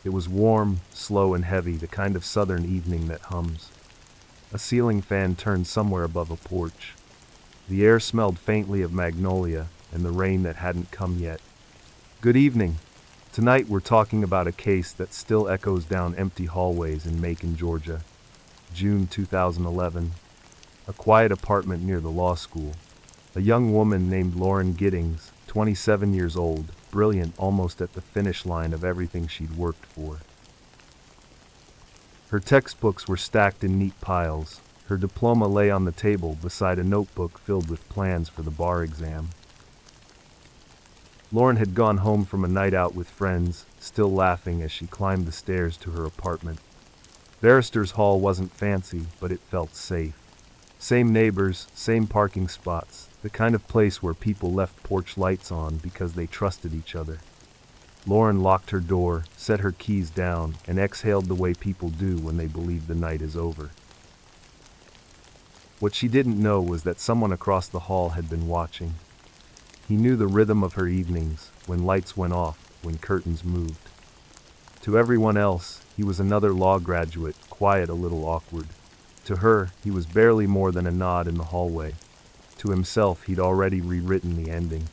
It was warm, slow and heavy, the kind of southern evening that hums. A ceiling fan turned somewhere above a porch. The air smelled faintly of magnolia and the rain that hadn't come yet. Good evening. Tonight we're talking about a case that still echoes down empty hallways in Macon, Georgia. June 2011. A quiet apartment near the law school. A young woman named Lauren Giddings, 27 years old, brilliant, almost at the finish line of everything she'd worked for. Her textbooks were stacked in neat piles. Her diploma lay on the table beside a notebook filled with plans for the bar exam. Lauren had gone home from a night out with friends, still laughing as she climbed the stairs to her apartment. Barrister's Hall wasn't fancy, but it felt safe. Same neighbors, same parking spots, the kind of place where people left porch lights on because they trusted each other. Lauren locked her door, set her keys down, and exhaled the way people do when they believe the night is over. What she didn't know was that someone across the hall had been watching. He knew the rhythm of her evenings, when lights went off, when curtains moved. To everyone else, he was another law graduate, quiet, a little awkward. To her, he was barely more than a nod in the hallway. To himself, he'd already rewritten the ending.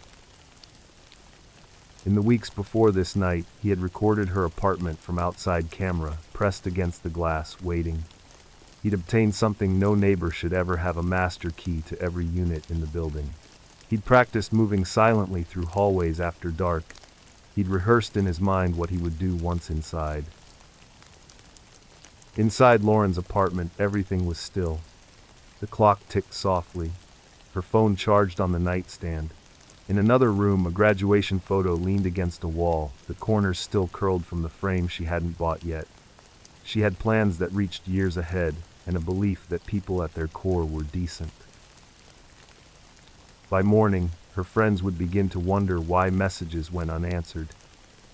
In the weeks before this night, he had recorded her apartment from outside camera, pressed against the glass, waiting. He'd obtained something no neighbor should ever have: a master key to every unit in the building. He'd practiced moving silently through hallways after dark. He'd rehearsed in his mind what he would do once inside. Inside Lauren's apartment, everything was still. The clock ticked softly. Her phone charged on the nightstand. In another room, a graduation photo leaned against a wall, the corners still curled from the frame she hadn't bought yet. She had plans that reached years ahead, and a belief that people at their core were decent. By morning, her friends would begin to wonder why messages went unanswered.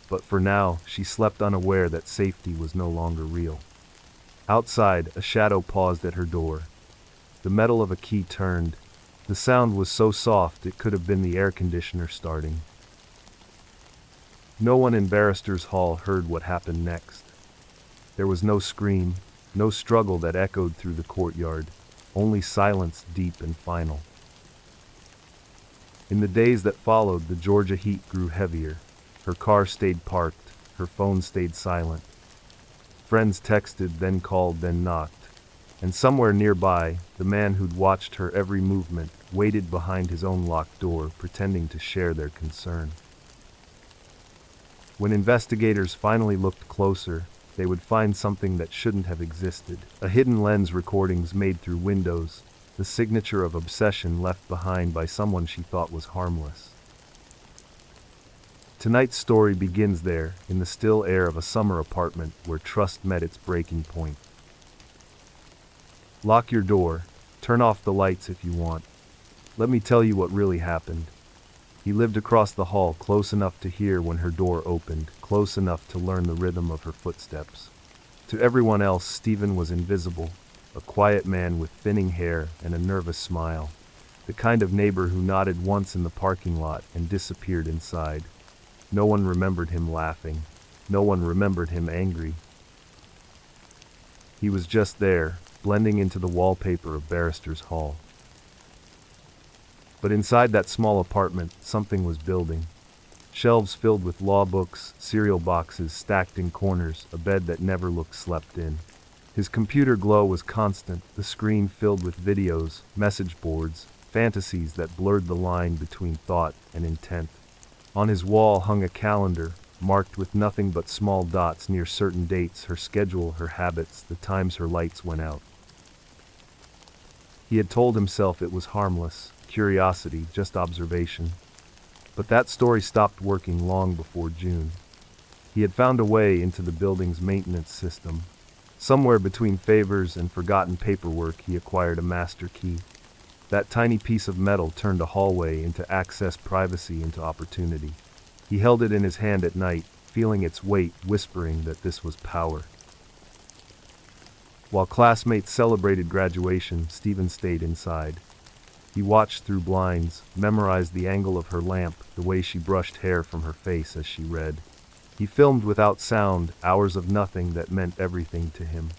But for now, she slept unaware that safety was no longer real. Outside, a shadow paused at her door. The metal of a key turned. The sound was so soft it could have been the air conditioner starting. No one in Barrister's Hall heard what happened next. There was no scream, no struggle that echoed through the courtyard, only silence, deep and final. In the days that followed, the Georgia heat grew heavier. Her car stayed parked, her phone stayed silent. Friends texted, then called, then knocked. And somewhere nearby, the man who'd watched her every movement waited behind his own locked door, pretending to share their concern. When investigators finally looked closer, they would find something that shouldn't have existed. A hidden lens, recordings made through windows, the signature of obsession left behind by someone she thought was harmless. Tonight's story begins there, in the still air of a summer apartment where trust met its breaking point. Lock your door, turn off the lights if you want. Let me tell you what really happened. He lived across the hall, close enough to hear when her door opened, close enough to learn the rhythm of her footsteps. To everyone else, Stephen was invisible, a quiet man with thinning hair and a nervous smile, the kind of neighbor who nodded once in the parking lot and disappeared inside. No one remembered him laughing. No one remembered him angry. He was just there, blending into the wallpaper of Barrister's Hall. But inside that small apartment, something was building. Shelves filled with law books, cereal boxes stacked in corners, a bed that never looked slept in. His computer glow was constant, the screen filled with videos, message boards, fantasies that blurred the line between thought and intent. On his wall hung a calendar, marked with nothing but small dots near certain dates: her schedule, her habits, the times her lights went out. He had told himself it was harmless, curiosity, just observation. But that story stopped working long before June. He had found a way into the building's maintenance system. Somewhere between favors and forgotten paperwork, he acquired a master key. That tiny piece of metal turned a hallway into access, privacy into opportunity. He held it in his hand at night, feeling its weight, whispering that this was power. While classmates celebrated graduation, Stephen stayed inside. He watched through blinds, memorized the angle of her lamp, the way she brushed hair from her face as she read. He filmed without sound, hours of nothing that meant everything to him.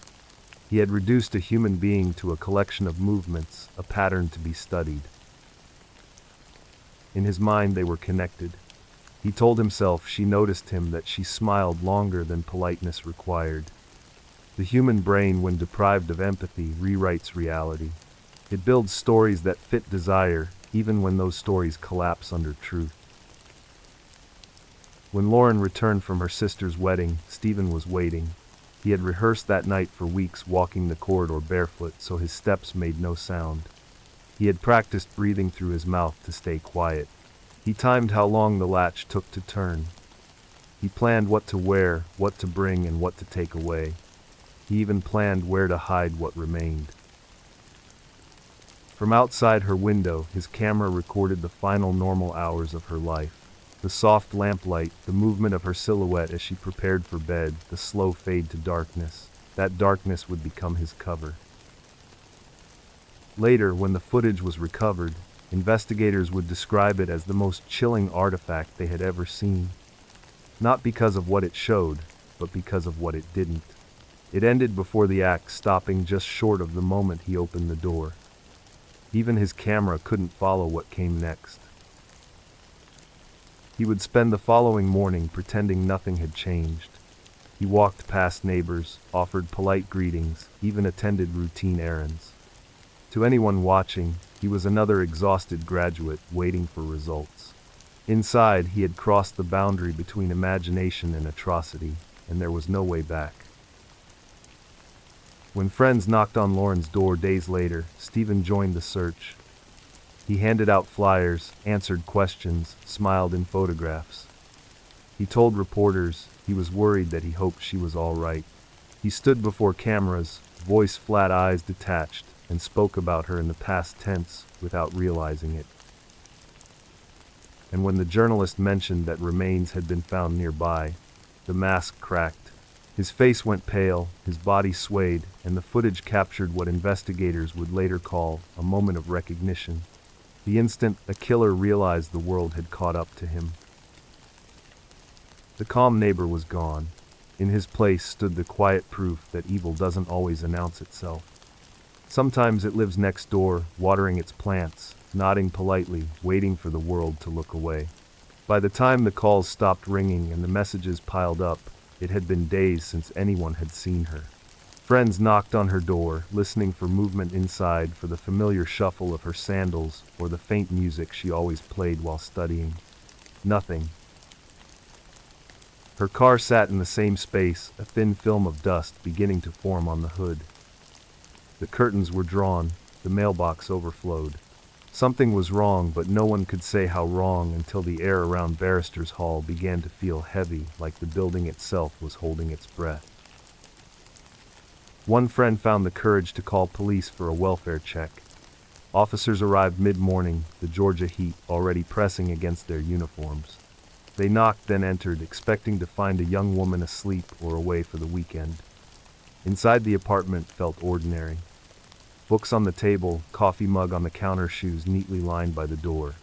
He had reduced a human being to a collection of movements, a pattern to be studied. In his mind they were connected. He told himself she noticed him, that she smiled longer than politeness required. The human brain, when deprived of empathy, rewrites reality. It builds stories that fit desire, even when those stories collapse under truth. When Lauren returned from her sister's wedding, Stephen was waiting. He had rehearsed that night for weeks, walking the corridor barefoot so his steps made no sound. He had practiced breathing through his mouth to stay quiet. He timed how long the latch took to turn. He planned what to wear, what to bring, and what to take away. He even planned where to hide what remained. From outside her window, his camera recorded the final normal hours of her life. The soft lamplight, the movement of her silhouette as she prepared for bed, the slow fade to darkness. That darkness would become his cover. Later, when the footage was recovered, investigators would describe it as the most chilling artifact they had ever seen. Not because of what it showed, but because of what it didn't. It ended before the act, stopping just short of the moment he opened the door. Even his camera couldn't follow what came next. He would spend the following morning pretending nothing had changed. He walked past neighbors, offered polite greetings, even attended routine errands. To anyone watching, he was another exhausted graduate waiting for results. Inside, he had crossed the boundary between imagination and atrocity, and there was no way back. When friends knocked on Lauren's door days later, Stephen joined the search. He handed out flyers, answered questions, smiled in photographs. He told reporters he was worried, that he hoped she was all right. He stood before cameras, voice flat, eyes detached, and spoke about her in the past tense without realizing it. And when the journalist mentioned that remains had been found nearby, the mask cracked. His face went pale, his body swayed, and the footage captured what investigators would later call a moment of recognition. The instant a killer realized the world had caught up to him. The calm neighbor was gone. In his place stood the quiet proof that evil doesn't always announce itself. Sometimes it lives next door, watering its plants, nodding politely, waiting for the world to look away. By the time the calls stopped ringing and the messages piled up, it had been days since anyone had seen her. Friends knocked on her door, listening for movement inside, for the familiar shuffle of her sandals or the faint music she always played while studying. Nothing. Her car sat in the same space, a thin film of dust beginning to form on the hood. The curtains were drawn, the mailbox overflowed. Something was wrong, but no one could say how wrong until the air around Barrister's Hall began to feel heavy, like the building itself was holding its breath. One friend found the courage to call police for a welfare check. Officers arrived mid-morning, the Georgia heat already pressing against their uniforms. They knocked, then entered, expecting to find a young woman asleep or away for the weekend. Inside, the apartment felt ordinary. Books on the table, coffee mug on the counter, shoes neatly lined by the door.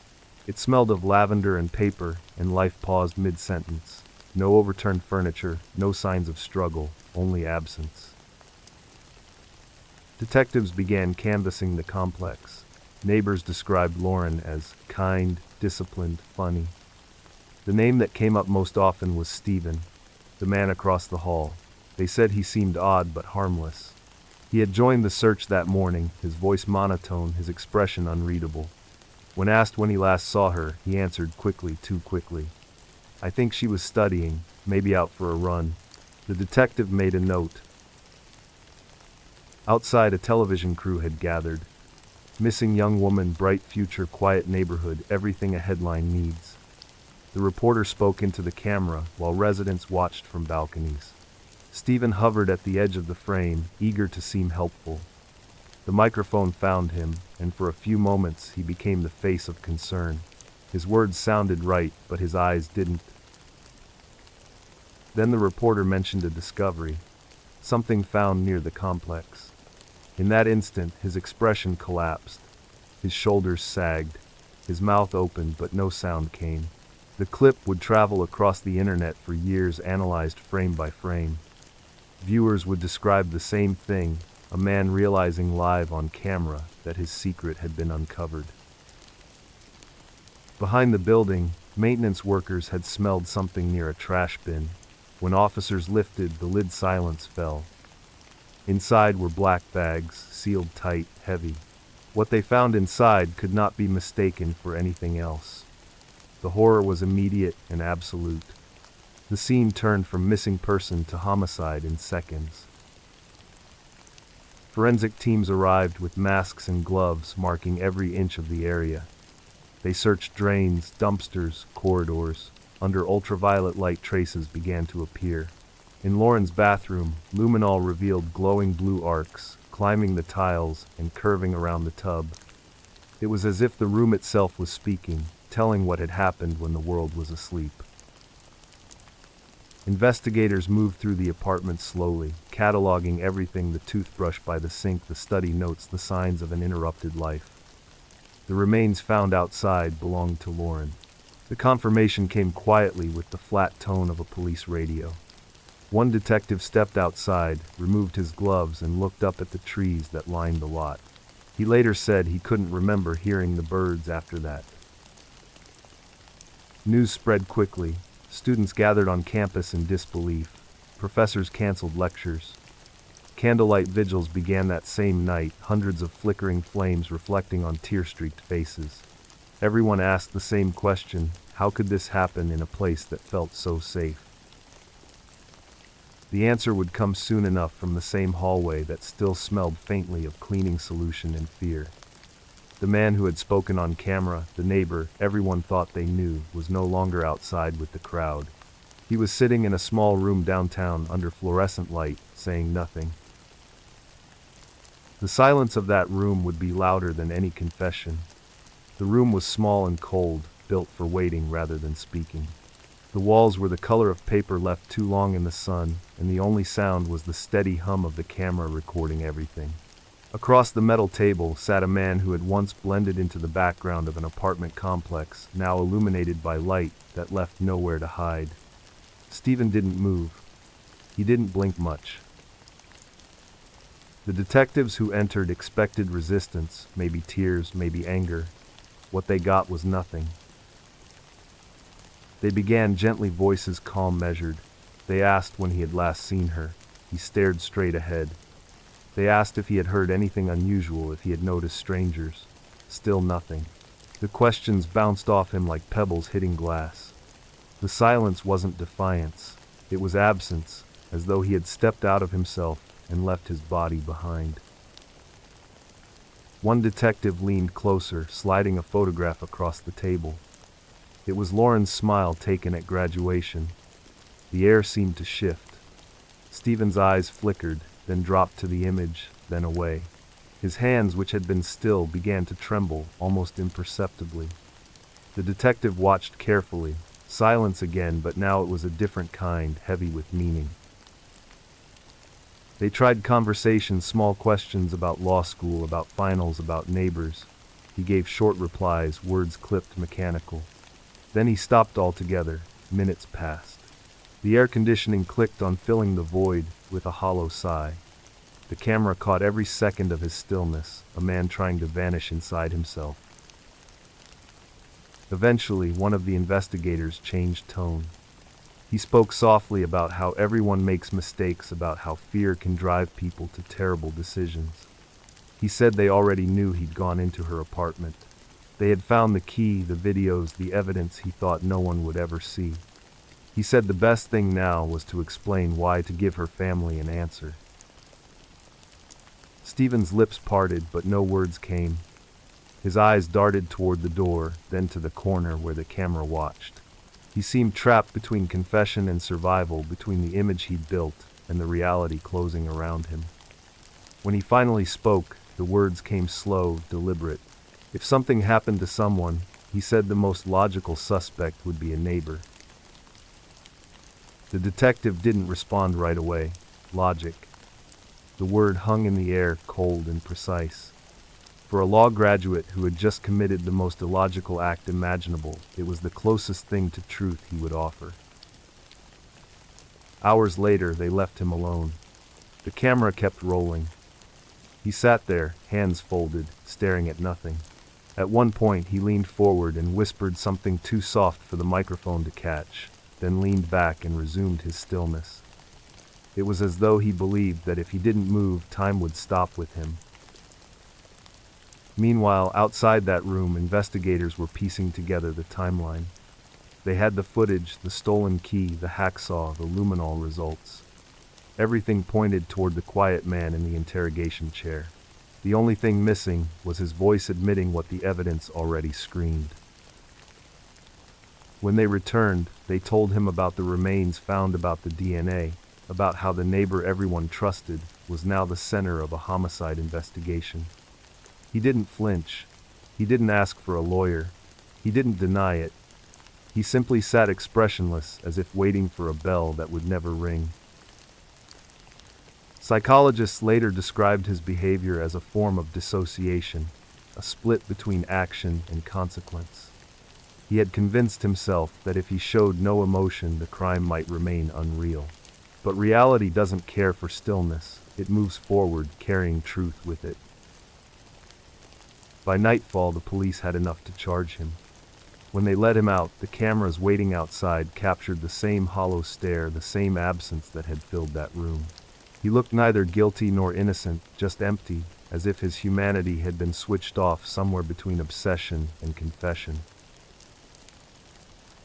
It smelled of lavender and paper, and life paused mid-sentence. No overturned furniture, no signs of struggle, only absence. Detectives began canvassing the complex. Neighbors described Lauren as kind, disciplined, funny. The name that came up most often was Stephen, the man across the hall. They said he seemed odd but harmless. He had joined the search that morning, his voice monotone, his expression unreadable. When asked when he last saw her, he answered quickly, too quickly. "I think she was studying, maybe out for a run." The detective made a note. Outside, a television crew had gathered. Missing young woman, bright future, quiet neighborhood, everything a headline needs. The reporter spoke into the camera while residents watched from balconies. Stephen hovered at the edge of the frame, eager to seem helpful. The microphone found him, and for a few moments he became the face of concern. His words sounded right, but his eyes didn't. Then the reporter mentioned a discovery, something found near the complex. In that instant, his expression collapsed. His shoulders sagged. His mouth opened, but no sound came. The clip would travel across the internet for years, analyzed frame by frame. Viewers would describe the same thing, a man realizing live on camera that his secret had been uncovered. Behind the building, maintenance workers had smelled something near a trash bin. When officers lifted the lid, silence fell. Inside were black bags, sealed tight, heavy. What they found inside could not be mistaken for anything else. The horror was immediate and absolute. The scene turned from missing person to homicide in seconds. Forensic teams arrived with masks and gloves, marking every inch of the area. They searched drains, dumpsters, corridors. Under ultraviolet light, traces began to appear. In Lauren's bathroom, luminol revealed glowing blue arcs, climbing the tiles and curving around the tub. It was as if the room itself was speaking, telling what had happened when the world was asleep. Investigators moved through the apartment slowly, cataloging everything: the toothbrush by the sink, the study notes, the signs of an interrupted life. The remains found outside belonged to Lauren. The confirmation came quietly with the flat tone of a police radio. One detective stepped outside, removed his gloves, and looked up at the trees that lined the lot. He later said he couldn't remember hearing the birds after that. News spread quickly. Students gathered on campus in disbelief. Professors canceled lectures. Candlelight vigils began that same night, hundreds of flickering flames reflecting on tear-streaked faces. Everyone asked the same question: how could this happen in a place that felt so safe? The answer would come soon enough from the same hallway that still smelled faintly of cleaning solution and fear. The man who had spoken on camera, the neighbor everyone thought they knew, was no longer outside with the crowd. He was sitting in a small room downtown under fluorescent light, saying nothing. The silence of that room would be louder than any confession. The room was small and cold, built for waiting rather than speaking. The walls were the color of paper left too long in the sun, and the only sound was the steady hum of the camera recording everything. Across the metal table sat a man who had once blended into the background of an apartment complex, now illuminated by light that left nowhere to hide. Stephen didn't move. He didn't blink much. The detectives who entered expected resistance, maybe tears, maybe anger. What they got was nothing. They began gently, voices calm, measured. They asked when he had last seen her. He stared straight ahead. They asked if he had heard anything unusual, if he had noticed strangers. Still nothing. The questions bounced off him like pebbles hitting glass. The silence wasn't defiance. It was absence, as though he had stepped out of himself and left his body behind. One detective leaned closer, sliding a photograph across the table. It was Lauren's smile taken at graduation. The air seemed to shift. Stephen's eyes flickered, then dropped to the image, then away. His hands, which had been still, began to tremble, almost imperceptibly. The detective watched carefully. Silence again, but now it was a different kind, heavy with meaning. They tried conversation, small questions about law school, about finals, about neighbors. He gave short replies, words clipped, mechanical. Then he stopped altogether. Minutes passed. The air conditioning clicked on, filling the void with a hollow sigh. The camera caught every second of his stillness, a man trying to vanish inside himself. Eventually, one of the investigators changed tone. He spoke softly about how everyone makes mistakes, about how fear can drive people to terrible decisions. He said they already knew he'd gone into her apartment. They had found the key, the videos, the evidence he thought no one would ever see. He said the best thing now was to explain why, to give her family an answer. Stephen's lips parted, but no words came. His eyes darted toward the door, then to the corner where the camera watched. He seemed trapped between confession and survival, between the image he'd built and the reality closing around him. When he finally spoke, the words came slow, deliberate. If something happened to someone, he said the most logical suspect would be a neighbor. The detective didn't respond right away. Logic. The word hung in the air, cold and precise. For a law graduate who had just committed the most illogical act imaginable, it was the closest thing to truth he would offer. Hours later, they left him alone. The camera kept rolling. He sat there, hands folded, staring at nothing. At one point, he leaned forward and whispered something too soft for the microphone to catch, then leaned back and resumed his stillness. It was as though he believed that if he didn't move, time would stop with him. Meanwhile, outside that room, investigators were piecing together the timeline. They had the footage, the stolen key, the hacksaw, the luminol results. Everything pointed toward the quiet man in the interrogation chair. The only thing missing was his voice admitting what the evidence already screamed. When they returned, they told him about the remains found, about the DNA, about how the neighbor everyone trusted was now the center of a homicide investigation. He didn't flinch. He didn't ask for a lawyer. He didn't deny it. He simply sat expressionless, as if waiting for a bell that would never ring. Psychologists later described his behavior as a form of dissociation, a split between action and consequence. He had convinced himself that if he showed no emotion, the crime might remain unreal. But reality doesn't care for stillness. It moves forward, carrying truth with it. By nightfall, the police had enough to charge him. When they let him out, the cameras waiting outside captured the same hollow stare, the same absence that had filled that room. He looked neither guilty nor innocent, just empty, as if his humanity had been switched off somewhere between obsession and confession.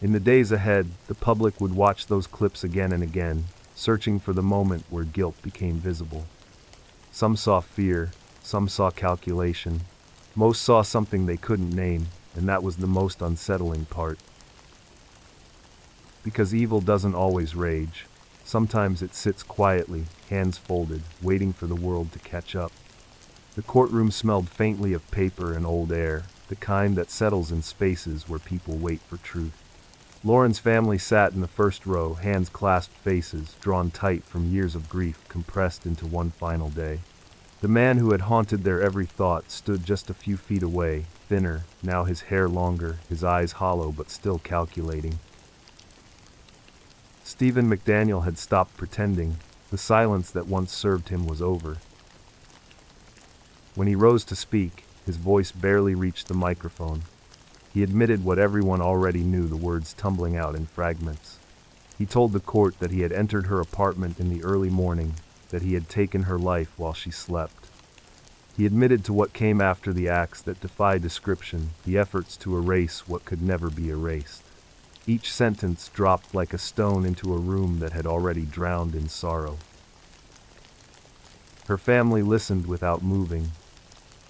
In the days ahead, the public would watch those clips again and again, searching for the moment where guilt became visible. Some saw fear, some saw calculation, most saw something they couldn't name, and that was the most unsettling part. Because evil doesn't always rage. Sometimes it sits quietly, hands folded, waiting for the world to catch up. The courtroom smelled faintly of paper and old air, the kind that settles in spaces where people wait for truth. Lauren's family sat in the first row, hands clasped, faces drawn tight from years of grief compressed into one final day. The man who had haunted their every thought stood just a few feet away, thinner, now his hair longer, his eyes hollow but still calculating. Stephen McDaniel had stopped pretending. The silence that once served him was over. When he rose to speak, his voice barely reached the microphone. He admitted what everyone already knew, the words tumbling out in fragments. He told the court that he had entered her apartment in the early morning, that he had taken her life while she slept. He admitted to what came after the acts that defy description, the efforts to erase what could never be erased. Each sentence dropped like a stone into a room that had already drowned in sorrow. Her family listened without moving.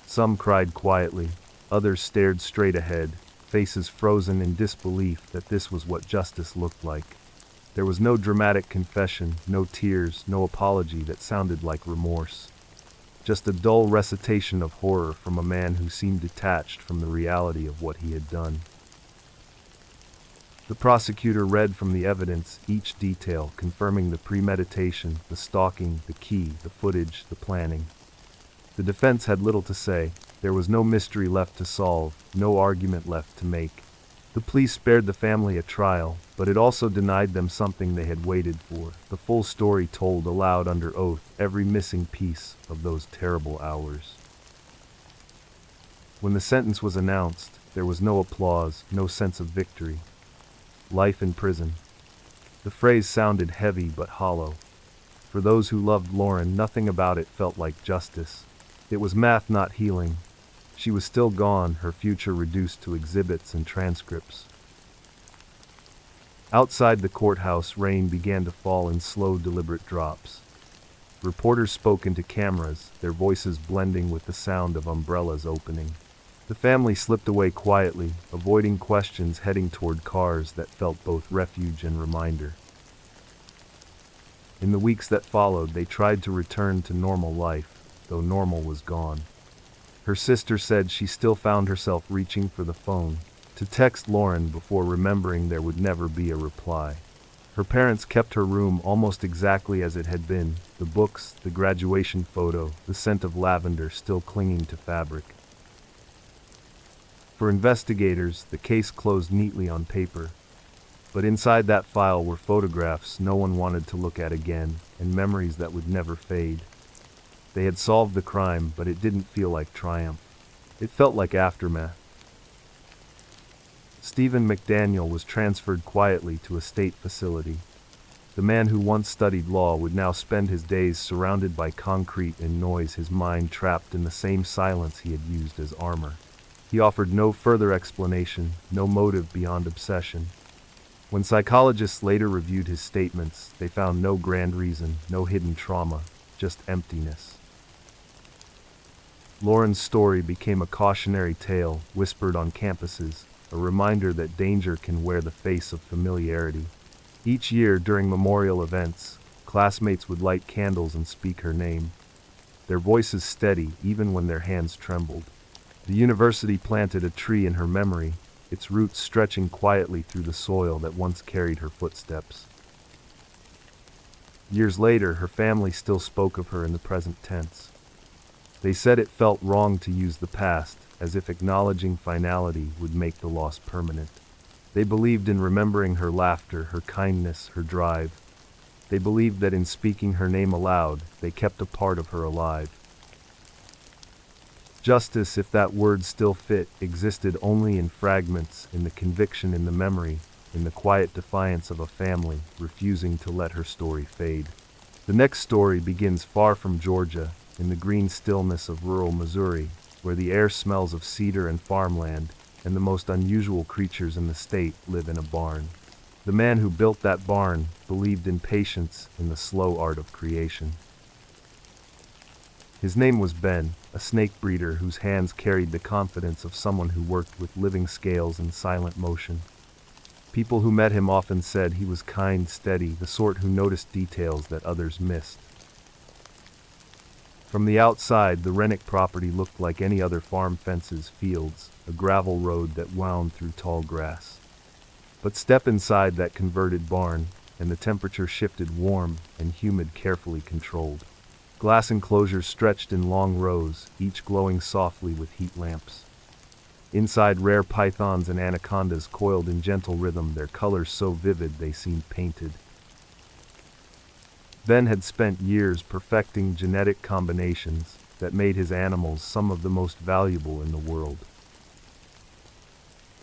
Some cried quietly, others stared straight ahead, faces frozen in disbelief that this was what justice looked like. There was no dramatic confession, no tears, no apology that sounded like remorse. Just a dull recitation of horror from a man who seemed detached from the reality of what he had done. The prosecutor read from the evidence, each detail, confirming the premeditation, the stalking, the key, the footage, the planning. The defense had little to say. There was no mystery left to solve, no argument left to make. The police spared the family a trial, but it also denied them something they had waited for, the full story told aloud under oath, every missing piece of those terrible hours. When the sentence was announced, there was no applause, no sense of victory. Life in prison. The phrase sounded heavy but hollow. For those who loved Lauren, nothing about it felt like justice. It was math, not healing. She was still gone, her future reduced to exhibits and transcripts. Outside the courthouse, rain began to fall in slow, deliberate drops. Reporters spoke into cameras, their voices blending with the sound of umbrellas opening. The family slipped away quietly, avoiding questions, heading toward cars that felt both refuge and reminder. In the weeks that followed, they tried to return to normal life, though normal was gone. Her sister said she still found herself reaching for the phone, to text Lauren before remembering there would never be a reply. Her parents kept her room almost exactly as it had been, the books, the graduation photo, the scent of lavender still clinging to fabric. For investigators, the case closed neatly on paper. But inside that file were photographs no one wanted to look at again, and memories that would never fade. They had solved the crime, but it didn't feel like triumph. It felt like aftermath. Stephen McDaniel was transferred quietly to a state facility. The man who once studied law would now spend his days surrounded by concrete and noise, his mind trapped in the same silence he had used as armor. He offered no further explanation, no motive beyond obsession. When psychologists later reviewed his statements, they found no grand reason, no hidden trauma, just emptiness. Lauren's story became a cautionary tale whispered on campuses, a reminder that danger can wear the face of familiarity. Each year during memorial events, classmates would light candles and speak her name. Their voices steady even when their hands trembled. The university planted a tree in her memory, its roots stretching quietly through the soil that once carried her footsteps. Years later, her family still spoke of her in the present tense. They said it felt wrong to use the past, as if acknowledging finality would make the loss permanent. They believed in remembering her laughter, her kindness, her drive. They believed that in speaking her name aloud, they kept a part of her alive. Justice, if that word still fit, existed only in fragments, in the conviction, in the memory, in the quiet defiance of a family refusing to let her story fade. The next story begins far from Georgia, in the green stillness of rural Missouri, where the air smells of cedar and farmland, and the most unusual creatures in the state live in a barn. The man who built that barn believed in patience, in the slow art of creation. His name was Ben, a snake breeder whose hands carried the confidence of someone who worked with living scales and silent motion. People who met him often said he was kind, steady, the sort who noticed details that others missed. From the outside, the Rennick property looked like any other farm: fences, fields, a gravel road that wound through tall grass. But step inside that converted barn, and the temperature shifted, warm and humid, carefully controlled. Glass enclosures stretched in long rows, each glowing softly with heat lamps. Inside, rare pythons and anacondas coiled in gentle rhythm, their colors so vivid they seemed painted. Ben had spent years perfecting genetic combinations that made his animals some of the most valuable in the world.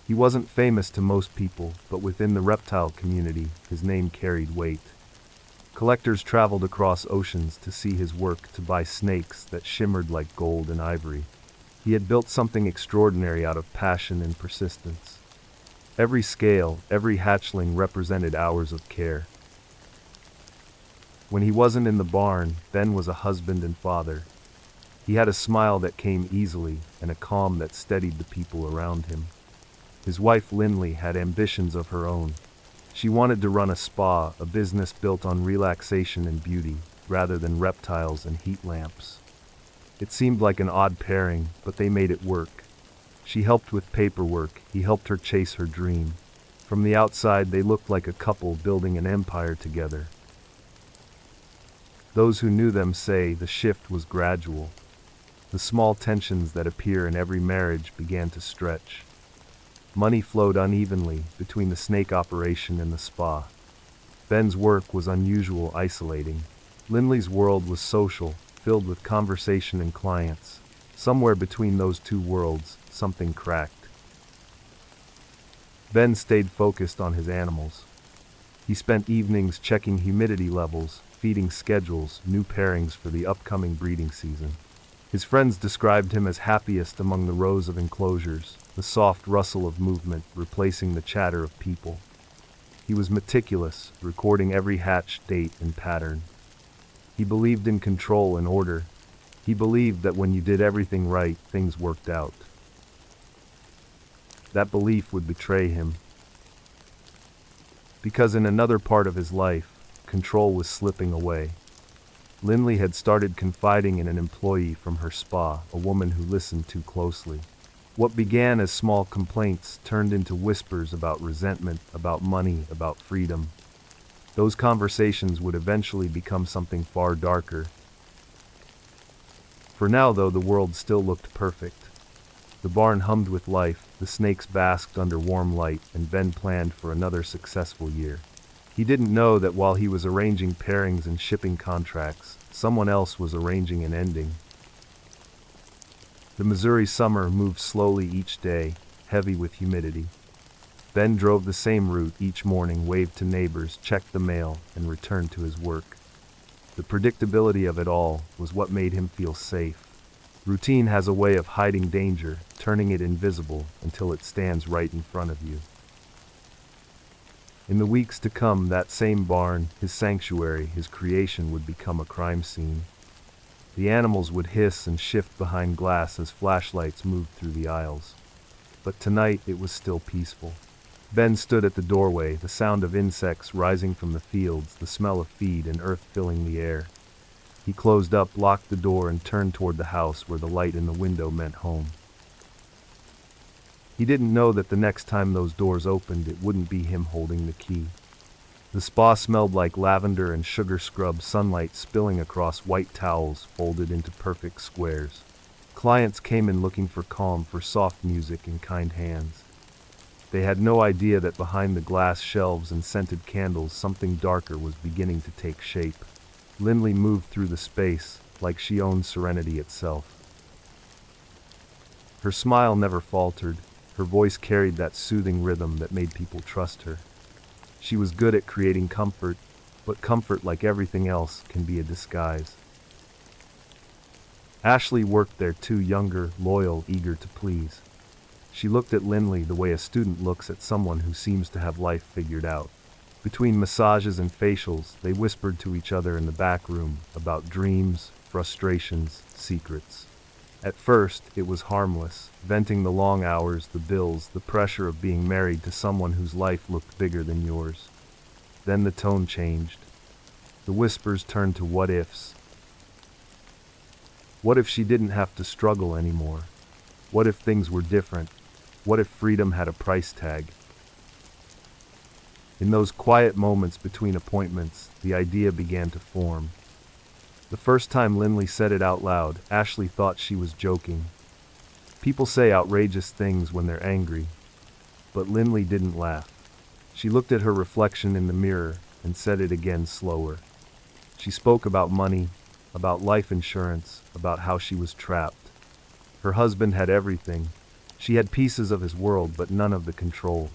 He wasn't famous to most people, but within the reptile community, his name carried weight. Collectors traveled across oceans to see his work, to buy snakes that shimmered like gold and ivory. He had built something extraordinary out of passion and persistence. Every scale, every hatchling represented hours of care. When he wasn't in the barn, Ben was a husband and father. He had a smile that came easily, and a calm that steadied the people around him. His wife Lindley had ambitions of her own. She wanted to run a spa, a business built on relaxation and beauty, rather than reptiles and heat lamps. It seemed like an odd pairing, but they made it work. She helped with paperwork, he helped her chase her dream. From the outside, they looked like a couple building an empire together. Those who knew them say the shift was gradual. The small tensions that appear in every marriage began to stretch. Money flowed unevenly between the snake operation and the spa. Ben's work was unusual, isolating. Lindley's world was social, filled with conversation and clients. Somewhere between those two worlds, something cracked. Ben stayed focused on his animals. He spent evenings checking humidity levels, feeding schedules, new pairings for the upcoming breeding season. His friends described him as happiest among the rows of enclosures, the soft rustle of movement replacing the chatter of people. He was meticulous, recording every hatch, date, and pattern. He believed in control and order. He believed that when you did everything right, things worked out. That belief would betray him. Because in another part of his life, control was slipping away. Lindley had started confiding in an employee from her spa, a woman who listened too closely. What began as small complaints turned into whispers about resentment, about money, about freedom. Those conversations would eventually become something far darker. For now, though, the world still looked perfect. The barn hummed with life, the snakes basked under warm light, and Ben planned for another successful year. He didn't know that while he was arranging pairings and shipping contracts, someone else was arranging an ending. The Missouri summer moved slowly each day, heavy with humidity. Ben drove the same route each morning, waved to neighbors, checked the mail, and returned to his work. The predictability of it all was what made him feel safe. Routine has a way of hiding danger, turning it invisible until it stands right in front of you. In the weeks to come, that same barn, his sanctuary, his creation, would become a crime scene. The animals would hiss and shift behind glass as flashlights moved through the aisles. But tonight it was still peaceful. Ben stood at the doorway, the sound of insects rising from the fields, the smell of feed and earth filling the air. He closed up, locked the door, and turned toward the house where the light in the window meant home. He didn't know that the next time those doors opened, it wouldn't be him holding the key. The spa smelled like lavender and sugar scrub, sunlight spilling across white towels folded into perfect squares. Clients came in looking for calm, for soft music and kind hands. They had no idea that behind the glass shelves and scented candles, something darker was beginning to take shape. Lindley moved through the space like she owned serenity itself. Her smile never faltered. Her voice carried that soothing rhythm that made people trust her. She was good at creating comfort, but comfort, like everything else, can be a disguise. Ashley worked there too, younger, loyal, eager to please. She looked at Lindley the way a student looks at someone who seems to have life figured out. Between massages and facials, they whispered to each other in the back room about dreams, frustrations, secrets. At first, it was harmless, venting the long hours, the bills, the pressure of being married to someone whose life looked bigger than yours. Then the tone changed. The whispers turned to what ifs. What if she didn't have to struggle anymore? What if things were different? What if freedom had a price tag? In those quiet moments between appointments, the idea began to form. The first time Lindley said it out loud, Ashley thought she was joking. People say outrageous things when they're angry. But Lindley didn't laugh. She looked at her reflection in the mirror and said it again, slower. She spoke about money, about life insurance, about how she was trapped. Her husband had everything. She had pieces of his world, but none of the control.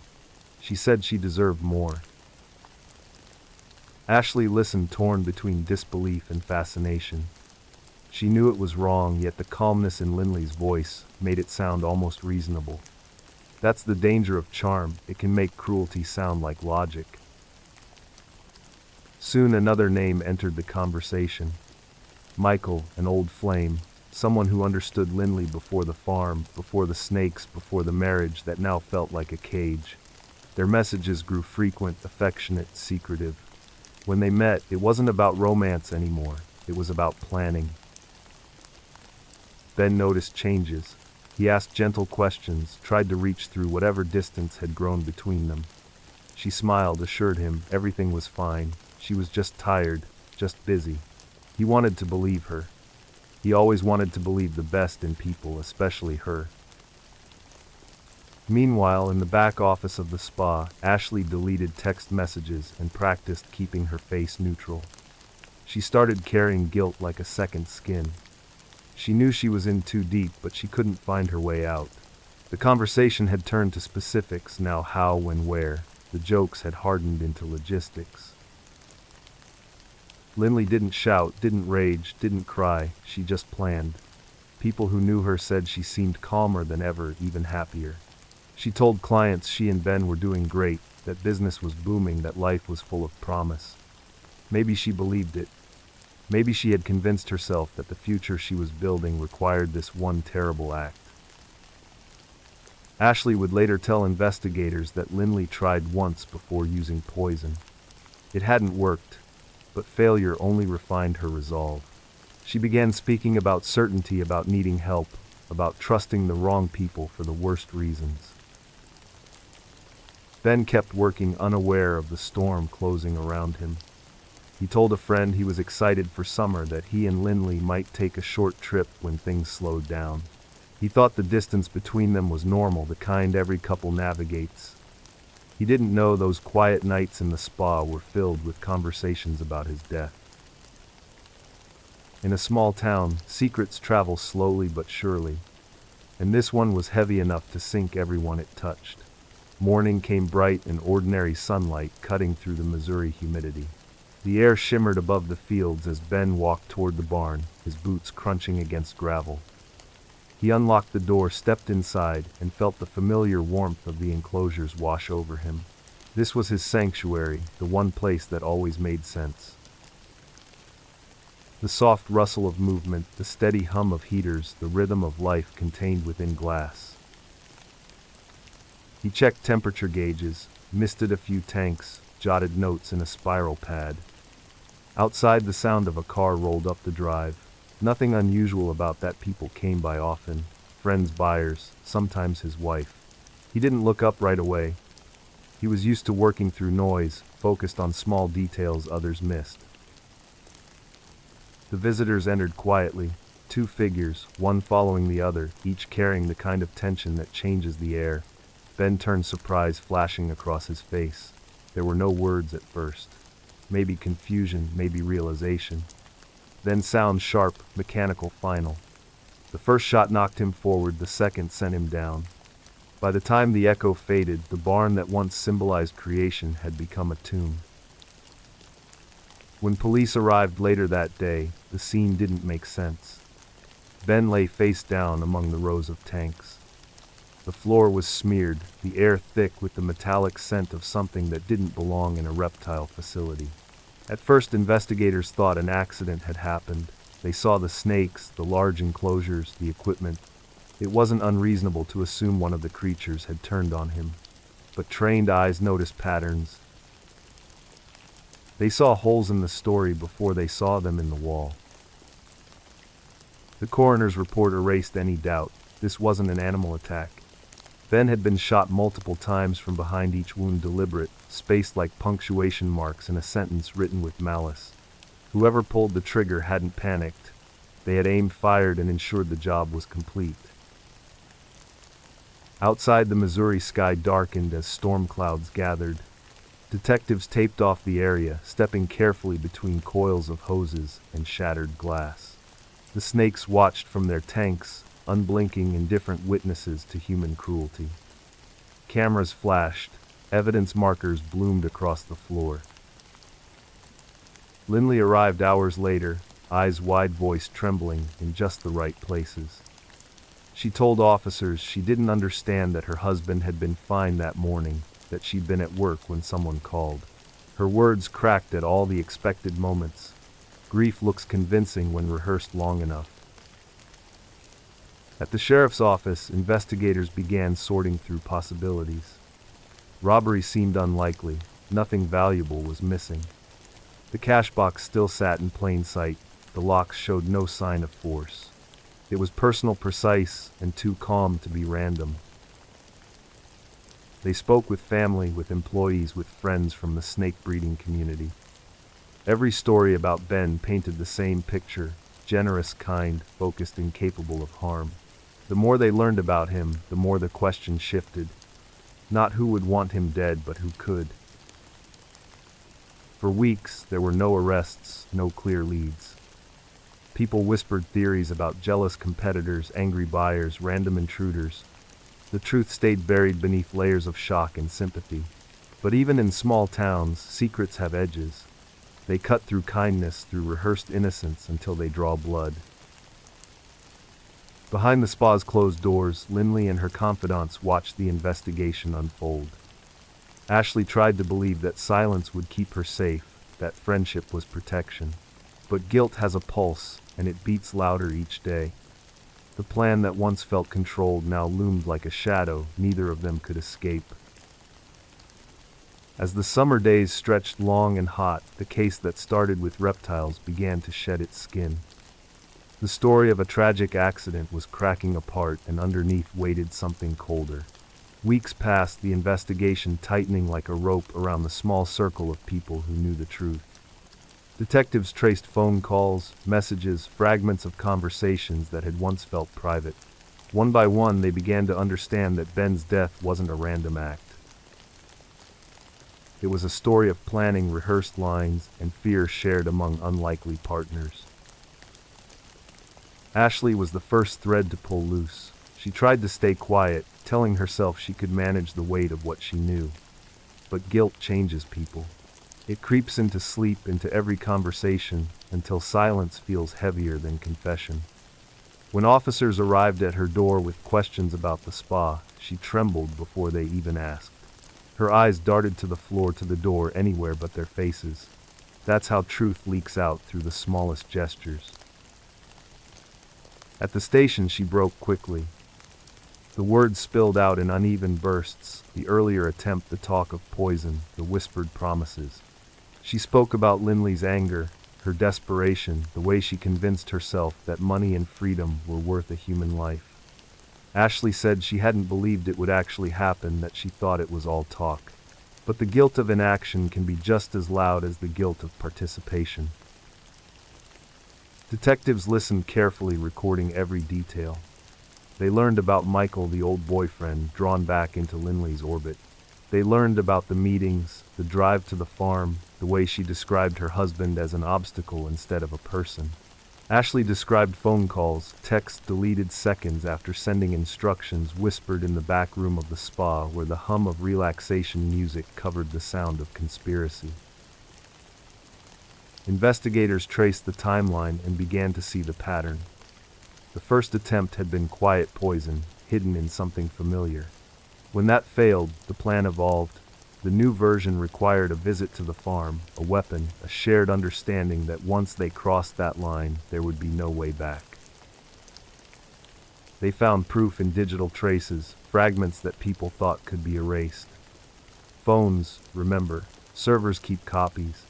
She said she deserved more. Ashley listened, torn between disbelief and fascination. She knew it was wrong, yet the calmness in Lindley's voice made it sound almost reasonable. That's the danger of charm. It can make cruelty sound like logic. Soon another name entered the conversation. Michael, an old flame, someone who understood Lindley before the farm, before the snakes, before the marriage that now felt like a cage. Their messages grew frequent, affectionate, secretive. When they met, it wasn't about romance anymore. It was about planning. Ben noticed changes. He asked gentle questions, tried to reach through whatever distance had grown between them. She smiled, assured him everything was fine. She was just tired, just busy. He wanted to believe her. He always wanted to believe the best in people, especially her. Meanwhile, in the back office of the spa, Ashley deleted text messages and practiced keeping her face neutral. She started carrying guilt like a second skin. She knew she was in too deep, but she couldn't find her way out. The conversation had turned to specifics now: how, when, where. The jokes had hardened into logistics. Lindley didn't shout, didn't rage, didn't cry. She just planned. People who knew her said she seemed calmer than ever, even happier. She told clients she and Ben were doing great, that business was booming, that life was full of promise. Maybe she believed it. Maybe she had convinced herself that the future she was building required this one terrible act. Ashley would later tell investigators that Lindley tried once before using poison. It hadn't worked, but failure only refined her resolve. She began speaking about certainty, about needing help, about trusting the wrong people for the worst reasons. Ben kept working, unaware of the storm closing around him. He told a friend he was excited for summer, that he and Lindley might take a short trip when things slowed down. He thought the distance between them was normal, the kind every couple navigates. He didn't know those quiet nights in the spa were filled with conversations about his death. In a small town, secrets travel slowly but surely, and this one was heavy enough to sink everyone it touched. Morning came bright in ordinary sunlight cutting through the Missouri humidity. The air shimmered above the fields as Ben walked toward the barn, his boots crunching against gravel. He unlocked the door, stepped inside, and felt the familiar warmth of the enclosures wash over him. This was his sanctuary, the one place that always made sense. The soft rustle of movement, the steady hum of heaters, the rhythm of life contained within glass. He checked temperature gauges, misted a few tanks, jotted notes in a spiral pad. Outside, the sound of a car rolled up the drive. Nothing unusual about that. People came by often. Friends, buyers, sometimes his wife. He didn't look up right away. He was used to working through noise, focused on small details others missed. The visitors entered quietly, two figures, one following the other, each carrying the kind of tension that changes the air. Ben turned, surprise flashing across his face. There were no words at first. Maybe confusion, maybe realization. Then sound, sharp, mechanical, final. The first shot knocked him forward, the second sent him down. By the time the echo faded, the barn that once symbolized creation had become a tomb. When police arrived later that day, the scene didn't make sense. Ben lay face down among the rows of tanks. The floor was smeared, the air thick with the metallic scent of something that didn't belong in a reptile facility. At first, investigators thought an accident had happened. They saw the snakes, the large enclosures, the equipment. It wasn't unreasonable to assume one of the creatures had turned on him. But trained eyes noticed patterns. They saw holes in the story before they saw them in the wall. The coroner's report erased any doubt. This wasn't an animal attack. Ben had been shot multiple times from behind, each wound deliberate, spaced like punctuation marks in a sentence written with malice. Whoever pulled the trigger hadn't panicked. They had aimed, fired, and ensured the job was complete. Outside, the Missouri sky darkened as storm clouds gathered. Detectives taped off the area, stepping carefully between coils of hoses and shattered glass. The snakes watched from their tanks, unblinking, indifferent witnesses to human cruelty. Cameras flashed, evidence markers bloomed across the floor. Lindley arrived hours later, eyes wide, voice trembling in just the right places. She told officers she didn't understand that her husband had been fine that morning, that she'd been at work when someone called. Her words cracked at all the expected moments. Grief looks convincing when rehearsed long enough. At the sheriff's office, investigators began sorting through possibilities. Robbery seemed unlikely. Nothing valuable was missing. The cash box still sat in plain sight. The locks showed no sign of force. It was personal, precise, and too calm to be random. They spoke with family, with employees, with friends from the snake breeding community. Every story about Ben painted the same picture: generous, kind, focused, incapable of harm. The more they learned about him, the more the question shifted. Not who would want him dead, but who could. For weeks, there were no arrests, no clear leads. People whispered theories about jealous competitors, angry buyers, random intruders. The truth stayed buried beneath layers of shock and sympathy. But even in small towns, secrets have edges. They cut through kindness, through rehearsed innocence, until they draw blood. Behind the spa's closed doors, Lindley and her confidants watched the investigation unfold. Ashley tried to believe that silence would keep her safe, that friendship was protection. But guilt has a pulse, and it beats louder each day. The plan that once felt controlled now loomed like a shadow neither of them could escape. As the summer days stretched long and hot, the case that started with reptiles began to shed its skin. The story of a tragic accident was cracking apart, and underneath waited something colder. Weeks passed, the investigation tightening like a rope around the small circle of people who knew the truth. Detectives traced phone calls, messages, fragments of conversations that had once felt private. One by one, they began to understand that Ben's death wasn't a random act. It was a story of planning, rehearsed lines, and fear shared among unlikely partners. Ashley was the first thread to pull loose. She tried to stay quiet, telling herself she could manage the weight of what she knew. But guilt changes people. It creeps into sleep, into every conversation, until silence feels heavier than confession. When officers arrived at her door with questions about the spa, she trembled before they even asked. Her eyes darted to the floor, to the door, anywhere but their faces. That's how truth leaks out, through the smallest gestures. At the station, she broke quickly. The words spilled out in uneven bursts, the earlier attempt, the talk of poison, the whispered promises. She spoke about Lindley's anger, her desperation, the way she convinced herself that money and freedom were worth a human life. Ashley said she hadn't believed it would actually happen, that she thought it was all talk. But the guilt of inaction can be just as loud as the guilt of participation. Detectives listened carefully, recording every detail. They learned about Michael, the old boyfriend, drawn back into Lindley's orbit. They learned about the meetings, the drive to the farm, the way she described her husband as an obstacle instead of a person. Ashley described phone calls, texts deleted seconds after sending instructions, whispered in the back room of the spa where the hum of relaxation music covered the sound of conspiracy. Investigators traced the timeline and began to see the pattern. The first attempt had been quiet poison, hidden in something familiar. When that failed, the plan evolved. The new version required a visit to the farm, a weapon, a shared understanding that once they crossed that line, there would be no way back. They found proof in digital traces, fragments that people thought could be erased. Phones, remember, servers keep copies.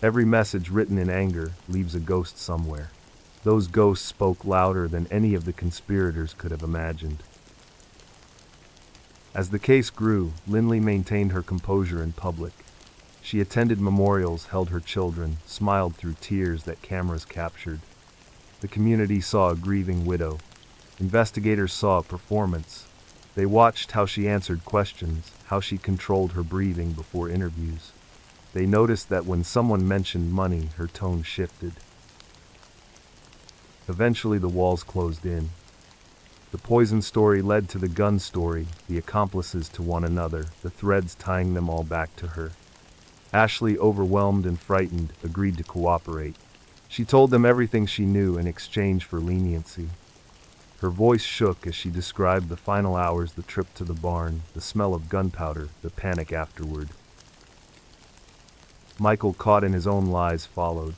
Every message written in anger leaves a ghost somewhere. Those ghosts spoke louder than any of the conspirators could have imagined. As the case grew, Lindley maintained her composure in public. She attended memorials, held her children, smiled through tears that cameras captured. The community saw a grieving widow. Investigators saw a performance. They watched how she answered questions, how she controlled her breathing before interviews. They noticed that when someone mentioned money, her tone shifted. Eventually, the walls closed in. The poison story led to the gun story, the accomplices to one another, the threads tying them all back to her. Ashley, overwhelmed and frightened, agreed to cooperate. She told them everything she knew in exchange for leniency. Her voice shook as she described the final hours, the trip to the barn, the smell of gunpowder, the panic afterward. Michael, caught in his own lies, followed.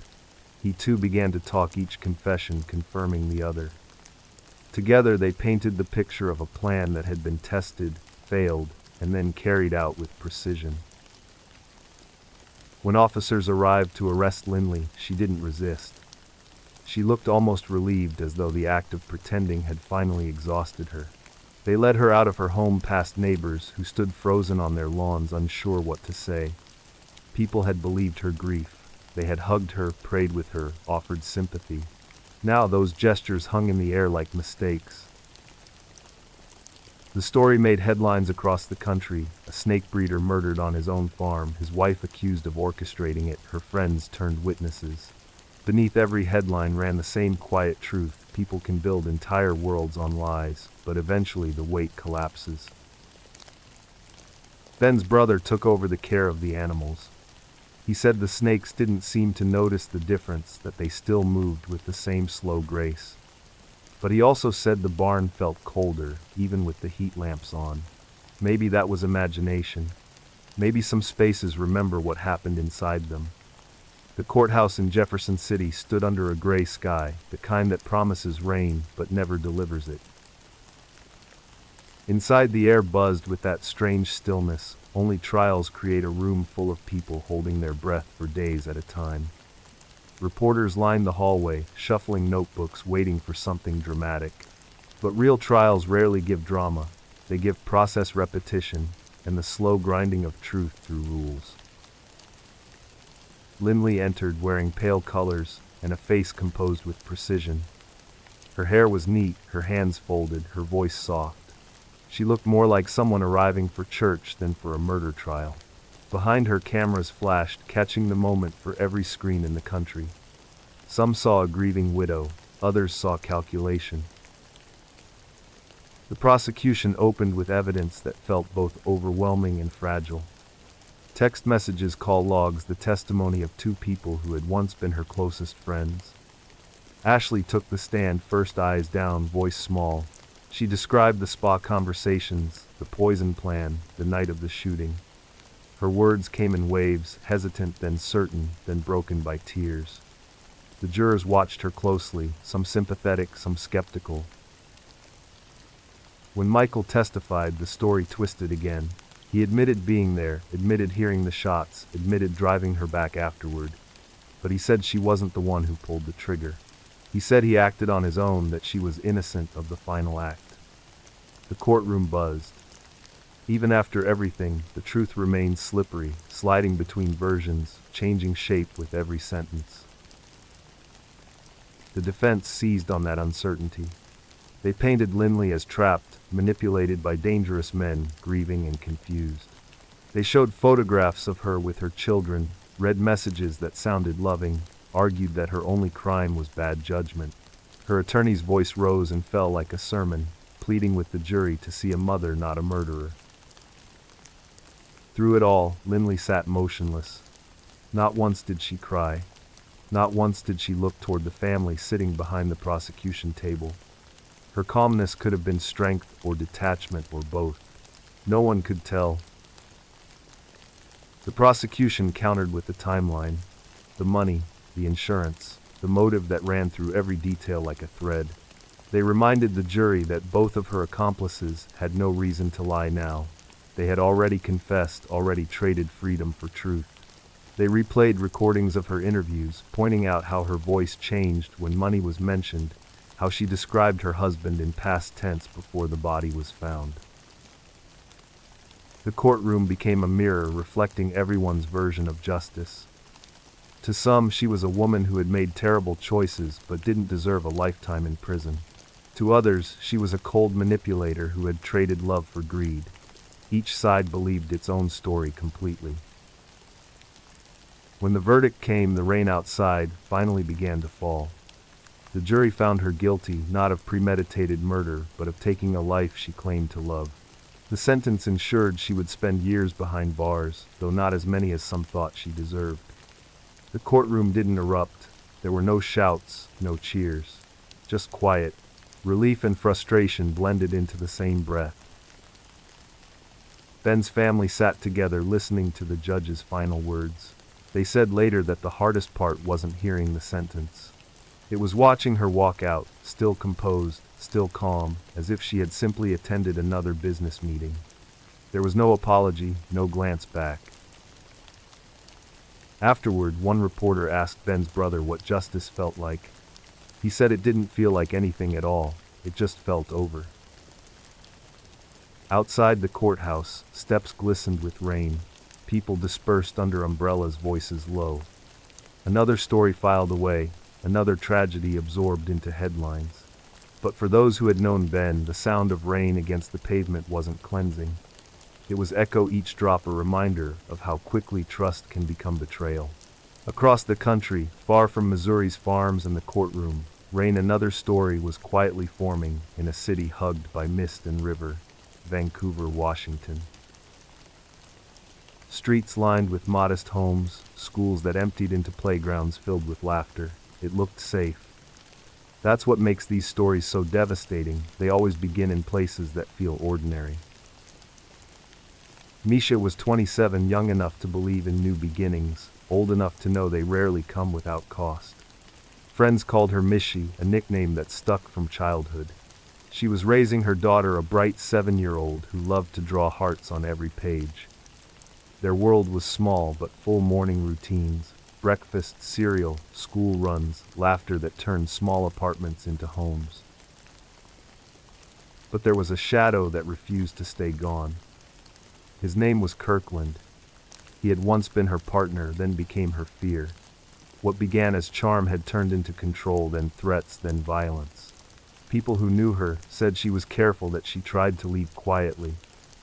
He too began to talk, each confession confirming the other. Together they painted the picture of a plan that had been tested, failed, and then carried out with precision. When officers arrived to arrest Lindley, she didn't resist. She looked almost relieved, as though the act of pretending had finally exhausted her. They led her out of her home, past neighbors who stood frozen on their lawns, unsure what to say. People had believed her grief. They had hugged her, prayed with her, offered sympathy. Now those gestures hung in the air like mistakes. The story made headlines across the country. A snake breeder murdered on his own farm, his wife accused of orchestrating it, her friends turned witnesses. Beneath every headline ran the same quiet truth: people can build entire worlds on lies, but eventually the weight collapses. Ben's brother took over the care of the animals. He said the snakes didn't seem to notice the difference, that they still moved with the same slow grace. But he also said the barn felt colder, even with the heat lamps on. Maybe that was imagination. Maybe some spaces remember what happened inside them. The courthouse in Jefferson City stood under a gray sky, the kind that promises rain but never delivers it. Inside, the air buzzed with that strange stillness. Only trials create a room full of people holding their breath for days at a time. Reporters lined the hallway, shuffling notebooks, waiting for something dramatic. But real trials rarely give drama. They give process, repetition, and the slow grinding of truth through rules. Lindley entered, wearing pale colors and a face composed with precision. Her hair was neat, her hands folded, her voice soft. She looked more like someone arriving for church than for a murder trial. Behind her, cameras flashed, catching the moment for every screen in the country. Some saw a grieving widow, others saw calculation. The prosecution opened with evidence that felt both overwhelming and fragile. Text messages, call logs, the testimony of two people who had once been her closest friends. Ashley took the stand, first, eyes down, voice small. She described the spa conversations, the poison plan, the night of the shooting. Her words came in waves, hesitant, then certain, then broken by tears. The jurors watched her closely, some sympathetic, some skeptical. When Michael testified, the story twisted again. He admitted being there, admitted hearing the shots, admitted driving her back afterward. But he said she wasn't the one who pulled the trigger. He said he acted on his own, that she was innocent of the final act. The courtroom buzzed. Even after everything, the truth remained slippery, sliding between versions, changing shape with every sentence. The defense seized on that uncertainty. They painted Lindley as trapped, manipulated by dangerous men, grieving and confused. They showed photographs of her with her children, read messages that sounded loving, argued that her only crime was bad judgment. Her attorney's voice rose and fell like a sermon, pleading with the jury to see a mother, not a murderer. Through it all, Lindley sat motionless. Not once did she cry. Not once did she look toward the family sitting behind the prosecution table. Her calmness could have been strength or detachment or both. No one could tell. The prosecution countered with the timeline, the money, the insurance, the motive that ran through every detail like a thread. They reminded the jury that both of her accomplices had no reason to lie now. They had already confessed, already traded freedom for truth. They replayed recordings of her interviews, pointing out how her voice changed when money was mentioned, how she described her husband in past tense before the body was found. The courtroom became a mirror reflecting everyone's version of justice. To some, she was a woman who had made terrible choices but didn't deserve a lifetime in prison. To others, she was a cold manipulator who had traded love for greed. Each side believed its own story completely. When the verdict came, the rain outside finally began to fall. The jury found her guilty, not of premeditated murder, but of taking a life she claimed to love. The sentence ensured she would spend years behind bars, though not as many as some thought she deserved. The courtroom didn't erupt. There were no shouts, no cheers. Just quiet. Relief and frustration blended into the same breath. Ben's family sat together listening to the judge's final words. They said later that the hardest part wasn't hearing the sentence. It was watching her walk out, still composed, still calm, as if she had simply attended another business meeting. There was no apology, no glance back. Afterward, one reporter asked Ben's brother what justice felt like. He said it didn't feel like anything at all, it just felt over. Outside the courthouse, steps glistened with rain. People dispersed under umbrellas, voices low. Another story filed away, another tragedy absorbed into headlines. But for those who had known Ben, the sound of rain against the pavement wasn't cleansing. It was echo, each drop a reminder of how quickly trust can become betrayal. Across the country, far from Missouri's farms and the courtroom, rain, another story was quietly forming in a city hugged by mist and river. Vancouver, Washington. Streets lined with modest homes, schools that emptied into playgrounds filled with laughter. It looked safe. That's what makes these stories so devastating. They always begin in places that feel ordinary. Misha was 27, young enough to believe in new beginnings, old enough to know they rarely come without cost. Friends called her Mishi, a nickname that stuck from childhood. She was raising her daughter, a bright 7-year-old who loved to draw hearts on every page. Their world was small but full: morning routines, breakfast, cereal, school runs, laughter that turned small apartments into homes. But there was a shadow that refused to stay gone. His name was Kirkland. He had once been her partner, then became her fear. What began as charm had turned into control, then threats, then violence. People who knew her said she was careful, that she tried to leave quietly,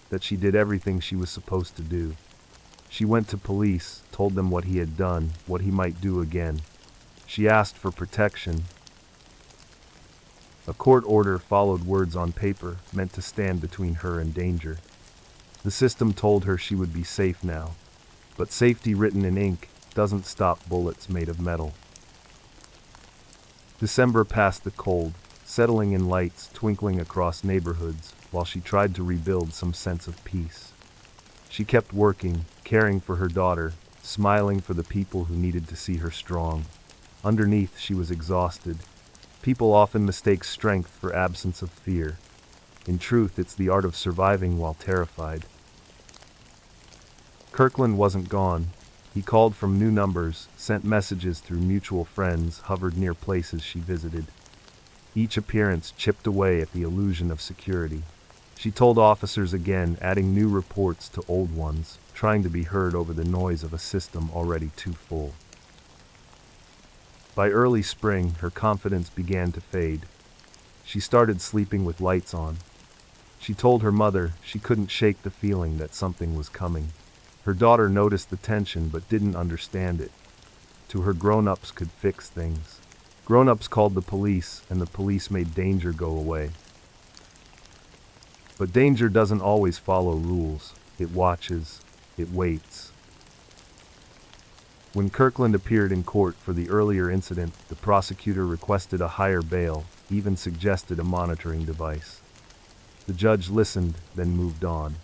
that she did everything she was supposed to do. She went to police, told them what he had done, what he might do again. She asked for protection. A court order followed words on paper, meant to stand between her and danger. The system told her she would be safe now. But safety written in ink doesn't stop bullets made of metal. December passed the cold, settling in lights twinkling across neighborhoods while she tried to rebuild some sense of peace. She kept working, caring for her daughter, smiling for the people who needed to see her strong. Underneath, she was exhausted. People often mistake strength for absence of fear. In truth, it's the art of surviving while terrified. Kirkland wasn't gone. He called from new numbers, sent messages through mutual friends, hovered near places she visited. Each appearance chipped away at the illusion of security. She told officers again, adding new reports to old ones, trying to be heard over the noise of a system already too full. By early spring, her confidence began to fade. She started sleeping with lights on. She told her mother she couldn't shake the feeling that something was coming. Her daughter noticed the tension but didn't understand it. To her, grown-ups could fix things. Grown-ups called the police, and the police made danger go away. But danger doesn't always follow rules. It watches. It waits. When Kirkland appeared in court for the earlier incident, the prosecutor requested a higher bail, even suggested a monitoring device. The judge listened, then moved on.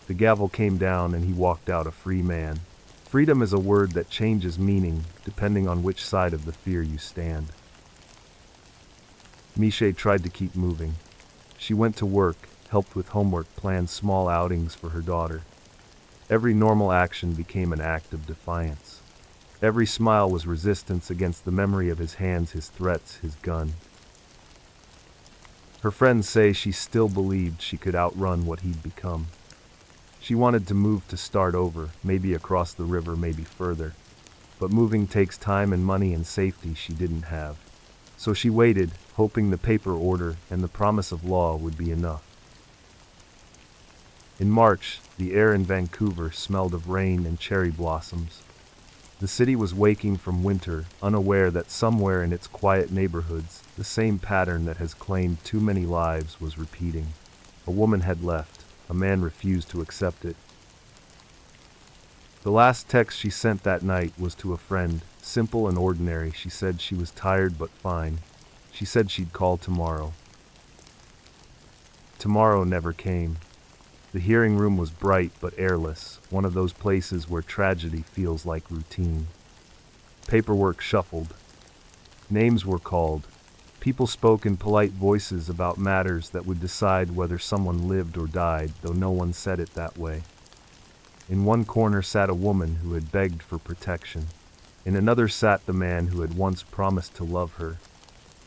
The gavel came down and he walked out a free man. Freedom is a word that changes meaning depending on which side of the fear you stand. Miche tried to keep moving. She went to work, helped with homework, planned small outings for her daughter. Every normal action became an act of defiance. Every smile was resistance against the memory of his hands, his threats, his gun. Her friends say she still believed she could outrun what he'd become. She wanted to move, to start over, maybe across the river, maybe further. But moving takes time and money and safety she didn't have. So she waited, hoping the paper order and the promise of law would be enough. In March, the air in Vancouver smelled of rain and cherry blossoms. The city was waking from winter, unaware that somewhere in its quiet neighborhoods, the same pattern that has claimed too many lives was repeating. A woman had left. A man refused to accept it. The last text she sent that night was to a friend, simple and ordinary. She said she was tired but fine. She said she'd call tomorrow. Tomorrow never came. The hearing room was bright but airless, one of those places where tragedy feels like routine. Paperwork shuffled. Names were called. People spoke in polite voices about matters that would decide whether someone lived or died, though no one said it that way. In one corner sat a woman who had begged for protection. In another sat the man who had once promised to love her.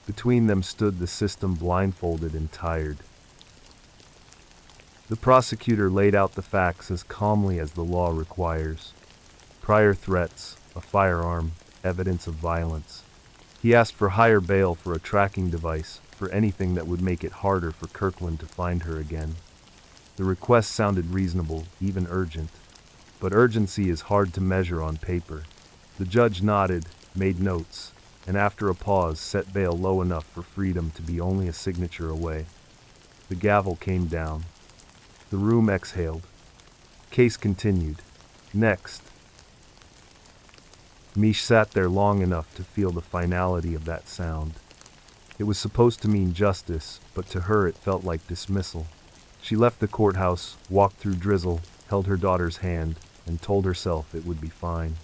Between them stood the system, blindfolded and tired. The prosecutor laid out the facts as calmly as the law requires. Prior threats, a firearm, evidence of violence. He asked for higher bail, for a tracking device, for anything that would make it harder for Kirkland to find her again. The request sounded reasonable, even urgent. But urgency is hard to measure on paper. The judge nodded, made notes, and after a pause set bail low enough for freedom to be only a signature away. The gavel came down. The room exhaled. Case continued. Next. Miche sat there long enough to feel the finality of that sound. It was supposed to mean justice, but to her it felt like dismissal. She left the courthouse, walked through drizzle, held her daughter's hand, and told herself it would be fine.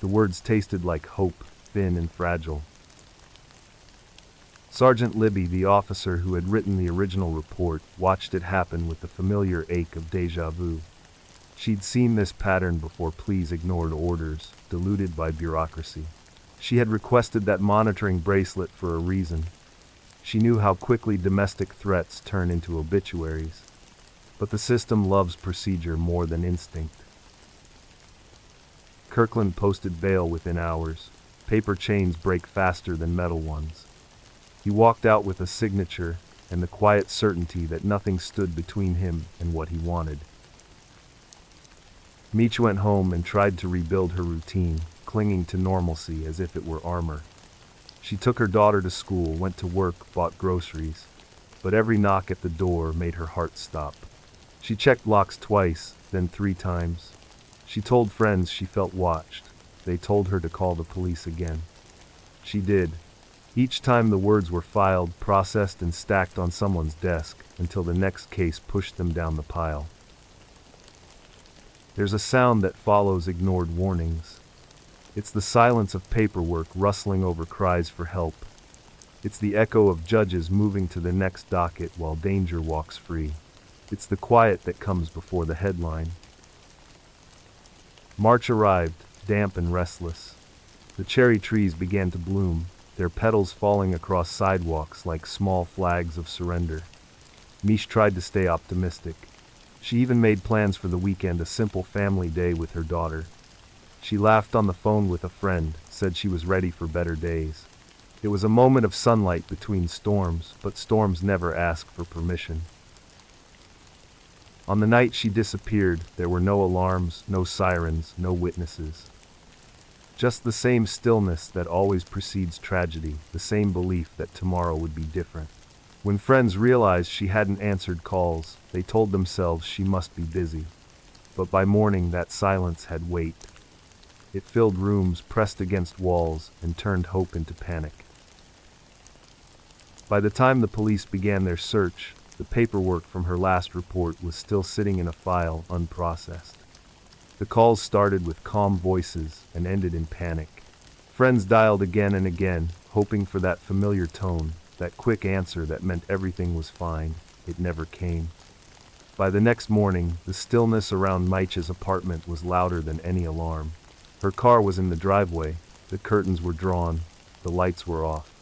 The words tasted like hope, thin and fragile. Sergeant Libby, the officer who had written the original report, watched it happen with the familiar ache of déjà vu. She'd seen this pattern before. Pleas ignored orders, diluted by bureaucracy. She had requested that monitoring bracelet for a reason. She knew how quickly domestic threats turn into obituaries. But the system loves procedure more than instinct. Kirkland posted bail within hours. Paper chains break faster than metal ones. He walked out with a signature and the quiet certainty that nothing stood between him and what he wanted. Meech went home and tried to rebuild her routine, clinging to normalcy as if it were armor. She took her daughter to school, went to work, bought groceries, but every knock at the door made her heart stop. She checked locks twice, then 3 times. She told friends she felt watched. They told her to call the police again. She did. Each time the words were filed, processed, and stacked on someone's desk until the next case pushed them down the pile. There's a sound that follows ignored warnings. It's the silence of paperwork rustling over cries for help. It's the echo of judges moving to the next docket while danger walks free. It's the quiet that comes before the headline. March arrived, damp and restless. The cherry trees began to bloom, their petals falling across sidewalks like small flags of surrender. Mish tried to stay optimistic. She even made plans for the weekend, a simple family day with her daughter. She laughed on the phone with a friend, said she was ready for better days. It was a moment of sunlight between storms, but storms never ask for permission. On the night she disappeared, there were no alarms, no sirens, no witnesses. Just the same stillness that always precedes tragedy, the same belief that tomorrow would be different. When friends realized she hadn't answered calls, they told themselves she must be busy. But by morning, that silence had weight. It filled rooms, pressed against walls, and turned hope into panic. By the time the police began their search, the paperwork from her last report was still sitting in a file, unprocessed. The calls started with calm voices and ended in panic. Friends dialed again and again, hoping for that familiar tone, that quick answer that meant everything was fine. It never came. By the next morning, the stillness around Maicha's apartment was louder than any alarm. Her car was in the driveway, the curtains were drawn, the lights were off.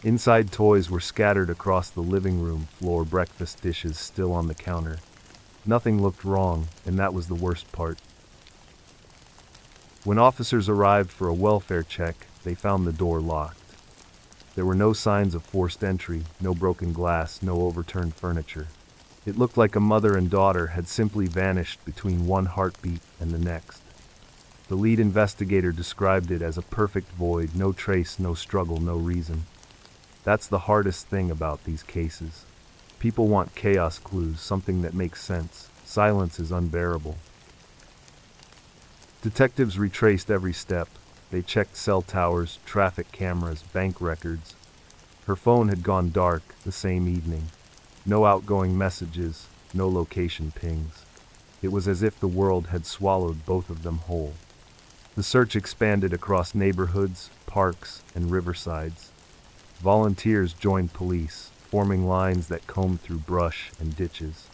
Inside, toys were scattered across the living room floor, breakfast dishes still on the counter. Nothing looked wrong, and that was the worst part. When officers arrived for a welfare check, they found the door locked. There were no signs of forced entry, no broken glass, no overturned furniture. It looked like a mother and daughter had simply vanished between one heartbeat and the next. The lead investigator described it as a perfect void, no trace, no struggle, no reason. That's the hardest thing about these cases. People want chaos clues, something that makes sense. Silence is unbearable. Detectives retraced every step. They checked cell towers, traffic cameras, bank records. Her phone had gone dark the same evening. No outgoing messages, no location pings. It was as if the world had swallowed both of them whole. The search expanded across neighborhoods, parks, and riversides. Volunteers joined police, forming lines that combed through brush and ditches.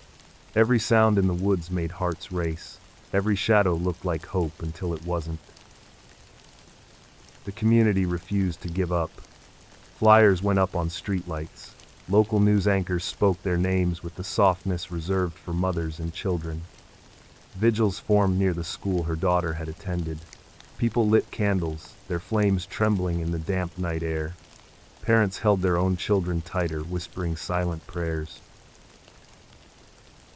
Every sound in the woods made hearts race. Every shadow looked like hope until it wasn't. The community refused to give up. Flyers went up on streetlights. Local news anchors spoke their names with the softness reserved for mothers and children. Vigils formed near the school her daughter had attended. People lit candles, their flames trembling in the damp night air. Parents held their own children tighter, whispering silent prayers.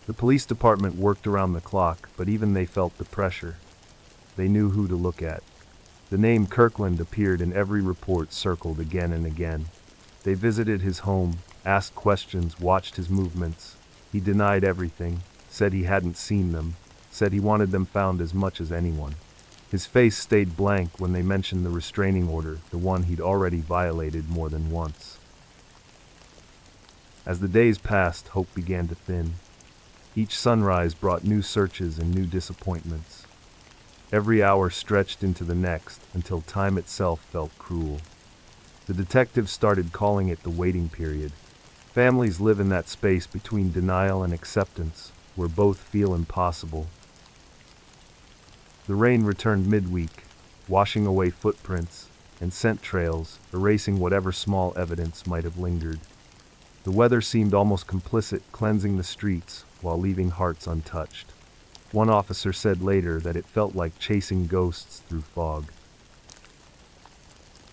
The police department worked around the clock, but even they felt the pressure. They knew who to look at. The name Kirkland appeared in every report, circled again and again. They visited his home, asked questions, watched his movements. He denied everything, said he hadn't seen them, said he wanted them found as much as anyone. His face stayed blank when they mentioned the restraining order, the one he'd already violated more than once. As the days passed, hope began to thin. Each sunrise brought new searches and new disappointments. Every hour stretched into the next until time itself felt cruel. The detectives started calling it the waiting period. Families live in that space between denial and acceptance, where both feel impossible. The rain returned midweek, washing away footprints and scent trails, erasing whatever small evidence might have lingered. The weather seemed almost complicit, cleansing the streets while leaving hearts untouched. One officer said later that it felt like chasing ghosts through fog.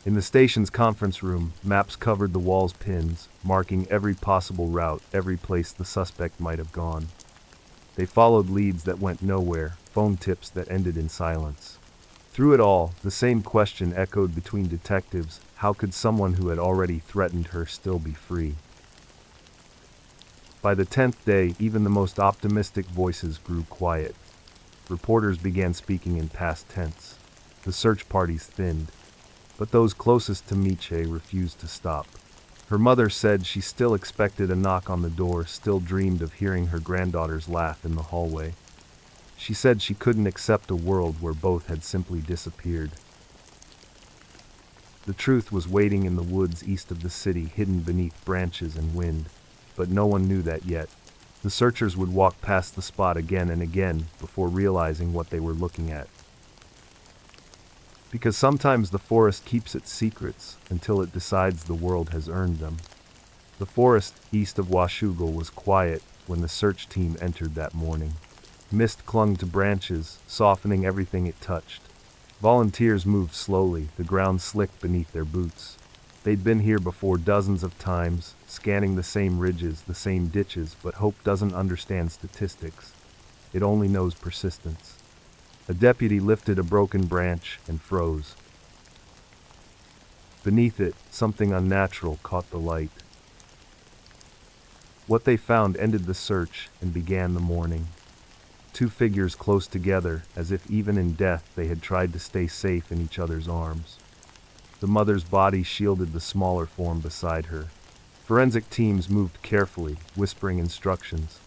In the station's conference room, maps covered the wall's pins, marking every possible route, every place the suspect might have gone. They followed leads that went nowhere, phone tips that ended in silence. Through it all, the same question echoed between detectives: how could someone who had already threatened her still be free? By the 10th day, even the most optimistic voices grew quiet. Reporters began speaking in past tense. The search parties thinned. But those closest to Miche refused to stop. Her mother said she still expected a knock on the door, still dreamed of hearing her granddaughter's laugh in the hallway. She said she couldn't accept a world where both had simply disappeared. The truth was waiting in the woods east of the city, hidden beneath branches and wind. But no one knew that yet. The searchers would walk past the spot again and again before realizing what they were looking at. Because sometimes the forest keeps its secrets until it decides the world has earned them. The forest east of Washougal was quiet when the search team entered that morning. Mist clung to branches, softening everything it touched. Volunteers moved slowly, the ground slick beneath their boots. They'd been here before dozens of times, scanning the same ridges, the same ditches, but hope doesn't understand statistics. It only knows persistence. A deputy lifted a broken branch and froze. Beneath it, something unnatural caught the light. What they found ended the search and began the mourning. Two figures close together, as if even in death they had tried to stay safe in each other's arms. The mother's body shielded the smaller form beside her. Forensic teams moved carefully, whispering instructions.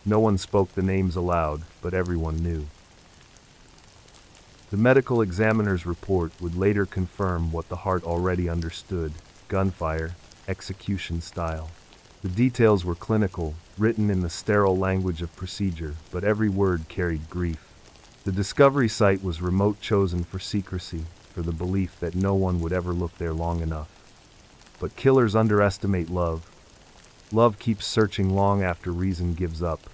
No one spoke the names aloud, but everyone knew. The medical examiner's report would later confirm what the heart already understood: gunfire, execution style. The details were clinical, written in the sterile language of procedure, but every word carried grief. The discovery site was remote, chosen for secrecy, for the belief that no one would ever look there long enough. But killers underestimate love. Love keeps searching long after reason gives up.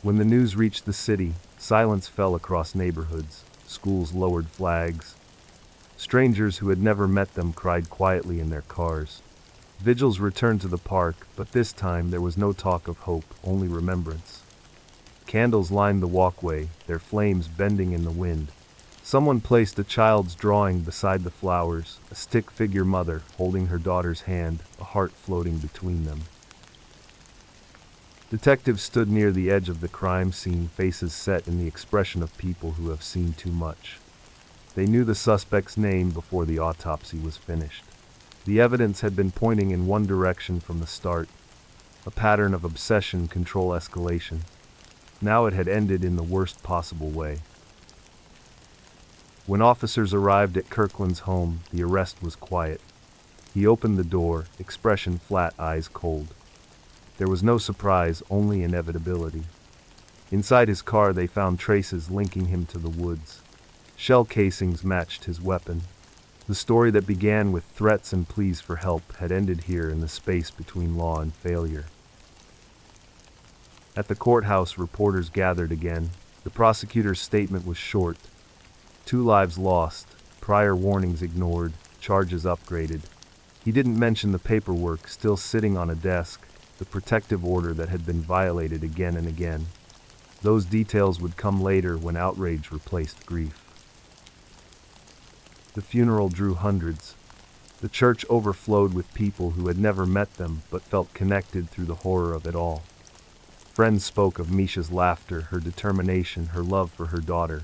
When the news reached the city, silence fell across neighborhoods. Schools lowered flags. Strangers who had never met them cried quietly in their cars. Vigils returned to the park, but this time there was no talk of hope, only remembrance. Candles lined the walkway, their flames bending in the wind. Someone placed a child's drawing beside the flowers, a stick figure mother holding her daughter's hand, a heart floating between them. Detectives stood near the edge of the crime scene, faces set in the expression of people who have seen too much. They knew the suspect's name before the autopsy was finished. The evidence had been pointing in one direction from the start, a pattern of obsession, control, escalation. Now it had ended in the worst possible way. When officers arrived at Kirkland's home, the arrest was quiet. He opened the door, expression flat, eyes cold. There was no surprise, only inevitability. Inside his car they found traces linking him to the woods. Shell casings matched his weapon. The story that began with threats and pleas for help had ended here in the space between law and failure. At the courthouse, reporters gathered again. The prosecutor's statement was short. 2 lives lost, prior warnings ignored, charges upgraded. He didn't mention the paperwork still sitting on a desk, the protective order that had been violated again and again. Those details would come later when outrage replaced grief. The funeral drew hundreds. The church overflowed with people who had never met them but felt connected through the horror of it all. Friends spoke of Misha's laughter, her determination, her love for her daughter.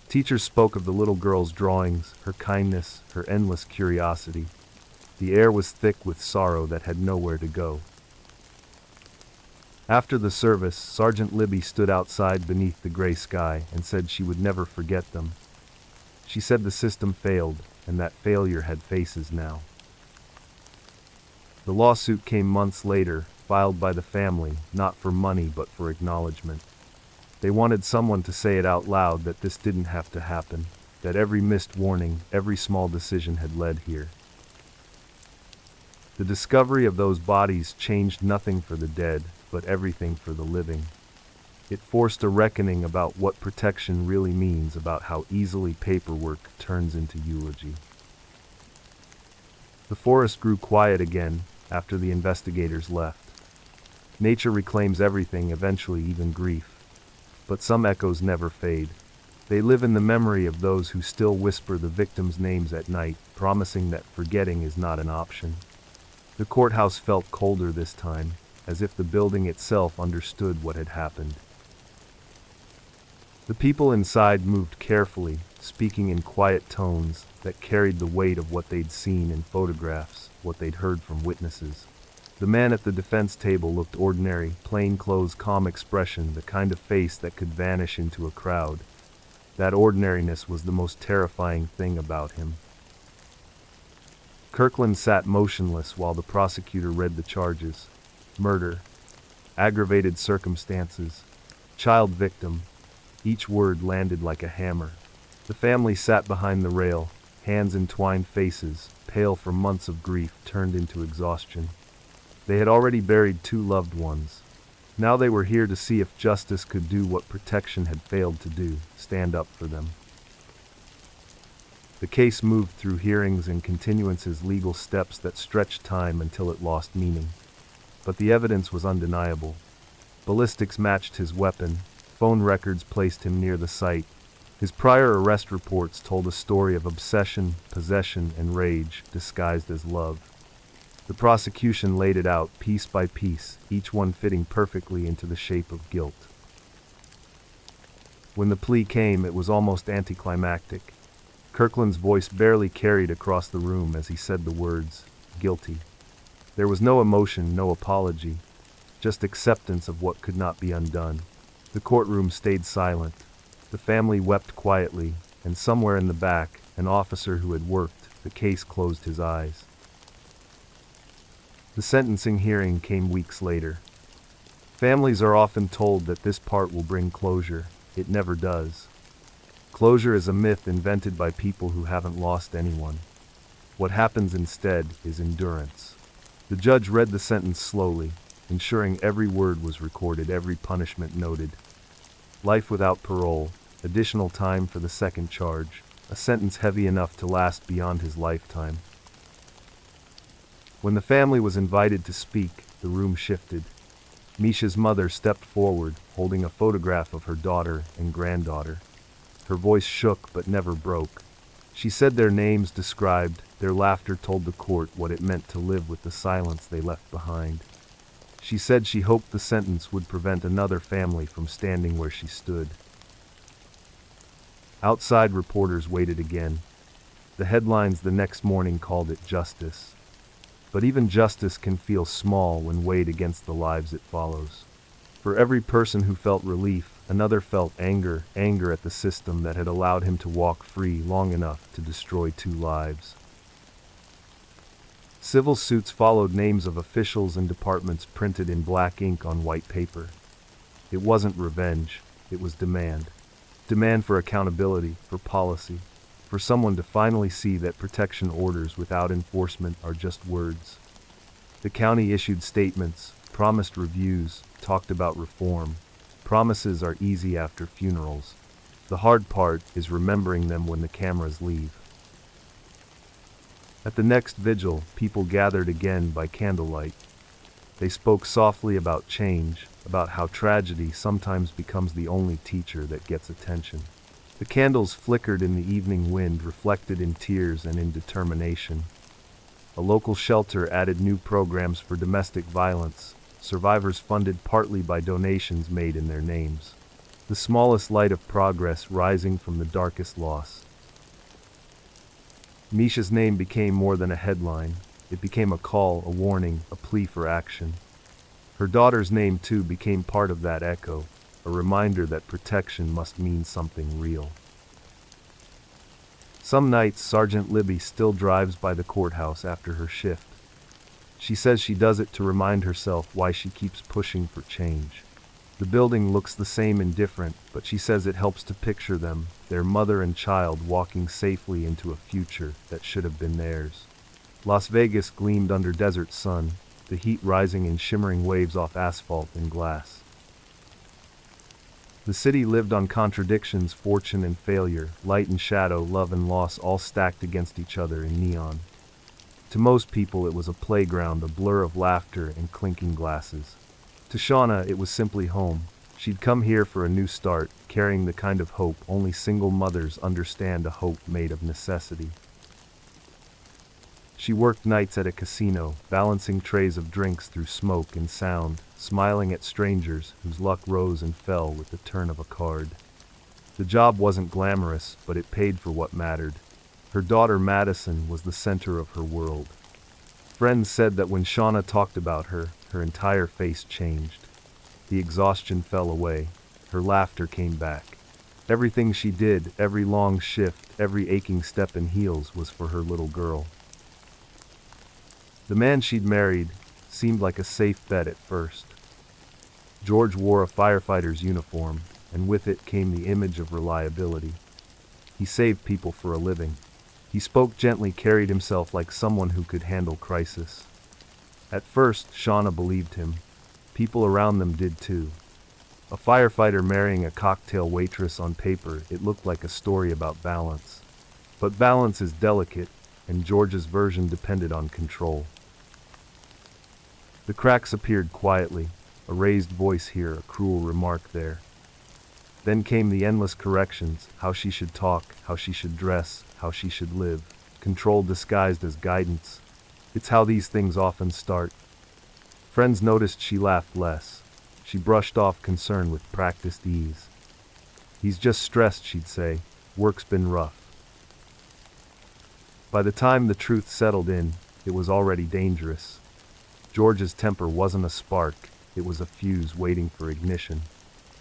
Teachers spoke of the little girl's drawings, her kindness, her endless curiosity. The air was thick with sorrow that had nowhere to go. After the service, Sergeant Libby stood outside beneath the gray sky and said she would never forget them. She said the system failed, and that failure had faces now. The lawsuit came months later, filed by the family, not for money but for acknowledgement. They wanted someone to say it out loud that this didn't have to happen, that every missed warning, every small decision had led here. The discovery of those bodies changed nothing for the dead, but everything for the living. It forced a reckoning about what protection really means, about how easily paperwork turns into eulogy. The forest grew quiet again after the investigators left. Nature reclaims everything, eventually even grief. But some echoes never fade. They live in the memory of those who still whisper the victims' names at night, promising that forgetting is not an option. The courthouse felt colder this time, as if the building itself understood what had happened. The people inside moved carefully, speaking in quiet tones that carried the weight of what they'd seen in photographs, what they'd heard from witnesses. The man at the defense table looked ordinary, plainclothes, calm expression, the kind of face that could vanish into a crowd. That ordinariness was the most terrifying thing about him. Kirkland sat motionless while the prosecutor read the charges. Murder, aggravated circumstances, child victim. Each word landed like a hammer. The family sat behind the rail, hands entwined, faces, pale from months of grief, turned into exhaustion. They had already buried 2 loved ones. Now they were here to see if justice could do what protection had failed to do, stand up for them. The case moved through hearings and continuances, legal steps that stretched time until it lost meaning. But the evidence was undeniable. Ballistics matched his weapon, phone records placed him near the site. His prior arrest reports told a story of obsession, possession, and rage disguised as love. The prosecution laid it out piece by piece, each one fitting perfectly into the shape of guilt. When the plea came, it was almost anticlimactic. Kirkland's voice barely carried across the room as he said the words, "guilty." There was no emotion, no apology, just acceptance of what could not be undone. The courtroom stayed silent. The family wept quietly, and somewhere in the back, an officer who had worked the case closed his eyes. The sentencing hearing came weeks later. Families are often told that this part will bring closure. It never does. Closure is a myth invented by people who haven't lost anyone. What happens instead is endurance. The judge read the sentence slowly, ensuring every word was recorded, every punishment noted. Life without parole, additional time for the second charge, a sentence heavy enough to last beyond his lifetime. When the family was invited to speak, the room shifted. Misha's mother stepped forward, holding a photograph of her daughter and granddaughter. Her voice shook but never broke. She said their names described, their laughter told the court what it meant to live with the silence they left behind. She said she hoped the sentence would prevent another family from standing where she stood. Outside, reporters waited again. The headlines the next morning called it justice. But even justice can feel small when weighed against the lives it follows. For every person who felt relief, another felt anger at the system that had allowed him to walk free long enough to destroy 2 lives. Civil suits followed, names of officials and departments printed in black ink on white paper. It wasn't revenge, it was demand. Demand for accountability, for policy, for someone to finally see that protection orders without enforcement are just words. The county issued statements, promised reviews, talked about reform. Promises are easy after funerals. The hard part is remembering them when the cameras leave. At the next vigil, people gathered again by candlelight. They spoke softly about change, about how tragedy sometimes becomes the only teacher that gets attention. The candles flickered in the evening wind, reflected in tears and in determination. A local shelter added new programs for domestic violence, survivors funded partly by donations made in their names. The smallest light of progress rising from the darkest loss. Misha's name became more than a headline. It became a call, a warning, a plea for action. Her daughter's name too became part of that echo, a reminder that protection must mean something real. Some nights, Sergeant Libby still drives by the courthouse after her shift. She says she does it to remind herself why she keeps pushing for change. The building looks the same and different, but she says it helps to picture them, their mother and child, walking safely into a future that should have been theirs. Las Vegas gleamed under desert sun, the heat rising in shimmering waves off asphalt and glass. The city lived on contradictions, fortune and failure, light and shadow, love and loss, all stacked against each other in neon. To most people it was a playground, a blur of laughter and clinking glasses. To Shauna it was simply home. She'd come here for a new start, carrying the kind of hope only single mothers understand, a hope made of necessity. She worked nights at a casino, balancing trays of drinks through smoke and sound, smiling at strangers whose luck rose and fell with the turn of a card. The job wasn't glamorous, but it paid for what mattered. Her daughter Madison was the center of her world. Friends said that when Shauna talked about her, her entire face changed. The exhaustion fell away. Her laughter came back. Everything she did, every long shift, every aching step in heels was for her little girl. The man she'd married seemed like a safe bet at first. George wore a firefighter's uniform, and with it came the image of reliability. He saved people for a living. He spoke gently, carried himself like someone who could handle crisis. At first, Shauna believed him. People around them did too. A firefighter marrying a cocktail waitress, on paper, it looked like a story about balance. But balance is delicate, and George's version depended on control. The cracks appeared quietly, a raised voice here, a cruel remark there. Then came the endless corrections, how she should talk, how she should dress, how she should live, control disguised as guidance. It's how these things often start. Friends noticed she laughed less. She brushed off concern with practiced ease. He's just stressed, she'd say. Work's been rough. By the time the truth settled in, it was already dangerous. George's temper wasn't a spark, it was a fuse waiting for ignition.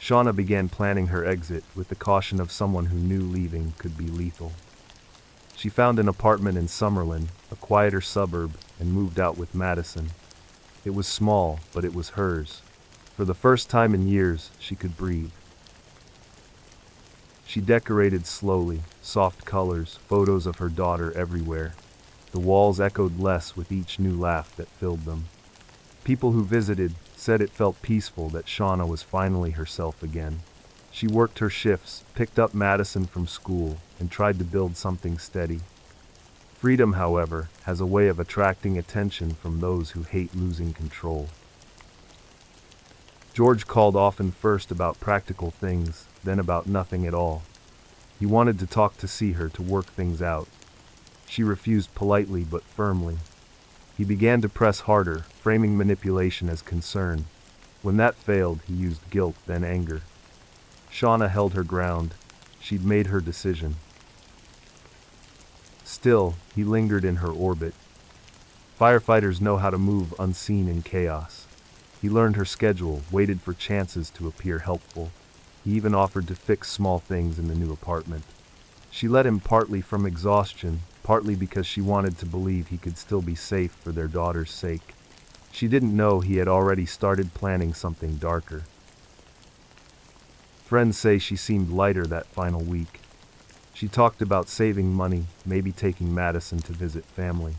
Shauna began planning her exit with the caution of someone who knew leaving could be lethal. She found an apartment in Summerlin, a quieter suburb, and moved out with Madison. It was small, but it was hers. For the first time in years, she could breathe. She decorated slowly, soft colors, photos of her daughter everywhere. The walls echoed less with each new laugh that filled them. People who visited said it felt peaceful, that Shauna was finally herself again. She worked her shifts, picked up Madison from school, and tried to build something steady. Freedom, however, has a way of attracting attention from those who hate losing control. George called often, first about practical things, then about nothing at all. He wanted to talk, to see her, to work things out. She refused politely but firmly. He began to press harder, framing manipulation as concern. When that failed, he used guilt, then anger. Shauna held her ground. She'd made her decision. Still, he lingered in her orbit. Firefighters know how to move unseen in chaos. He learned her schedule, waited for chances to appear helpful. He even offered to fix small things in the new apartment. She let him, partly from exhaustion, partly because she wanted to believe he could still be safe for their daughter's sake. She didn't know he had already started planning something darker. Friends say she seemed lighter that final week. She talked about saving money, maybe taking Madison to visit family.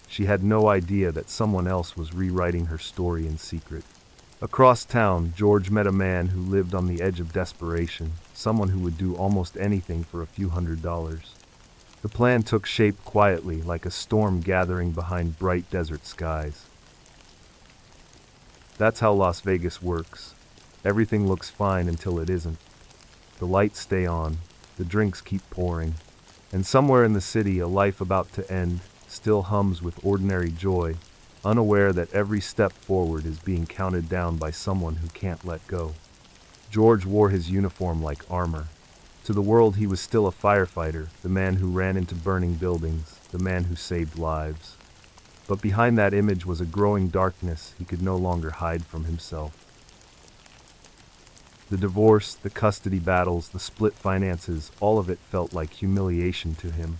She had no idea that someone else was rewriting her story in secret. Across town, George met a man who lived on the edge of desperation, someone who would do almost anything for a few $100s. The plan took shape quietly, like a storm gathering behind bright desert skies. That's how Las Vegas works. Everything looks fine until it isn't. The lights stay on, the drinks keep pouring, and somewhere in the city, a life about to end still hums with ordinary joy, unaware that every step forward is being counted down by someone who can't let go. George wore his uniform like armor. To the world he was still a firefighter, the man who ran into burning buildings, the man who saved lives. But behind that image was a growing darkness he could no longer hide from himself. The divorce, the custody battles, the split finances, all of it felt like humiliation to him.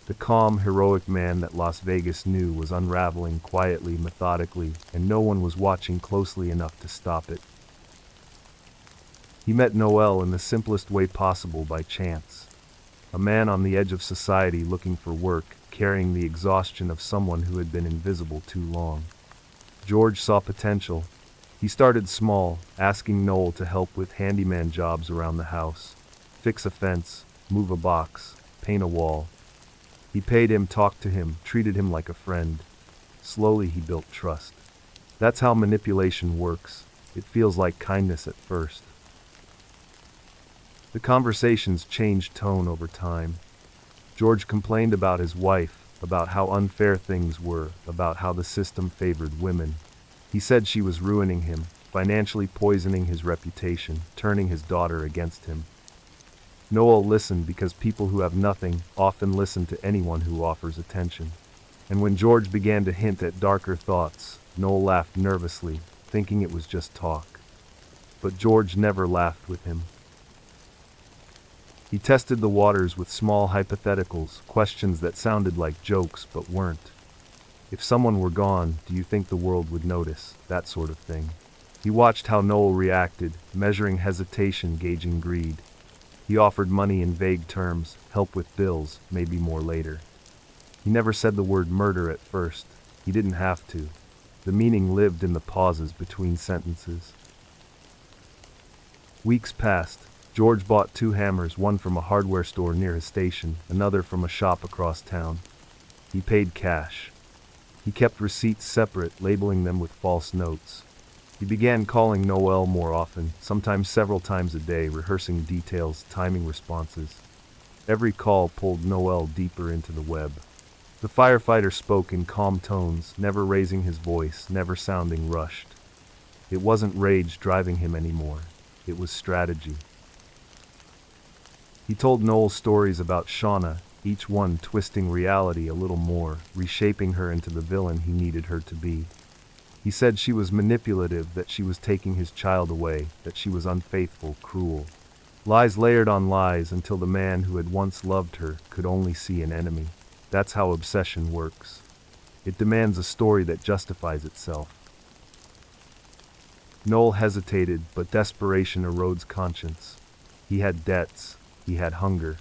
The calm, heroic man that Las Vegas knew was unraveling quietly, methodically, and no one was watching closely enough to stop it. He met Noel in the simplest way possible, by chance. A man on the edge of society looking for work, carrying the exhaustion of someone who had been invisible too long. George saw potential. He started small, asking Noel to help with handyman jobs around the house. Fix a fence, move a box, paint a wall. He paid him, talked to him, treated him like a friend. Slowly he built trust. That's how manipulation works. It feels like kindness at first. The conversations changed tone over time. George complained about his wife, about how unfair things were, about how the system favored women. He said she was ruining him, financially poisoning his reputation, turning his daughter against him. Noel listened because people who have nothing often listen to anyone who offers attention. And when George began to hint at darker thoughts, Noel laughed nervously, thinking it was just talk. But George never laughed with him. He tested the waters with small hypotheticals, questions that sounded like jokes but weren't. If someone were gone, do you think the world would notice? That sort of thing. He watched how Noel reacted, measuring hesitation, gauging greed. He offered money in vague terms, help with bills, maybe more later. He never said the word murder at first. He didn't have to. The meaning lived in the pauses between sentences. Weeks passed. George bought 2 hammers, one from a hardware store near his station, another from a shop across town. He paid cash. He kept receipts separate, labeling them with false notes. He began calling Noel more often, sometimes several times a day, rehearsing details, timing responses. Every call pulled Noel deeper into the web. The firefighter spoke in calm tones, never raising his voice, never sounding rushed. It wasn't rage driving him anymore. It was strategy. He told Noel stories about Shauna, each one twisting reality a little more, reshaping her into the villain he needed her to be. He said she was manipulative, that she was taking his child away, that she was unfaithful, cruel. Lies layered on lies until the man who had once loved her could only see an enemy. That's how obsession works. It demands a story that justifies itself. Noel hesitated, but desperation erodes conscience. He had debts. He had hunger.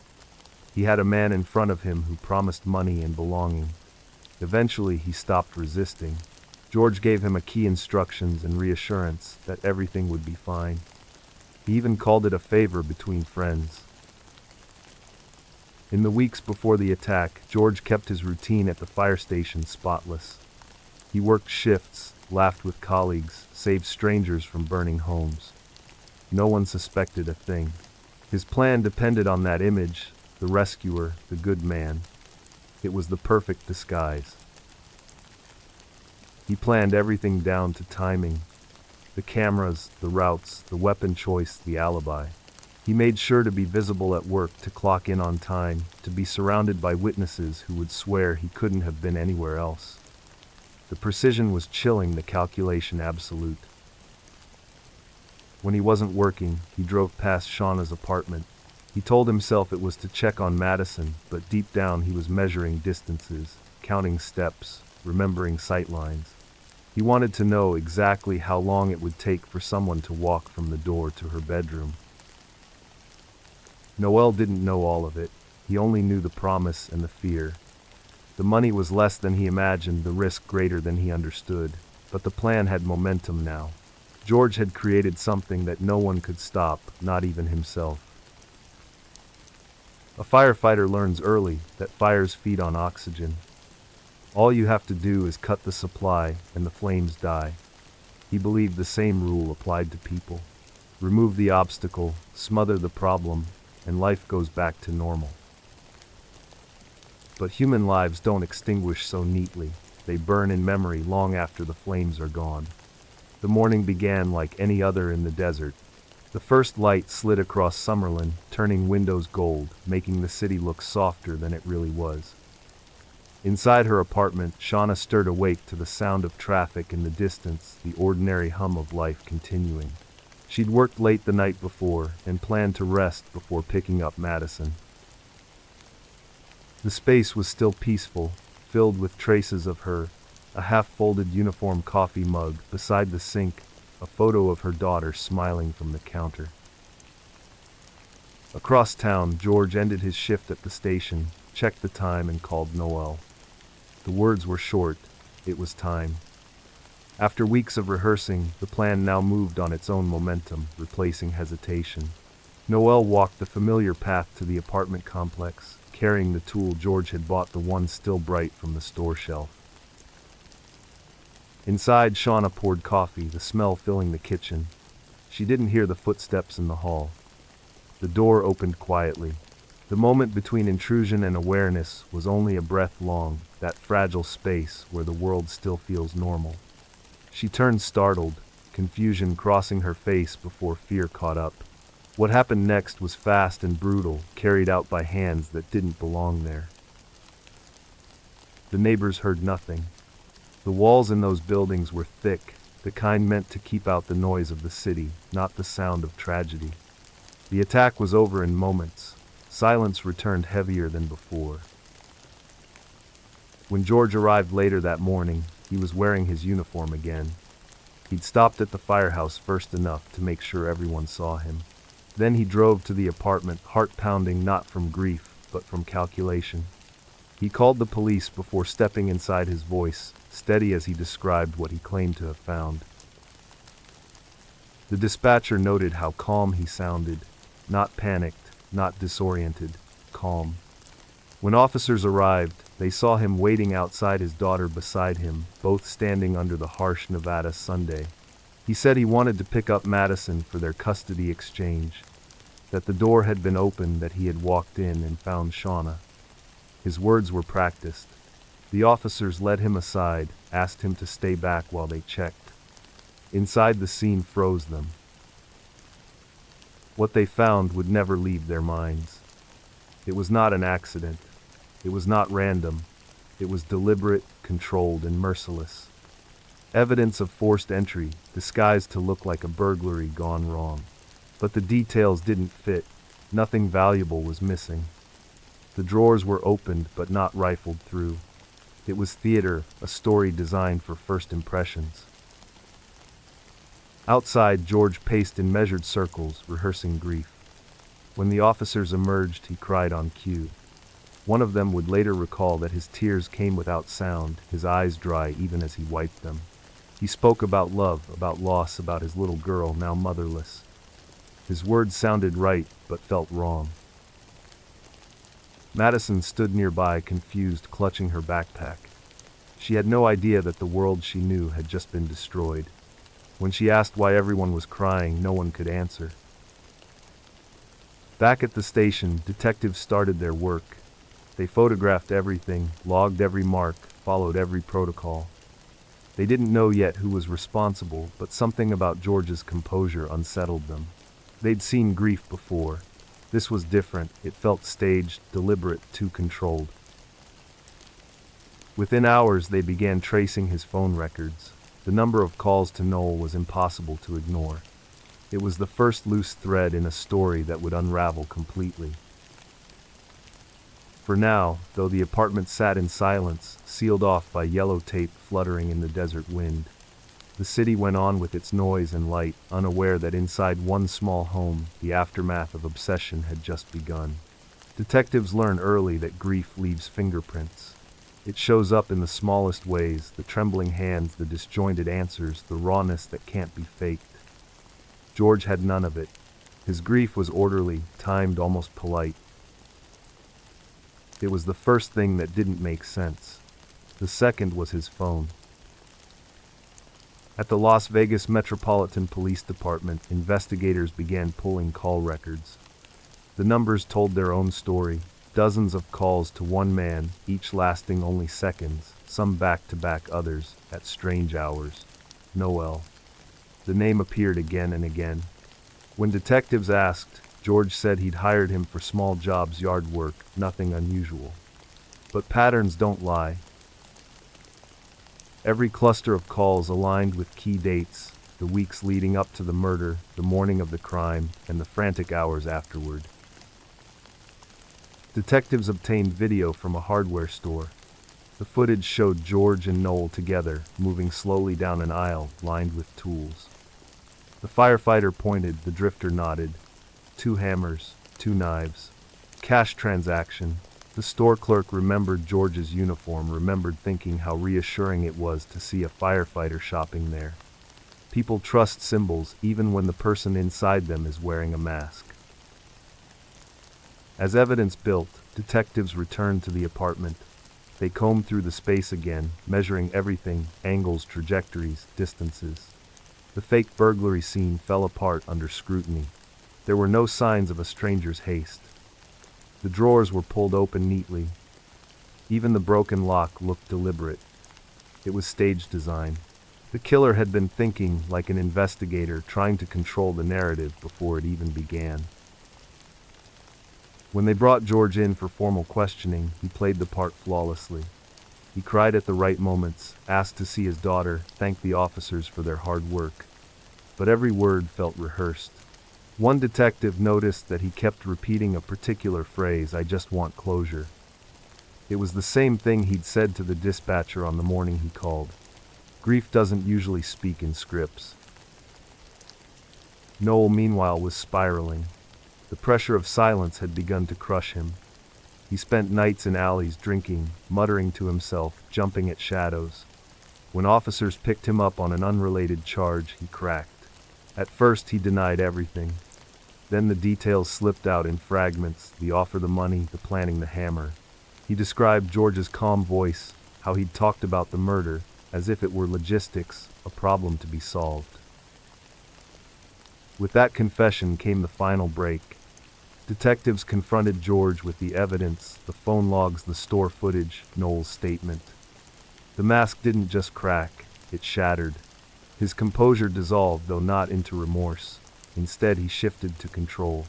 He had a man in front of him who promised money and belonging. Eventually, he stopped resisting. George gave him key instructions and reassurance that everything would be fine. He even called it a favor between friends. In the weeks before the attack, George kept his routine at the fire station spotless. He worked shifts, laughed with colleagues, saved strangers from burning homes. No one suspected a thing. His plan depended on that image, the rescuer, the good man. It was the perfect disguise. He planned everything down to timing. The cameras, the routes, the weapon choice, the alibi. He made sure to be visible at work, to clock in on time, to be surrounded by witnesses who would swear he couldn't have been anywhere else. The precision was chilling, the calculation absolute. When he wasn't working, he drove past Shauna's apartment. He told himself it was to check on Madison, but deep down he was measuring distances, counting steps, remembering sightlines. He wanted to know exactly how long it would take for someone to walk from the door to her bedroom. Noel didn't know all of it. He only knew the promise and the fear. The money was less than he imagined, the risk greater than he understood. But the plan had momentum now. George had created something that no one could stop, not even himself. A firefighter learns early that fires feed on oxygen. All you have to do is cut the supply, and the flames die. He believed the same rule applied to people. Remove the obstacle, smother the problem, and life goes back to normal. But human lives don't extinguish so neatly. They burn in memory long after the flames are gone. The morning began like any other in the desert. The first light slid across Summerlin, turning windows gold, making the city look softer than it really was. Inside her apartment, Shauna stirred awake to the sound of traffic in the distance, the ordinary hum of life continuing. She'd worked late the night before and planned to rest before picking up Madison. The space was still peaceful, filled with traces of her, a half-folded uniform coffee mug beside the sink, a photo of her daughter smiling from the counter. Across town, George ended his shift at the station, checked the time, and called Noel. The words were short. It was time. After weeks of rehearsing, the plan now moved on its own momentum, replacing hesitation. Noel walked the familiar path to the apartment complex, carrying the tool George had bought, the one still bright from the store shelf. Inside, Shauna poured coffee, the smell filling the kitchen. She didn't hear the footsteps in the hall. The door opened quietly. The moment between intrusion and awareness was only a breath long, that fragile space where the world still feels normal. She turned startled, confusion crossing her face before fear caught up. What happened next was fast and brutal, carried out by hands that didn't belong there. The neighbors heard nothing. The walls in those buildings were thick, the kind meant to keep out the noise of the city, not the sound of tragedy. The attack was over in moments. Silence returned heavier than before. When George arrived later that morning, he was wearing his uniform again. He'd stopped at the firehouse first enough to make sure everyone saw him. Then he drove to the apartment, heart pounding not from grief, but from calculation. He called the police before stepping inside, his voice steady as he described what he claimed to have found. The dispatcher noted how calm he sounded, not panicked, not disoriented, calm. When officers arrived, they saw him waiting outside, his daughter beside him, both standing under the harsh Nevada Sunday. He said he wanted to pick up Madison for their custody exchange, that the door had been opened, that he had walked in and found Shauna. His words were practiced. The officers led him aside, asked him to stay back while they checked. Inside, the scene froze them. What they found would never leave their minds. It was not an accident. It was not random. It was deliberate, controlled, and merciless. Evidence of forced entry, disguised to look like a burglary gone wrong. But the details didn't fit. Nothing valuable was missing. The drawers were opened but not rifled through. It was theater, a story designed for first impressions. Outside, George paced in measured circles, rehearsing grief. When the officers emerged, he cried on cue. One of them would later recall that his tears came without sound, his eyes dry even as he wiped them. He spoke about love, about loss, about his little girl, now motherless. His words sounded right, but felt wrong. Madison stood nearby, confused, clutching her backpack. She had no idea that the world she knew had just been destroyed. When she asked why everyone was crying, no one could answer. Back at the station, detectives started their work. They photographed everything, logged every mark, followed every protocol. They didn't know yet who was responsible, but something about George's composure unsettled them. They'd seen grief before. This was different. It felt staged, deliberate, too controlled. Within hours, they began tracing his phone records. The number of calls to Noel was impossible to ignore. It was the first loose thread in a story that would unravel completely. For now, though the apartment sat in silence, sealed off by yellow tape fluttering in the desert wind, the city went on with its noise and light, unaware that inside one small home, the aftermath of obsession had just begun. Detectives learn early that grief leaves fingerprints. It shows up in the smallest ways, the trembling hands, the disjointed answers, the rawness that can't be faked. George had none of it. His grief was orderly, timed, almost polite. It was the first thing that didn't make sense. The second was his phone. At the Las Vegas Metropolitan Police Department, investigators began pulling call records. The numbers told their own story. Dozens of calls to one man, each lasting only seconds, some back-to-back, others at strange hours. Noel. The name appeared again and again. When detectives asked, George said he'd hired him for small jobs, yard work, nothing unusual. But patterns don't lie. Every cluster of calls aligned with key dates, the weeks leading up to the murder, the morning of the crime, and the frantic hours afterward. Detectives obtained video from a hardware store. The footage showed George and Noel together, moving slowly down an aisle lined with tools. The firefighter pointed, the drifter nodded. 2 hammers, 2 knives. Cash transaction. The store clerk remembered George's uniform, remembered thinking how reassuring it was to see a firefighter shopping there. People trust symbols even when the person inside them is wearing a mask. As evidence built, Detectives returned to the apartment. They combed through the space again, measuring everything, angles, trajectories, distances. The fake burglary scene fell apart under scrutiny. There were no signs of a stranger's haste. The drawers were pulled open neatly. Even the broken lock looked deliberate. It was stage design. The killer had been thinking like an investigator, trying to control the narrative before it even began. When they brought George in for formal questioning, he played the part flawlessly. He cried at the right moments, asked to see his daughter, thanked the officers for their hard work. But every word felt rehearsed. One detective noticed that he kept repeating a particular phrase, "I just want closure." It was the same thing he'd said to the dispatcher on the morning he called. Grief doesn't usually speak in scripts. Noel, meanwhile, was spiraling. The pressure of silence had begun to crush him. He spent nights in alleys drinking, muttering to himself, jumping at shadows. When officers picked him up on an unrelated charge, he cracked. At first he denied everything. Then the details slipped out in fragments, the offer, the money, the planning, the hammer. He described George's calm voice, how he'd talked about the murder, as if it were logistics, a problem to be solved. With that confession came the final break. Detectives confronted George with the evidence, the phone logs, the store footage, Noel's statement. The mask didn't just crack, it shattered. His composure dissolved, though not into remorse. Instead, he shifted to control.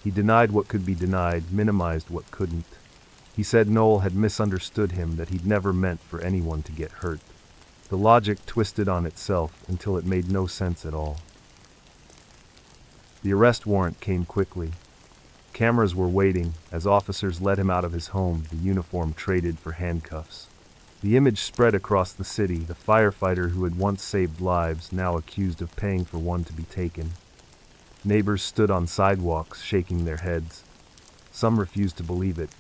He denied what could be denied, minimized what couldn't. He said Noel had misunderstood him, that he'd never meant for anyone to get hurt. The logic twisted on itself until it made no sense at all. The arrest warrant came quickly. Cameras were waiting as officers led him out of his home, the uniform traded for handcuffs. The image spread across the city, the firefighter who had once saved lives, now accused of paying for one to be taken. Neighbors stood on sidewalks, shaking their heads. Some refused to believe it.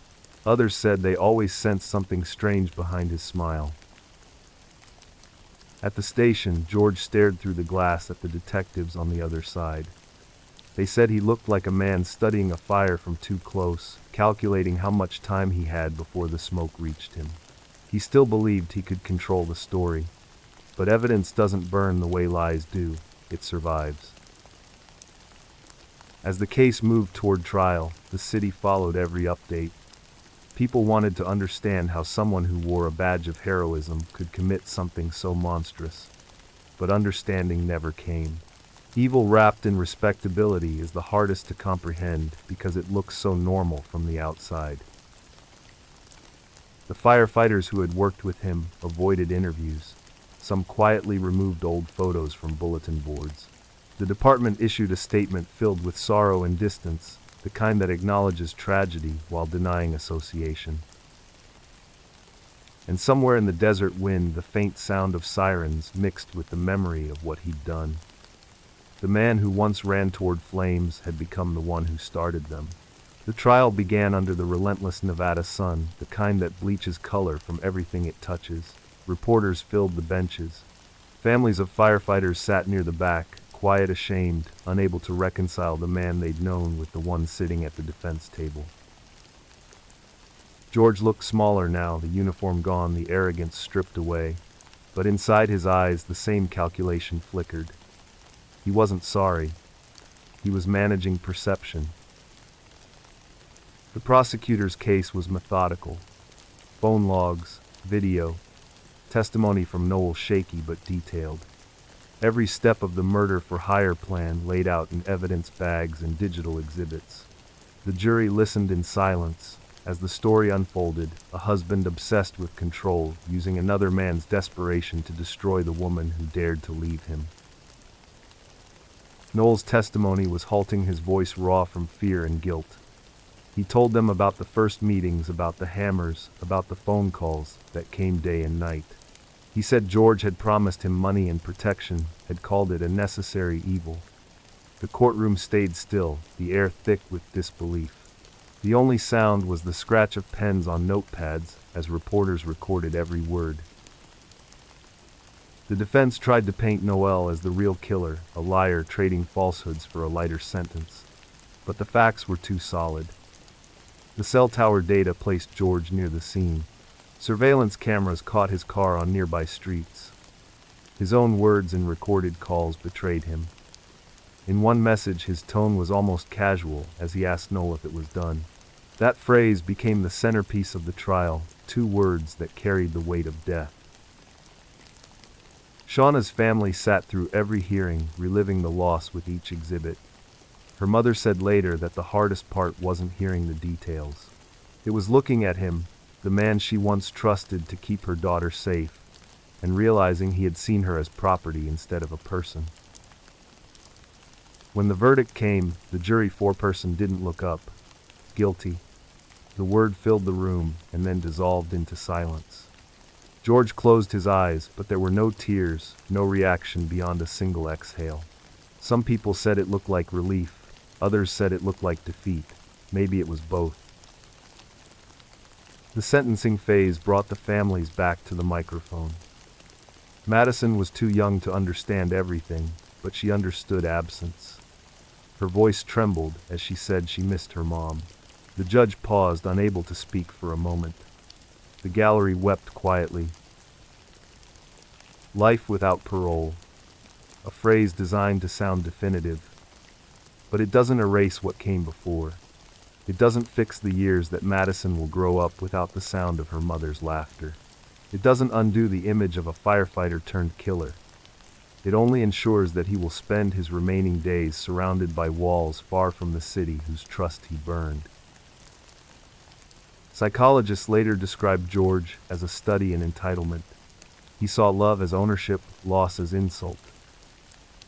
Others said they always sensed something strange behind his smile. At the station, George stared through the glass at the detectives on the other side. They said he looked like a man studying a fire from too close, calculating how much time he had before the smoke reached him. He still believed he could control the story. But evidence doesn't burn the way lies do, it survives. As the case moved toward trial, the city followed every update. People wanted to understand how someone who wore a badge of heroism could commit something so monstrous. But understanding never came. Evil wrapped in respectability is the hardest to comprehend because it looks so normal from the outside. The firefighters who had worked with him avoided interviews. Some quietly removed old photos from bulletin boards. The department issued a statement filled with sorrow and distance, the kind that acknowledges tragedy while denying association. And somewhere in the desert wind, the faint sound of sirens mixed with the memory of what he'd done. The man who once ran toward flames had become the one who started them. The trial began under the relentless Nevada sun, the kind that bleaches color from everything it touches. Reporters filled the benches. Families of firefighters sat near the back, quiet, ashamed, unable to reconcile the man they'd known with the one sitting at the defense table. George looked smaller now, the uniform gone, the arrogance stripped away. But inside his eyes, the same calculation flickered. He wasn't sorry. He was managing perception. The prosecutor's case was methodical. Phone logs, video, testimony from Noel shaky but detailed. Every step of the murder-for-hire plan laid out in evidence bags and digital exhibits. The jury listened in silence. As the story unfolded, a husband obsessed with control, using another man's desperation to destroy the woman who dared to leave him. Noel's testimony was halting, his voice raw from fear and guilt. He told them about the first meetings, about the hammers, about the phone calls that came day and night. He said George had promised him money and protection, had called it a necessary evil. The courtroom stayed still, the air thick with disbelief. The only sound was the scratch of pens on notepads as reporters recorded every word. The defense tried to paint Noel as the real killer, a liar trading falsehoods for a lighter sentence. But the facts were too solid. The cell tower data placed George near the scene. Surveillance cameras caught his car on nearby streets. His own words in recorded calls betrayed him. In one message, his tone was almost casual as he asked Noel if it was done. That phrase became the centerpiece of the trial, 2 words that carried the weight of death. Shauna's family sat through every hearing, reliving the loss with each exhibit. Her mother said later that the hardest part wasn't hearing the details. It was looking at him, the man she once trusted to keep her daughter safe, and realizing he had seen her as property instead of a person. When the verdict came, the jury foreperson didn't look up. Guilty. The word filled the room and then dissolved into silence. George closed his eyes, but there were no tears, no reaction beyond a single exhale. Some people said it looked like relief, others said it looked like defeat. Maybe it was both. The sentencing phase brought the families back to the microphone. Madison was too young to understand everything, but she understood absence. Her voice trembled as she said she missed her mom. The judge paused, unable to speak for a moment. The gallery wept quietly. Life without parole. A phrase designed to sound definitive. But it doesn't erase what came before. It doesn't fix the years that Madison will grow up without the sound of her mother's laughter. It doesn't undo the image of a firefighter turned killer. It only ensures that he will spend his remaining days surrounded by walls far from the city whose trust he burned. Psychologists later described George as a study in entitlement. He saw love as ownership, loss as insult.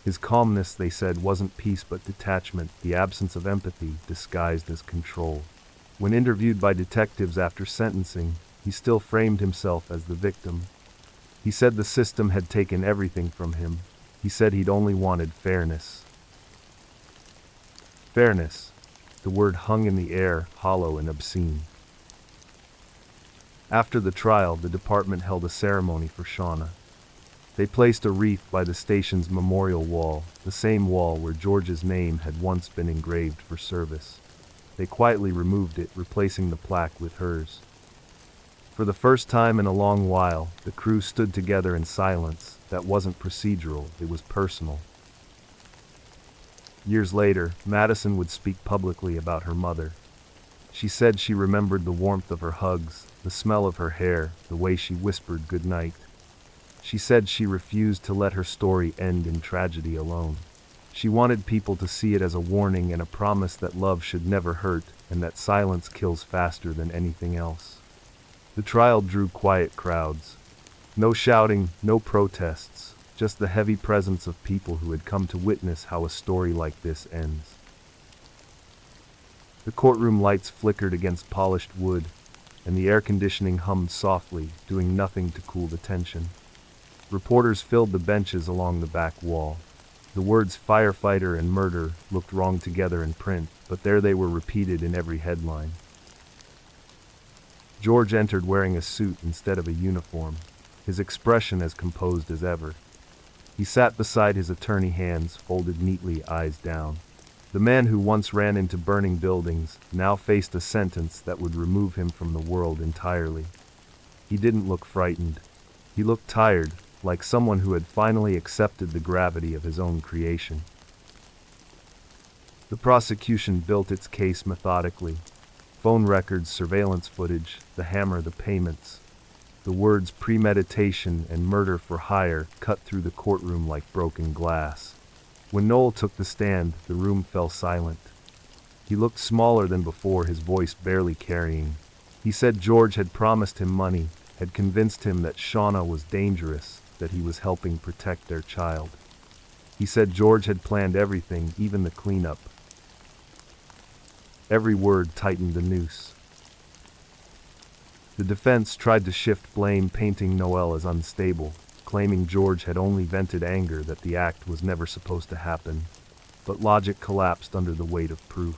His calmness, they said, wasn't peace but detachment, the absence of empathy disguised as control. When interviewed by detectives after sentencing, he still framed himself as the victim. He said the system had taken everything from him. He said he'd only wanted fairness. Fairness. The word hung in the air, hollow and obscene. After the trial, the department held a ceremony for Shauna. They placed a wreath by the station's memorial wall, the same wall where George's name had once been engraved for service. They quietly removed it, replacing the plaque with hers. For the first time in a long while, the crew stood together in silence. That wasn't procedural, it was personal. Years later, Madison would speak publicly about her mother. She said she remembered the warmth of her hugs, the smell of her hair, the way she whispered goodnight. She said she refused to let her story end in tragedy alone. She wanted people to see it as a warning and a promise that love should never hurt, and that silence kills faster than anything else. The trial drew quiet crowds. No shouting, no protests, just the heavy presence of people who had come to witness how a story like this ends. The courtroom lights flickered against polished wood, and the air conditioning hummed softly, doing nothing to cool the tension. Reporters filled the benches along the back wall. The words firefighter and murder looked wrong together in print, but there they were repeated in every headline. George entered wearing a suit instead of a uniform, his expression as composed as ever. He sat beside his attorney, hands folded neatly, eyes down. The man who once ran into burning buildings now faced a sentence that would remove him from the world entirely. He didn't look frightened. He looked tired, like someone who had finally accepted the gravity of his own creation. The prosecution built its case methodically. Phone records, surveillance footage, the hammer, the payments. The words premeditation and murder for hire cut through the courtroom like broken glass. When Noel took the stand, the room fell silent. He looked smaller than before, his voice barely carrying. He said George had promised him money, had convinced him that Shauna was dangerous, that he was helping protect their child. He said George had planned everything, even the cleanup. Every word tightened the noose. The defense tried to shift blame, painting Noel as unstable, claiming George had only vented anger, that the act was never supposed to happen. But logic collapsed under the weight of proof.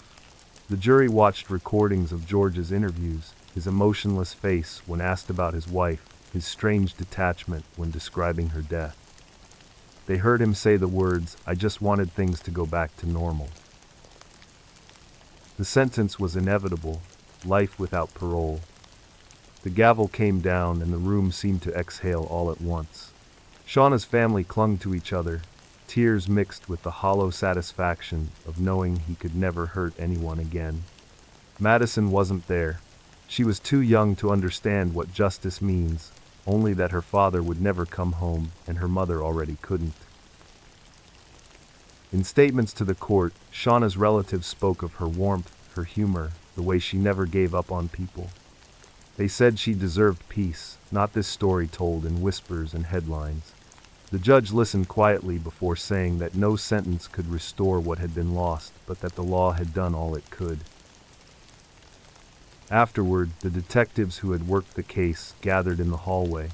The jury watched recordings of George's interviews, his emotionless face when asked about his wife, his strange detachment when describing her death. They heard him say the words, "I just wanted things to go back to normal." The sentence was inevitable. life without parole. The gavel came down and the room seemed to exhale all at once. Shauna's family clung to each other, tears mixed with the hollow satisfaction of knowing he could never hurt anyone again. Madison wasn't there. She was too young to understand what justice means, only that her father would never come home and her mother already couldn't. In statements to the court, Shauna's relatives spoke of her warmth, her humor, the way she never gave up on people. They said she deserved peace, not this story told in whispers and headlines. The judge listened quietly before saying that no sentence could restore what had been lost, but that the law had done all it could. Afterward, the detectives who had worked the case gathered in the hallway.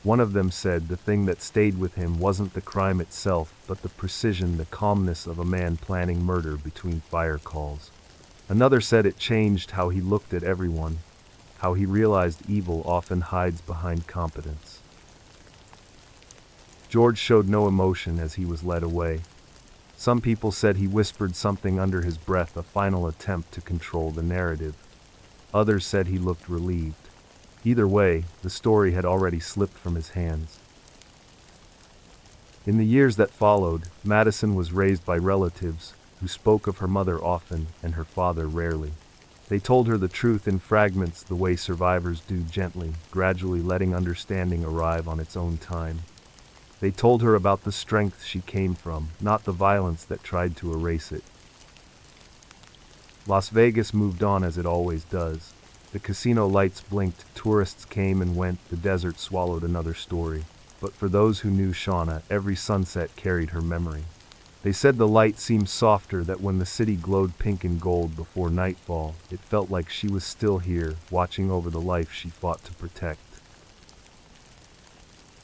One of them said the thing that stayed with him wasn't the crime itself, but the precision, the calmness of a man planning murder between fire calls. Another said it changed how he looked at everyone, how he realized evil often hides behind competence. George showed no emotion as he was led away. Some people said he whispered something under his breath, a final attempt to control the narrative. Others said he looked relieved. Either way, the story had already slipped from his hands. In the years that followed, Madison was raised by relatives who spoke of her mother often and her father rarely. They told her the truth in fragments, the way survivors do, gently, gradually letting understanding arrive on its own time. They told her about the strength she came from, not the violence that tried to erase it. Las Vegas moved on as it always does. The casino lights blinked, tourists came and went, the desert swallowed another story. But for those who knew Shauna, every sunset carried her memory. They said the light seemed softer, that when the city glowed pink and gold before nightfall, it felt like she was still here, watching over the life she fought to protect.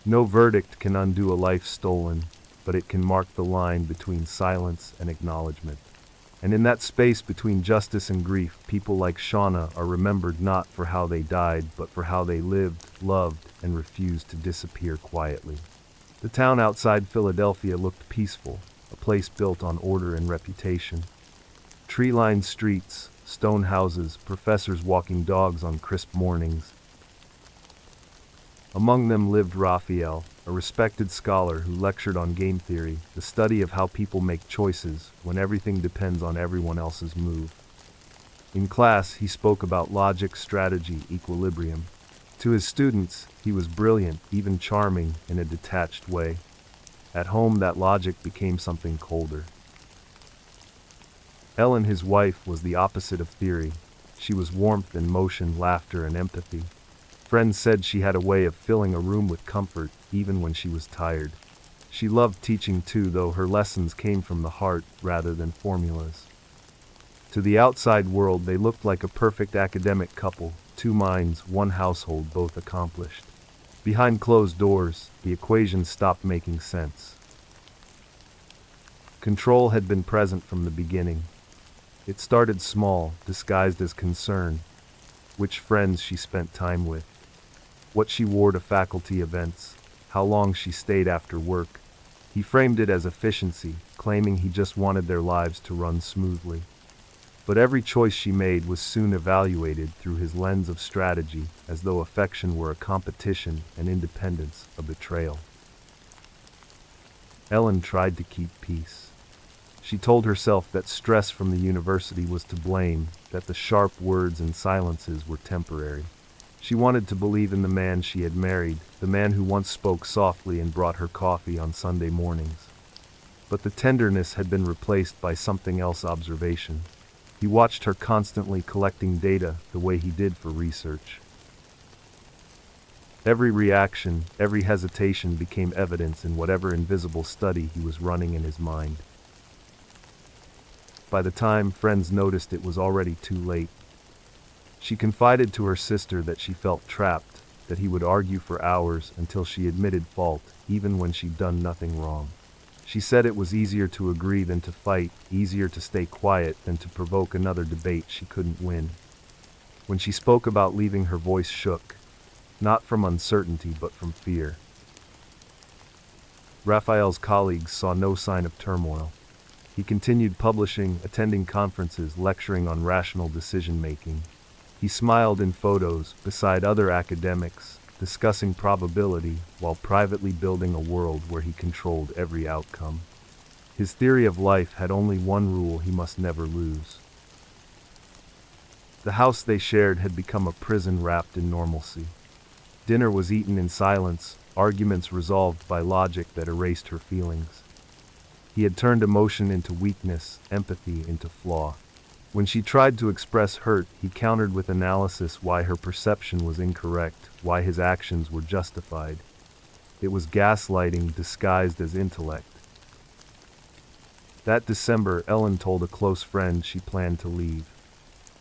No verdict can undo a life stolen, but it can mark the line between silence and acknowledgement. And in that space between justice and grief, people like Shauna are remembered not for how they died, but for how they lived, loved, and refused to disappear quietly. The town outside Philadelphia looked peaceful, a place built on order and reputation. Tree-lined streets, stone houses, professors walking dogs on crisp mornings. Among them lived Raphael, a respected scholar who lectured on game theory, the study of how people make choices when everything depends on everyone else's move. In class, he spoke about logic, strategy, equilibrium. To his students, he was brilliant, even charming, in a detached way. At home, that logic became something colder. Ellen, his wife, was the opposite of theory. She was warmth and motion, laughter and empathy. Friends said she had a way of filling a room with comfort, even when she was tired. She loved teaching too, though her lessons came from the heart rather than formulas. To the outside world, they looked like a perfect academic couple, 2 minds, 1 household, both accomplished. Behind closed doors, the equations stopped making sense. Control had been present from the beginning. It started small, disguised as concern. Which friends she spent time with, what she wore to faculty events, how long she stayed after work. He framed it as efficiency, claiming he just wanted their lives to run smoothly. But every choice she made was soon evaluated through his lens of strategy, as though affection were a competition and independence a betrayal. Ellen tried to keep peace. She told herself that stress from the university was to blame, that the sharp words and silences were temporary. She wanted to believe in the man she had married, the man who once spoke softly and brought her coffee on Sunday mornings. But the tenderness had been replaced by something else: observation. He watched her constantly collecting data, the way he did for research. Every reaction, every hesitation became evidence in whatever invisible study he was running in his mind. By the time friends noticed, it was already too late. She confided to her sister that she felt trapped, that he would argue for hours until she admitted fault, even when she'd done nothing wrong. She said it was easier to agree than to fight, easier to stay quiet than to provoke another debate she couldn't win. When she spoke about leaving, her voice shook, not from uncertainty but from fear. Raphael's colleagues saw no sign of turmoil. He continued publishing, attending conferences, lecturing on rational decision-making. He smiled in photos beside other academics, discussing probability while privately building a world where he controlled every outcome. His theory of life had only one rule he must never lose. The house they shared had become a prison wrapped in normalcy. Dinner was eaten in silence, arguments resolved by logic that erased her feelings. He had turned emotion into weakness, empathy into flaw. When she tried to express hurt, he countered with analysis why her perception was incorrect, why his actions were justified. It was gaslighting disguised as intellect. That December, Ellen told a close friend she planned to leave.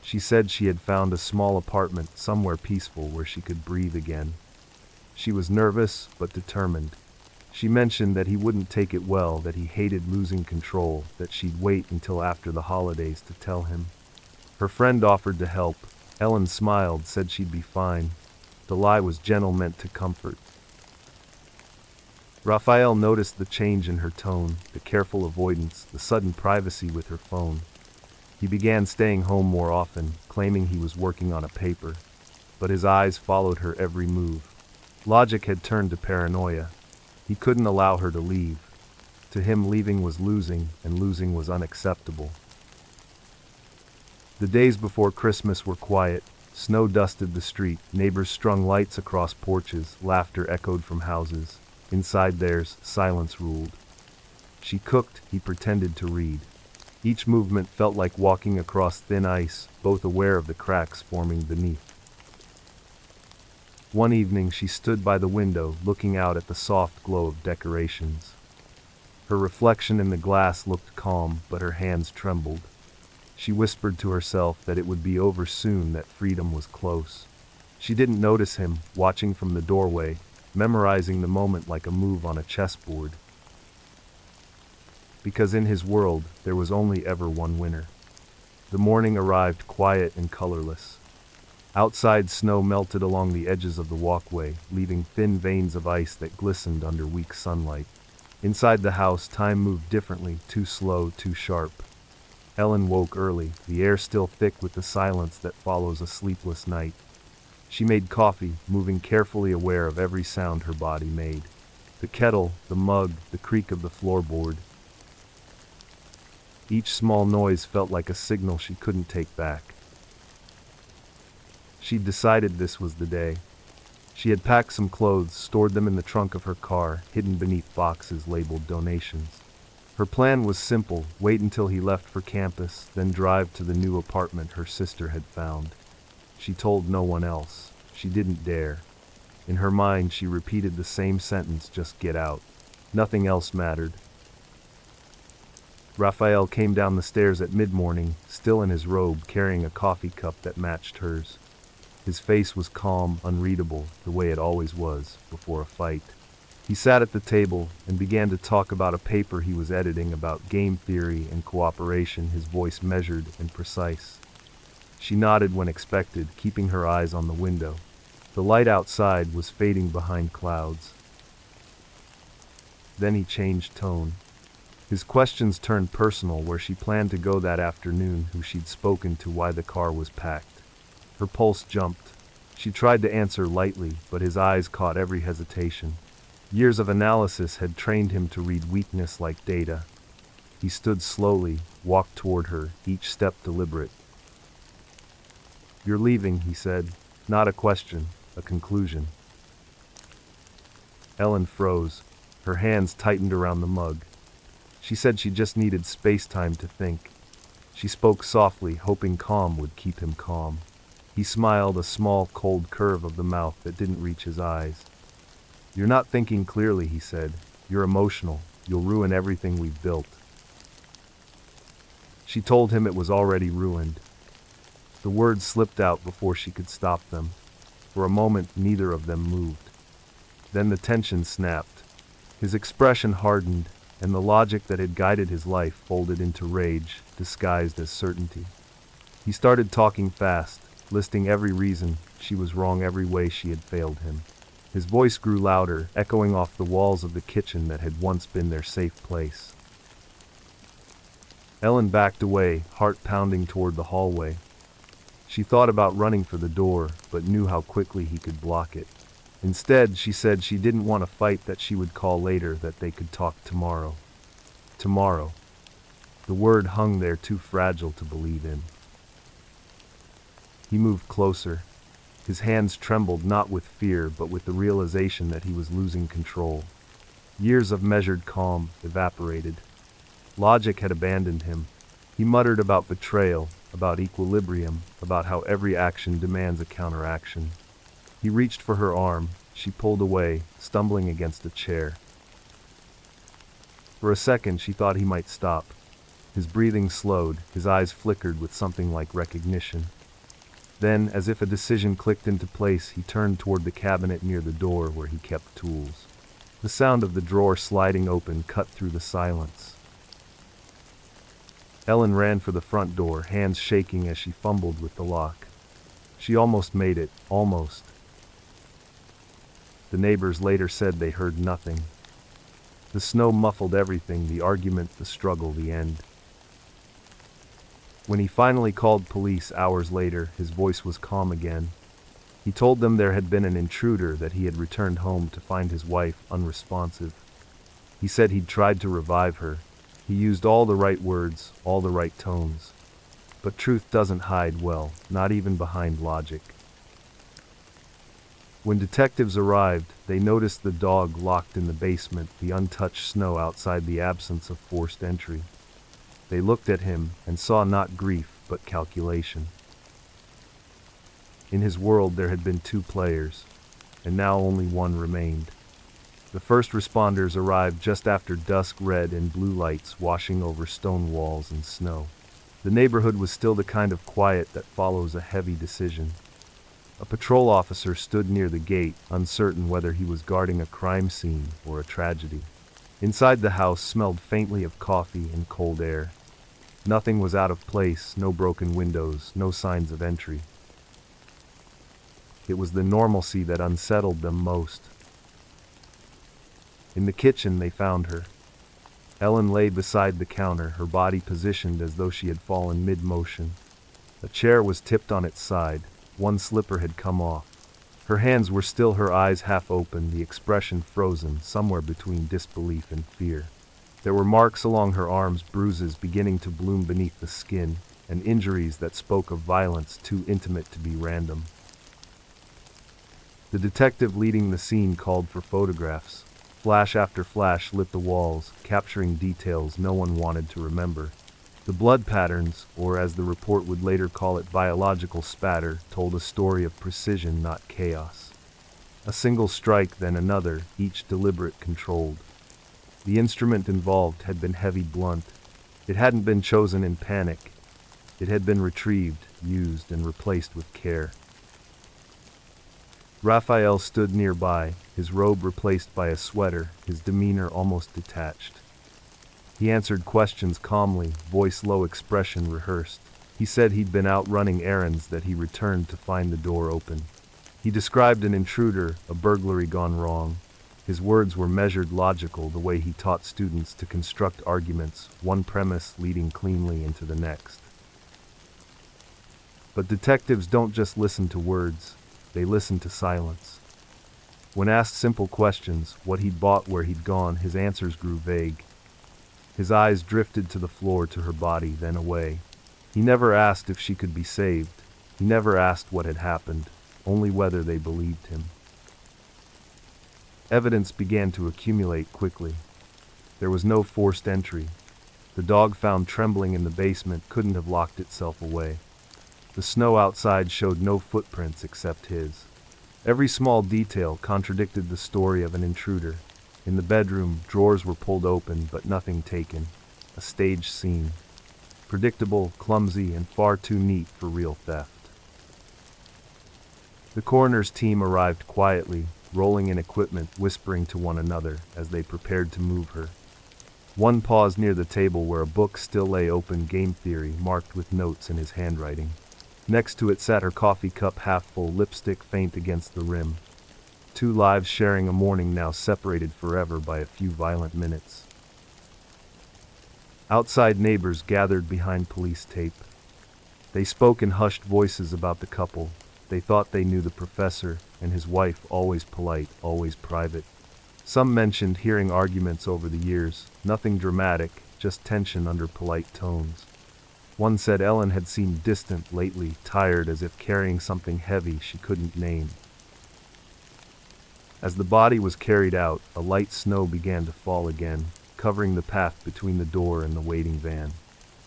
She said she had found a small apartment somewhere peaceful where she could breathe again. She was nervous but determined. She mentioned that he wouldn't take it well, that he hated losing control, that she'd wait until after the holidays to tell him. Her friend offered to help. Ellen smiled, said she'd be fine. The lie was gentle, meant to comfort. Raphael noticed the change in her tone, the careful avoidance, the sudden privacy with her phone. He began staying home more often, claiming he was working on a paper. But his eyes followed her every move. Logic had turned to paranoia. He couldn't allow her to leave. To him, leaving was losing, and losing was unacceptable. The days before Christmas were quiet. Snow dusted the street, neighbors strung lights across porches, laughter echoed from houses. Inside theirs, silence ruled. She cooked, he pretended to read. Each movement felt like walking across thin ice, both aware of the cracks forming beneath. One evening she stood by the window, looking out at the soft glow of decorations. Her reflection in the glass looked calm, but her hands trembled. She whispered to herself that it would be over soon, that freedom was close. She didn't notice him, watching from the doorway, memorizing the moment like a move on a chessboard. Because in his world, there was only ever one winner. The morning arrived quiet and colorless. Outside, snow melted along the edges of the walkway, leaving thin veins of ice that glistened under weak sunlight. Inside the house, time moved differently, too slow, too sharp. Ellen woke early, the air still thick with the silence that follows a sleepless night. She made coffee, moving carefully, aware of every sound her body made. The kettle, the mug, the creak of the floorboard. Each small noise felt like a signal she couldn't take back. She'd decided this was the day. She had packed some clothes, stored them in the trunk of her car, hidden beneath boxes labeled donations. Her plan was simple: wait until he left for campus, then drive to the new apartment her sister had found. She told no one else. She didn't dare. In her mind, she repeated the same sentence: just get out. Nothing else mattered. Raphael came down the stairs at mid-morning, still in his robe, carrying a coffee cup that matched hers. His face was calm, unreadable, the way it always was, before a fight. He sat at the table and began to talk about a paper he was editing about game theory and cooperation, his voice measured and precise. She nodded when expected, keeping her eyes on the window. The light outside was fading behind clouds. Then he changed tone. His questions turned personal: where she planned to go that afternoon, who she'd spoken to, why the car was packed. Her pulse jumped. She tried to answer lightly, but his eyes caught every hesitation. Years of analysis had trained him to read weakness like data. He stood slowly, walked toward her, each step deliberate. "You're leaving," he said. Not a question, a conclusion. Ellen froze. Her hands tightened around the mug. She said she just needed space-time to think. She spoke softly, hoping calm would keep him calm. He smiled, a small, cold curve of the mouth that didn't reach his eyes. "You're not thinking clearly," he said. "You're emotional. You'll ruin everything we've built." She told him it was already ruined. The words slipped out before she could stop them. For a moment, neither of them moved. Then the tension snapped. His expression hardened, and the logic that had guided his life folded into rage, disguised as certainty. He started talking fast, listing every reason she was wrong, every way she had failed him. His voice grew louder, echoing off the walls of the kitchen that had once been their safe place. Ellen backed away, heart pounding, toward the hallway. She thought about running for the door, but knew how quickly he could block it. Instead, she said she didn't want a fight, that she would call later, that they could talk tomorrow. Tomorrow. The word hung there, too fragile to believe in. He moved closer. His hands trembled, not with fear, but with the realization that he was losing control. Years of measured calm evaporated. Logic had abandoned him. He muttered about betrayal, about equilibrium, about how every action demands a counteraction. He reached for her arm. She pulled away, stumbling against a chair. For a second, she thought he might stop. His breathing slowed, his eyes flickered with something like recognition. Then, as if a decision clicked into place, he turned toward the cabinet near the door where he kept tools. The sound of the drawer sliding open cut through the silence. Ellen ran for the front door, hands shaking as she fumbled with the lock. She almost made it, almost. The neighbors later said they heard nothing. The snow muffled everything, the argument, the struggle, the end. When he finally called police hours later, his voice was calm again. He told them there had been an intruder, that he had returned home to find his wife unresponsive. He said he'd tried to revive her. He used all the right words, all the right tones. But truth doesn't hide well, not even behind logic. When detectives arrived, they noticed the dog locked in the basement, the untouched snow outside, the absence of forced entry. They looked at him and saw not grief, but calculation. In his world there had been 2 players, and now only one remained. The first responders arrived just after dusk, red and blue lights washing over stone walls and snow. The neighborhood was still the kind of quiet that follows a heavy decision. A patrol officer stood near the gate, uncertain whether he was guarding a crime scene or a tragedy. Inside, the house smelled faintly of coffee and cold air. Nothing was out of place, no broken windows, no signs of entry. It was the normalcy that unsettled them most. In the kitchen, they found her. Ellen lay beside the counter, her body positioned as though she had fallen mid-motion. A chair was tipped on its side. One slipper had come off. Her hands were still, her eyes half open, the expression frozen, somewhere between disbelief and fear. There were marks along her arms, bruises beginning to bloom beneath the skin, and injuries that spoke of violence too intimate to be random. The detective leading the scene called for photographs. Flash after flash lit the walls, capturing details no one wanted to remember. The blood patterns, or as the report would later call it, biological spatter, told a story of precision, not chaos. A single strike, then another, each deliberate, controlled. The instrument involved had been heavy, blunt. It hadn't been chosen in panic. It had been retrieved, used, and replaced with care. Raphael stood nearby, his robe replaced by a sweater, his demeanor almost detached. He answered questions calmly, voice low, expression rehearsed. He said he'd been out running errands, that he returned to find the door open. He described an intruder, a burglary gone wrong. His words were measured, logical, the way he taught students to construct arguments, one premise leading cleanly into the next. But detectives don't just listen to words, they listen to silence. When asked simple questions, what he'd bought, where he'd gone, his answers grew vague. His eyes drifted to the floor, to her body, then away. He never asked if she could be saved. He never asked what had happened, only whether they believed him. Evidence began to accumulate quickly. There was no forced entry. The dog found trembling in the basement couldn't have locked itself away. The snow outside showed no footprints except his. Every small detail contradicted the story of an intruder. In the bedroom, drawers were pulled open, but nothing taken. A staged scene. Predictable, clumsy, and far too neat for real theft. The coroner's team arrived quietly, rolling in equipment, whispering to one another as they prepared to move her. One paused near the table where a book still lay open, Game Theory, marked with notes in his handwriting. Next to it sat her coffee cup, half full, lipstick faint against the rim. 2 lives sharing a morning now separated forever by a few violent minutes. Outside, neighbors gathered behind police tape. They spoke in hushed voices about the couple. They thought they knew the professor and his wife, always polite, always private. Some mentioned hearing arguments over the years, nothing dramatic, just tension under polite tones. One said Ellen had seemed distant lately, tired, as if carrying something heavy she couldn't name. As the body was carried out, a light snow began to fall again, covering the path between the door and the waiting van.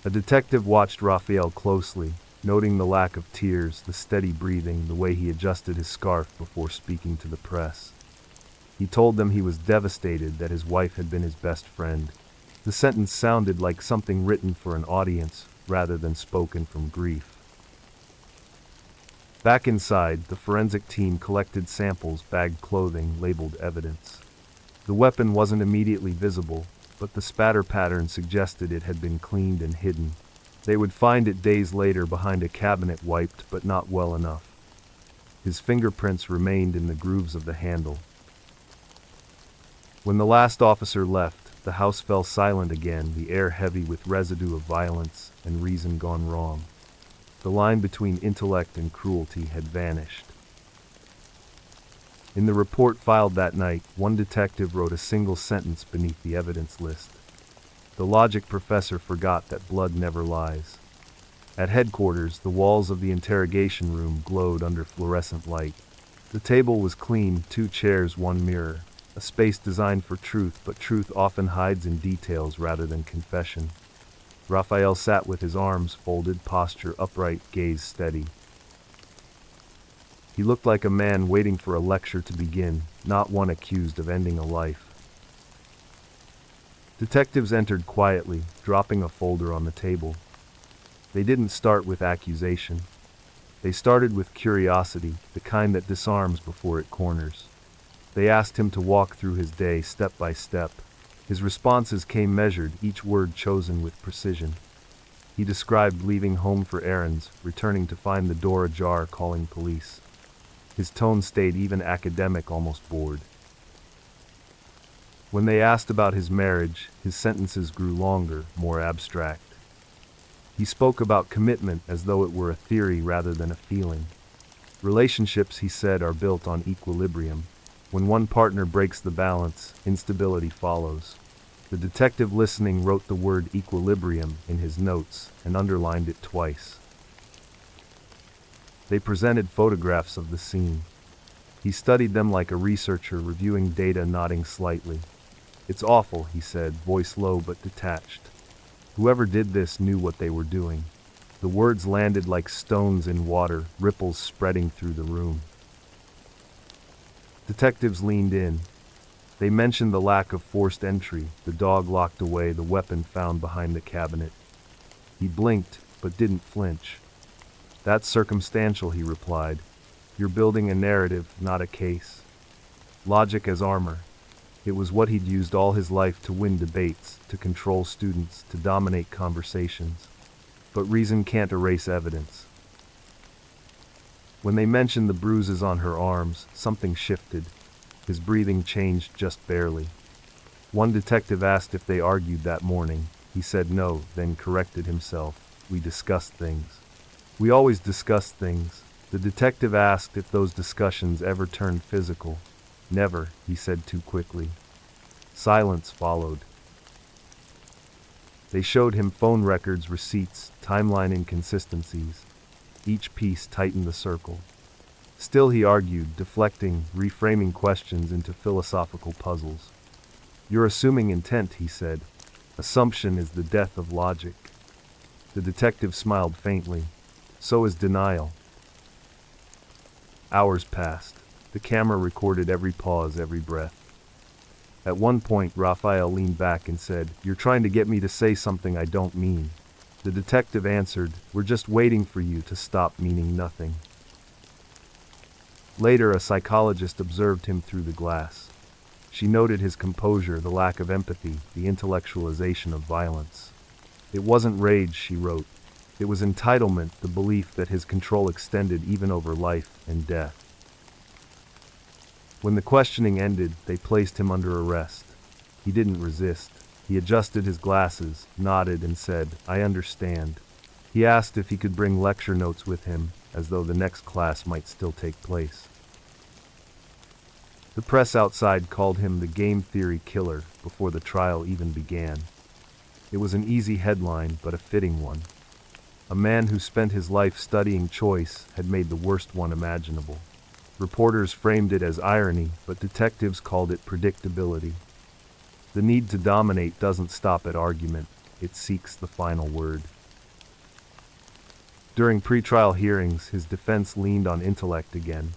A detective watched Raphael closely, noting the lack of tears, the steady breathing, the way he adjusted his scarf before speaking to the press. He told them he was devastated that his wife had been his best friend. The sentence sounded like something written for an audience, rather than spoken from grief. Back inside, the forensic team collected samples, bagged clothing, labeled evidence. The weapon wasn't immediately visible, but the spatter pattern suggested it had been cleaned and hidden. They would find it days later behind a cabinet, wiped but not well enough. His fingerprints remained in the grooves of the handle. When the last officer left, the house fell silent again, the air heavy with residue of violence and reason gone wrong. The line between intellect and cruelty had vanished. In the report filed that night, one detective wrote a single sentence beneath the evidence list. The logic professor forgot that blood never lies. At headquarters, the walls of the interrogation room glowed under fluorescent light. The table was clean, 2 chairs, 1 mirror. A space designed for truth, but truth often hides in details rather than confession. Raphael sat with his arms folded, posture upright, gaze steady. He looked like a man waiting for a lecture to begin, not one accused of ending a life. Detectives entered quietly, dropping a folder on the table. They didn't start with accusation. They started with curiosity, the kind that disarms before it corners. They asked him to walk through his day step by step. His responses came measured, each word chosen with precision. He described leaving home for errands, returning to find the door ajar, calling police. His tone stayed even, academic, almost bored. When they asked about his marriage, his sentences grew longer, more abstract. He spoke about commitment as though it were a theory rather than a feeling. Relationships, he said, are built on equilibrium. When one partner breaks the balance, instability follows. The detective listening wrote the word equilibrium in his notes and underlined it twice. They presented photographs of the scene. He studied them like a researcher reviewing data, nodding slightly. "It's awful," he said, voice low but detached. "Whoever did this knew what they were doing." The words landed like stones in water, ripples spreading through the room. Detectives leaned in. They mentioned the lack of forced entry, the dog locked away, the weapon found behind the cabinet. He blinked, but didn't flinch. "That's circumstantial," he replied. "You're building a narrative, not a case. Logic as armor." It was what he'd used all his life to win debates, to control students, to dominate conversations. But reason can't erase evidence. When they mentioned the bruises on her arms, something shifted. His breathing changed just barely. One detective asked if they argued that morning. He said no, then corrected himself. "We discussed things." "We always discuss things." The detective asked if those discussions ever turned physical. "Never," he said too quickly. Silence followed. They showed him phone records, receipts, timeline inconsistencies. Each piece tightened the circle. Still he argued, deflecting, reframing questions into philosophical puzzles. "You're assuming intent," he said. "Assumption is the death of logic." The detective smiled faintly. "So is denial." Hours passed. The camera recorded every pause, every breath. At one point, Raphael leaned back and said, "You're trying to get me to say something I don't mean." The detective answered, "We're just waiting for you to stop meaning nothing." Later, a psychologist observed him through the glass. She noted his composure, the lack of empathy, the intellectualization of violence. "It wasn't rage," she wrote. "It was entitlement, the belief that his control extended even over life and death." When the questioning ended, they placed him under arrest. He didn't resist. He adjusted his glasses, nodded, and said, "I understand." He asked if he could bring lecture notes with him, as though the next class might still take place. The press outside called him the game theory killer before the trial even began. It was an easy headline, but a fitting one. A man who spent his life studying choice had made the worst one imaginable. Reporters framed it as irony, but detectives called it predictability. The need to dominate doesn't stop at argument, it seeks the final word. During pretrial hearings, his defense leaned on intellect again.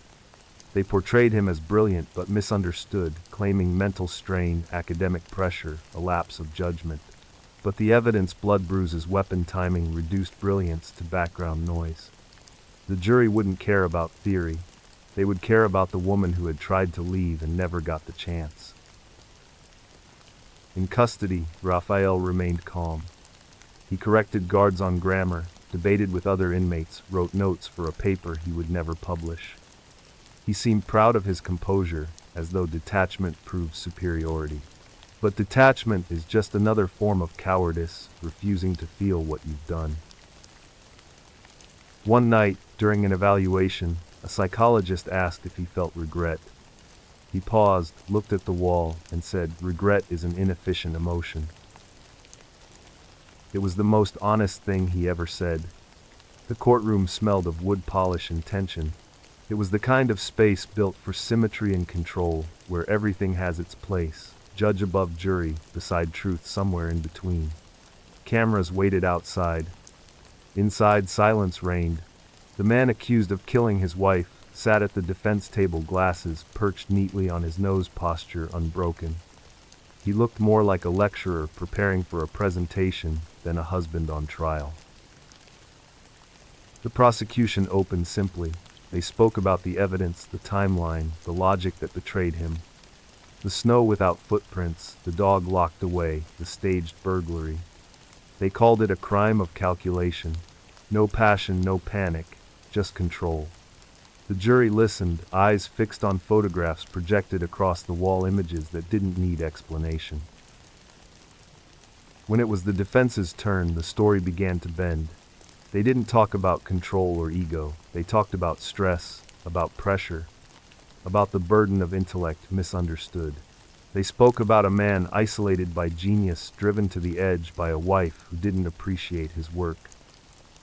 They portrayed him as brilliant but misunderstood, claiming mental strain, academic pressure, a lapse of judgment. But the evidence, blood bruises, weapon timing, reduced brilliance to background noise. The jury wouldn't care about theory. They would care about the woman who had tried to leave and never got the chance. In custody, Raphael remained calm. He corrected guards on grammar, debated with other inmates, wrote notes for a paper he would never publish. He seemed proud of his composure, as though detachment proved superiority. But detachment is just another form of cowardice, refusing to feel what you've done. One night, during an evaluation, a psychologist asked if he felt regret. He paused, looked at the wall, and said, "Regret is an inefficient emotion." It was the most honest thing he ever said. The courtroom smelled of wood polish and tension. It was the kind of space built for symmetry and control, where everything has its place, judge above jury, beside truth somewhere in between. Cameras waited outside. Inside, silence reigned. The man accused of killing his wife sat at the defense table, glasses perched neatly on his nose, posture unbroken. He looked more like a lecturer preparing for a presentation than a husband on trial. The prosecution opened simply. They spoke about the evidence, the timeline, the logic that betrayed him. The snow without footprints, the dog locked away, the staged burglary. They called it a crime of calculation. No passion, no panic, just control. The jury listened, eyes fixed on photographs projected across the wall, images that didn't need explanation. When it was the defense's turn, the story began to bend. They didn't talk about control or ego. They talked about stress, about pressure, about the burden of intellect misunderstood. They spoke about a man isolated by genius, driven to the edge by a wife who didn't appreciate his work.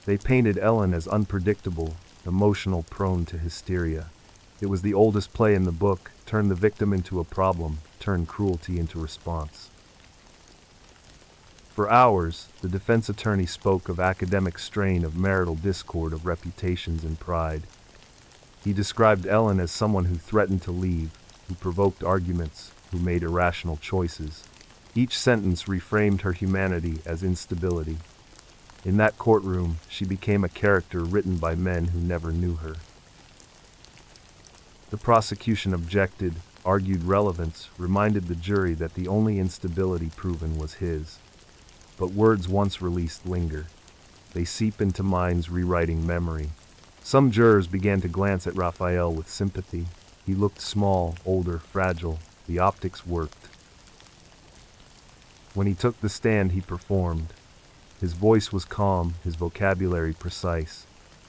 They painted Ellen as unpredictable, emotional, prone to hysteria. It was the oldest play in the book: turn the victim into a problem, turn cruelty into response. For hours, the defense attorney spoke of academic strain, of marital discord, of reputations and pride. He described Ellen as someone who threatened to leave, who provoked arguments, who made irrational choices. Each sentence reframed her humanity as instability. In that courtroom, she became a character written by men who never knew her. The prosecution objected, argued relevance, reminded the jury that the only instability proven was his. But words once released linger. They seep into minds, rewriting memory. Some jurors began to glance at Raphael with sympathy. He looked small, older, fragile. The optics worked. When he took the stand, he performed. His voice was calm, his vocabulary precise.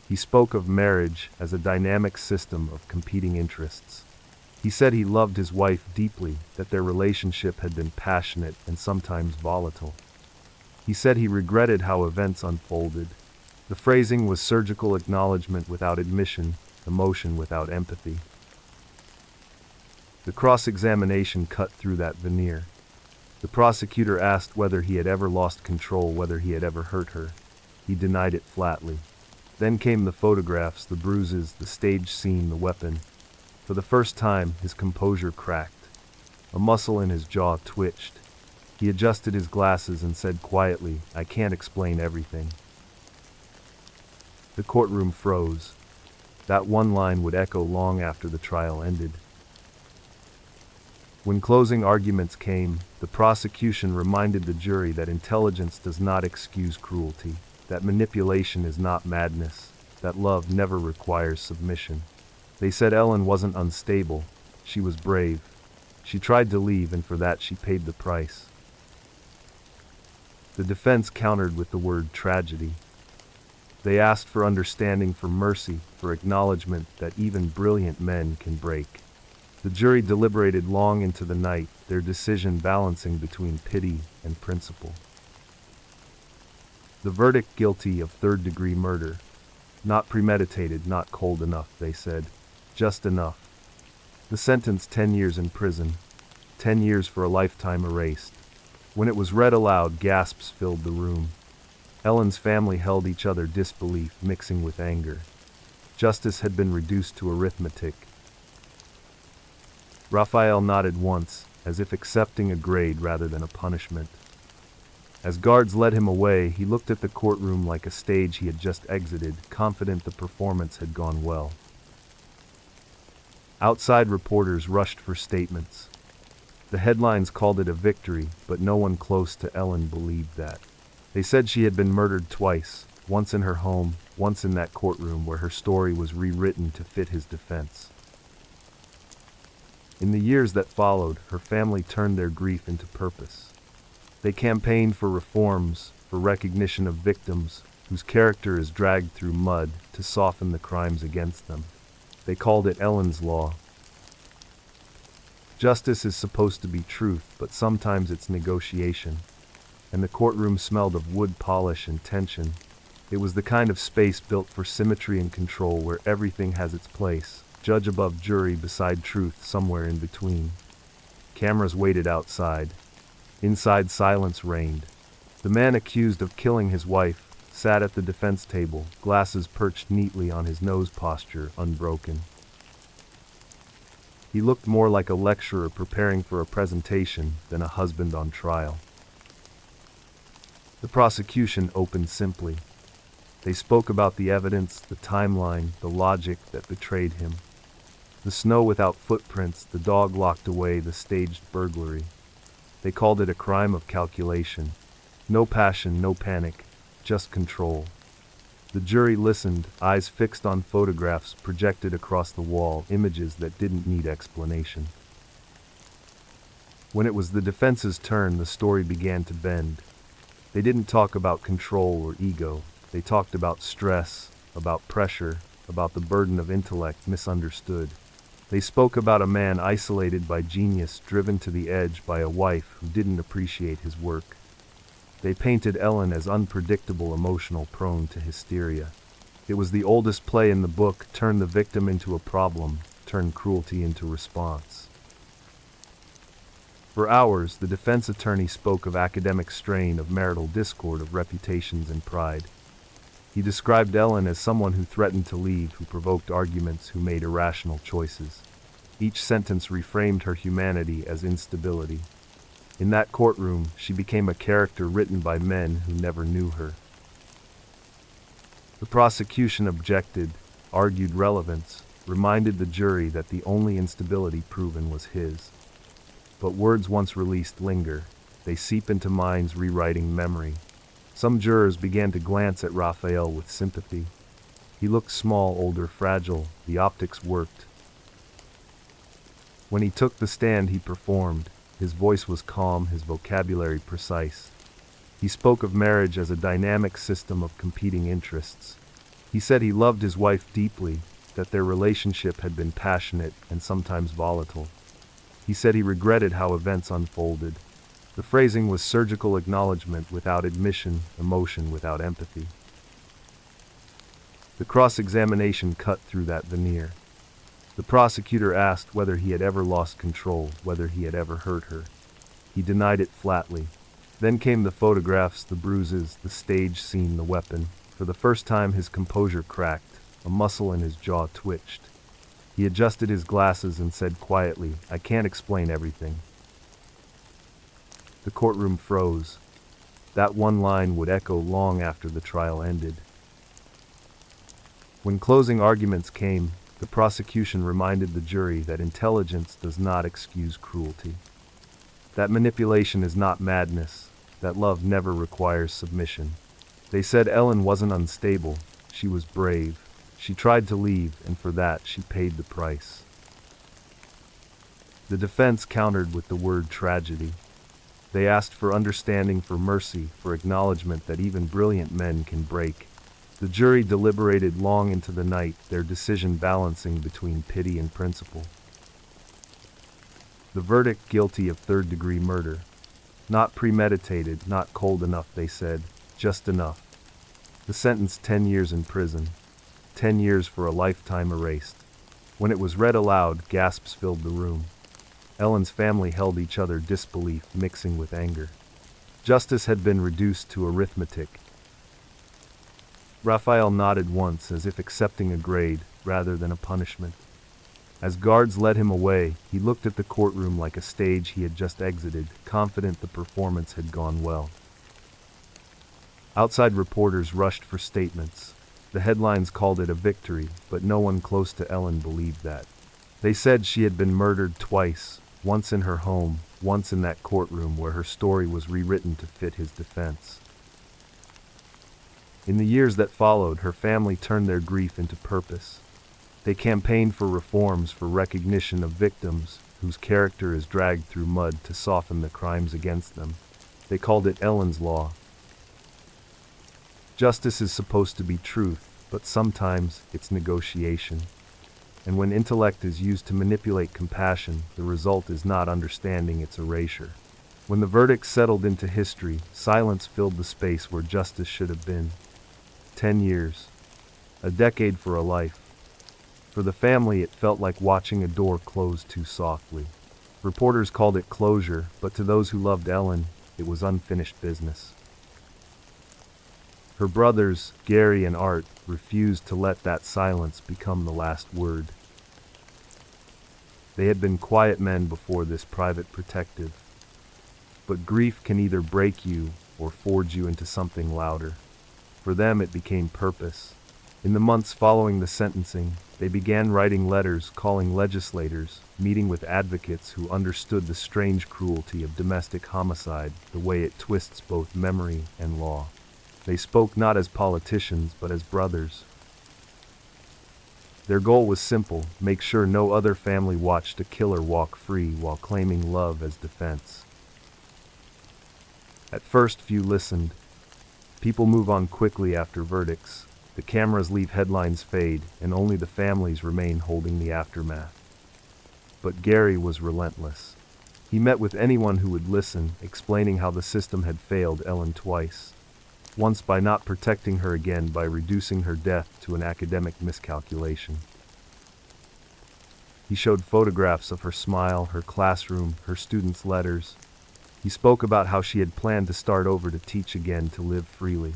He spoke of marriage as a dynamic system of competing interests. He said he loved his wife deeply, that their relationship had been passionate and sometimes volatile. He said he regretted how events unfolded. The phrasing was surgical: acknowledgement without admission, emotion without empathy. The cross-examination cut through that veneer. The prosecutor asked whether he had ever lost control, whether he had ever hurt her. He denied it flatly. Then came the photographs, the bruises, the staged scene, the weapon. For the first time, his composure cracked. A muscle in his jaw twitched. He adjusted his glasses and said quietly, "I can't explain everything." The courtroom froze. That one line would echo long after the trial ended. When closing arguments came, the prosecution reminded the jury that intelligence does not excuse cruelty, that manipulation is not madness, that love never requires submission. They said Ellen wasn't unstable, she was brave. She tried to leave, and for that she paid the price. The defense countered with the word tragedy. They asked for understanding, for mercy, for acknowledgement that even brilliant men can break. The jury deliberated long into the night, their decision balancing between pity and principle. The verdict: guilty of third-degree murder. Not premeditated, not cold enough, they said. Just enough. The sentence: 10 years in prison. 10 years for a lifetime erased. When it was read aloud, gasps filled the room. Ellen's family held each other, disbelief mixing with anger. Justice had been reduced to arithmetic. Raphael nodded once, as if accepting a grade rather than a punishment. As guards led him away, he looked at the courtroom like a stage he had just exited, confident the performance had gone well. Outside, reporters rushed for statements. The headlines called it a victory, but no one close to Ellen believed that. They said she had been murdered twice, once in her home, once in that courtroom where her story was rewritten to fit his defense. In the years that followed, her family turned their grief into purpose. They campaigned for reforms, for recognition of victims whose character is dragged through mud to soften the crimes against them. They called it Ellen's Law. Justice is supposed to be truth, but sometimes it's negotiation. And the courtroom smelled of wood polish and tension. It was the kind of space built for symmetry and control, where everything has its place. Judge above jury, beside truth, somewhere in between. Cameras waited outside. Inside, silence reigned. The man accused of killing his wife sat at the defense table, glasses perched neatly on his nose, posture unbroken. He looked more like a lecturer preparing for a presentation than a husband on trial. The prosecution opened simply. They spoke about the evidence, the timeline, the logic that betrayed him. The snow without footprints, the dog locked away, the staged burglary. They called it a crime of calculation. No passion, no panic, just control. The jury listened, eyes fixed on photographs projected across the wall, images that didn't need explanation. When it was the defense's turn, the story began to bend. They didn't talk about control or ego. They talked about stress, about pressure, about the burden of intellect misunderstood. They spoke about a man isolated by genius, driven to the edge by a wife who didn't appreciate his work. They painted Ellen as unpredictable, emotional, prone to hysteria. It was the oldest play in the book: turn the victim into a problem, turn cruelty into response. For hours, the defense attorney spoke of academic strain, of marital discord, of reputations and pride. He described Ellen as someone who threatened to leave, who provoked arguments, who made irrational choices. Each sentence reframed her humanity as instability. In that courtroom, she became a character written by men who never knew her. The prosecution objected, argued relevance, reminded the jury that the only instability proven was his. But words once released linger. They seep into minds, rewriting memory. Some jurors began to glance at Raphael with sympathy. He looked small, older, fragile. The optics worked. When he took the stand, he performed. His voice was calm, his vocabulary precise. He spoke of marriage as a dynamic system of competing interests. He said he loved his wife deeply, that their relationship had been passionate and sometimes volatile. He said he regretted how events unfolded. The phrasing was surgical acknowledgement without admission, emotion without empathy. The cross-examination cut through that veneer. The prosecutor asked whether he had ever lost control, whether he had ever hurt her. He denied it flatly. Then came the photographs, the bruises, the stage scene, the weapon. For the first time, his composure cracked. A muscle in his jaw twitched. He adjusted his glasses and said quietly, "I can't explain everything." The courtroom froze. That one line would echo long after the trial ended. When closing arguments came, the prosecution reminded the jury that intelligence does not excuse cruelty. That manipulation is not madness, that love never requires submission. They said Ellen wasn't unstable, she was brave. She tried to leave, and for that she paid the price. The defense countered with the word tragedy. They asked for understanding, for mercy, for acknowledgement that even brilliant men can break. The jury deliberated long into the night, their decision balancing between pity and principle. The verdict: guilty of third-degree murder. Not premeditated, not cold enough, they said, just enough. The sentence: 10 years in prison. 10 years for a lifetime erased. When it was read aloud, gasps filled the room. Ellen's family held each other, disbelief mixing with anger. Justice had been reduced to arithmetic. Raphael nodded once, as if accepting a grade rather than a punishment. As guards led him away, he looked at the courtroom like a stage he had just exited, confident the performance had gone well. Outside, reporters rushed for statements. The headlines called it a victory, but no one close to Ellen believed that. They said she had been murdered twice, once in her home, once in that courtroom where her story was rewritten to fit his defense. In the years that followed, her family turned their grief into purpose. They campaigned for reforms, for recognition of victims whose character is dragged through mud to soften the crimes against them. They called it Ellen's Law. Justice is supposed to be truth, but sometimes it's negotiation. And when intellect is used to manipulate compassion, the result is not understanding, it's erasure. When the verdict settled into history, silence filled the space where justice should have been. 10 years. A decade for a life. For the family, it felt like watching a door close too softly. Reporters called it closure, but to those who loved Ellen, it was unfinished business. Her brothers, Gary and Art, refused to let that silence become the last word. They had been quiet men before this private protective. But grief can either break you or forge you into something louder. For them, it became purpose. In the months following the sentencing, they began writing letters, calling legislators, meeting with advocates who understood the strange cruelty of domestic homicide, the way it twists both memory and law. They spoke not as politicians, but as brothers. Their goal was simple: make sure no other family watched a killer walk free while claiming love as defense. At first, few listened. People move on quickly after verdicts. The cameras leave, headlines fade, and only the families remain holding the aftermath. But Gary was relentless. He met with anyone who would listen, explaining how the system had failed Ellen twice. Once by not protecting her, again by reducing her death to an academic miscalculation. He showed photographs of her smile, her classroom, her students' letters. He spoke about how she had planned to start over, to teach again, to live freely.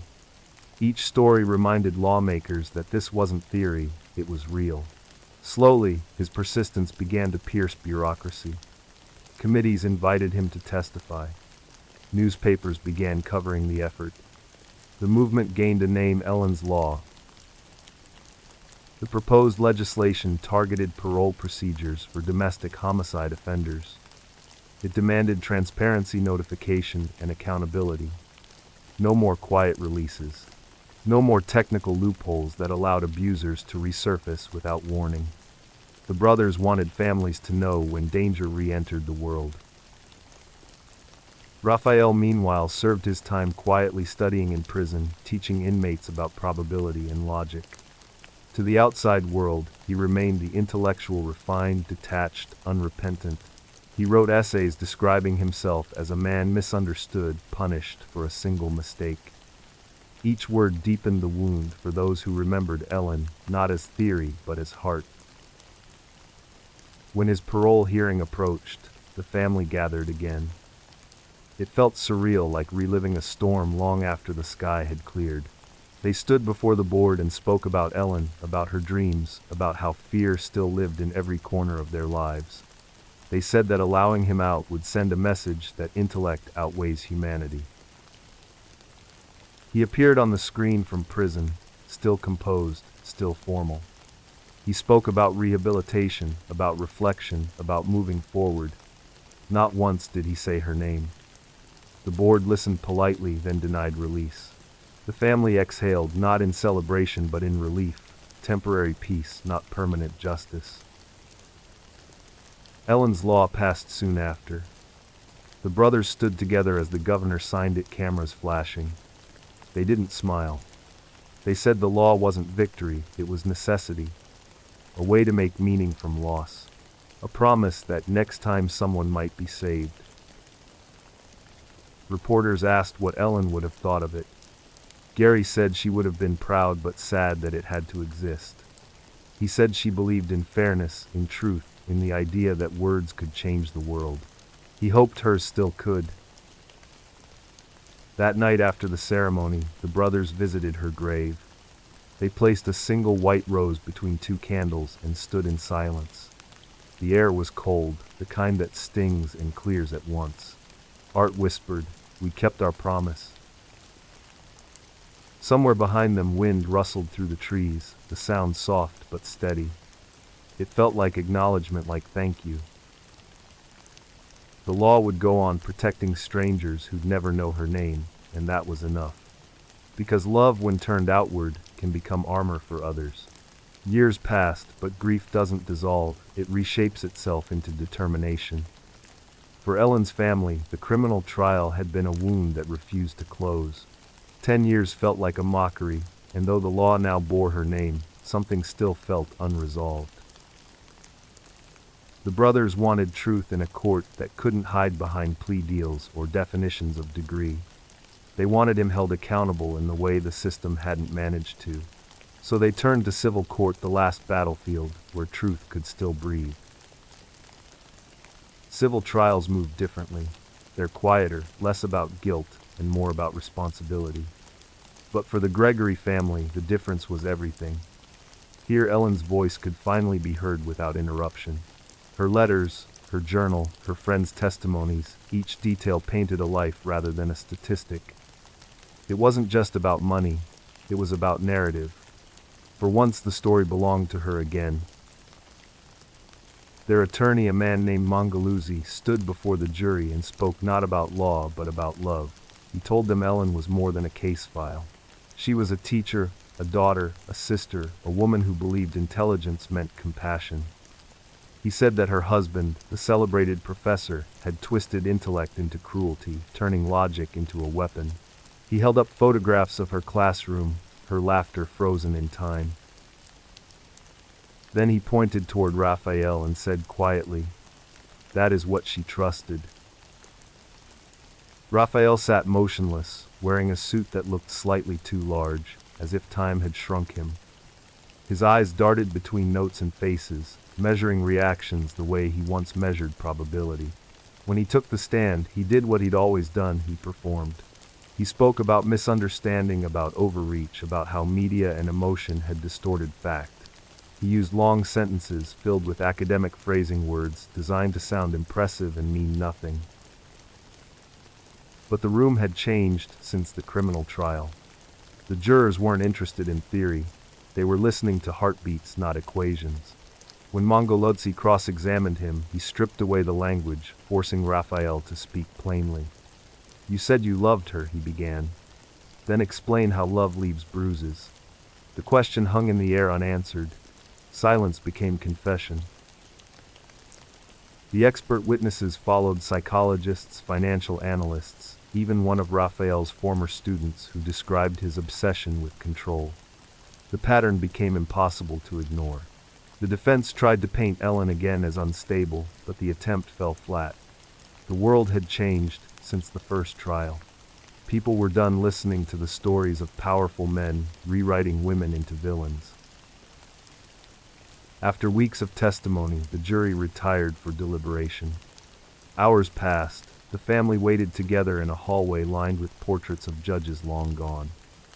Each story reminded lawmakers that this wasn't theory, it was real. Slowly, his persistence began to pierce bureaucracy. Committees invited him to testify. Newspapers began covering the effort. The movement gained a name: Ellen's Law. The proposed legislation targeted parole procedures for domestic homicide offenders. It demanded transparency, notification, and accountability. No more quiet releases. No more technical loopholes that allowed abusers to resurface without warning. The brothers wanted families to know when danger re-entered the world. Raphael, meanwhile, served his time quietly, studying in prison, teaching inmates about probability and logic. To the outside world, he remained the intellectual, refined, detached, unrepentant. He wrote essays describing himself as a man misunderstood, punished for a single mistake. Each word deepened the wound for those who remembered Ellen, not as theory, but as heart. When his parole hearing approached, the family gathered again. It felt surreal, like reliving a storm long after the sky had cleared. They stood before the board and spoke about Ellen, about her dreams, about how fear still lived in every corner of their lives. They said that allowing him out would send a message that intellect outweighs humanity. He appeared on the screen from prison, still composed, still formal. He spoke about rehabilitation, about reflection, about moving forward. Not once did he say her name. The board listened politely, then denied release. The family exhaled, not in celebration but in relief. Temporary peace, not permanent justice. Ellen's Law passed soon after. The brothers stood together as the governor signed it, cameras flashing. They didn't smile. They said the law wasn't victory, it was necessity, a way to make meaning from loss, a promise that next time someone might be saved. Reporters asked what Ellen would have thought of it. Gary said she would have been proud but sad that it had to exist. He said she believed in fairness, in truth, in the idea that words could change the world. He hoped hers still could. That night after the ceremony, the brothers visited her grave. They placed a single white rose between two candles and stood in silence. The air was cold, the kind that stings and clears at once. Art whispered, "We kept our promise." Somewhere behind them, wind rustled through the trees, the sound soft but steady. It felt like acknowledgement, like thank you. The law would go on protecting strangers who'd never know her name, and that was enough. Because love, when turned outward, can become armor for others. Years passed, but grief doesn't dissolve, it reshapes itself into determination. For Ellen's family, the criminal trial had been a wound that refused to close. 10 years felt like a mockery, and though the law now bore her name, something still felt unresolved. The brothers wanted truth in a court that couldn't hide behind plea deals or definitions of degree. They wanted him held accountable in the way the system hadn't managed to. So they turned to civil court, the last battlefield where truth could still breathe. Civil trials move differently. They're quieter, less about guilt, and more about responsibility. But for the Gregory family, the difference was everything. Here Ellen's voice could finally be heard without interruption. Her letters, her journal, her friends' testimonies, each detail painted a life rather than a statistic. It wasn't just about money, it was about narrative. For once the story belonged to her again. Their attorney, a man named Mangaluzzi, stood before the jury and spoke not about law but about love. He told them Ellen was more than a case file. She was a teacher, a daughter, a sister, a woman who believed intelligence meant compassion. He said that her husband, the celebrated professor, had twisted intellect into cruelty, turning logic into a weapon. He held up photographs of her classroom, her laughter frozen in time. Then he pointed toward Raphael and said quietly, "That is what she trusted." Raphael sat motionless, wearing a suit that looked slightly too large, as if time had shrunk him. His eyes darted between notes and faces, measuring reactions the way he once measured probability. When he took the stand, he did what he'd always done, he performed. He spoke about misunderstanding, about overreach, about how media and emotion had distorted fact. He used long sentences filled with academic phrasing words designed to sound impressive and mean nothing. But the room had changed since the criminal trial. The jurors weren't interested in theory. They were listening to heartbeats, not equations. When Mongolodzi cross-examined him, he stripped away the language, forcing Raphael to speak plainly. "You said you loved her," he began. "Then explain how love leaves bruises." The question hung in the air unanswered. Silence became confession. The expert witnesses followed: psychologists, financial analysts, even one of Raphael's former students who described his obsession with control. The pattern became impossible to ignore. The defense tried to paint Ellen again as unstable, but the attempt fell flat. The world had changed since the first trial. People were done listening to the stories of powerful men rewriting women into villains. After weeks of testimony, the jury retired for deliberation. Hours passed. The family waited together in a hallway lined with portraits of judges long gone.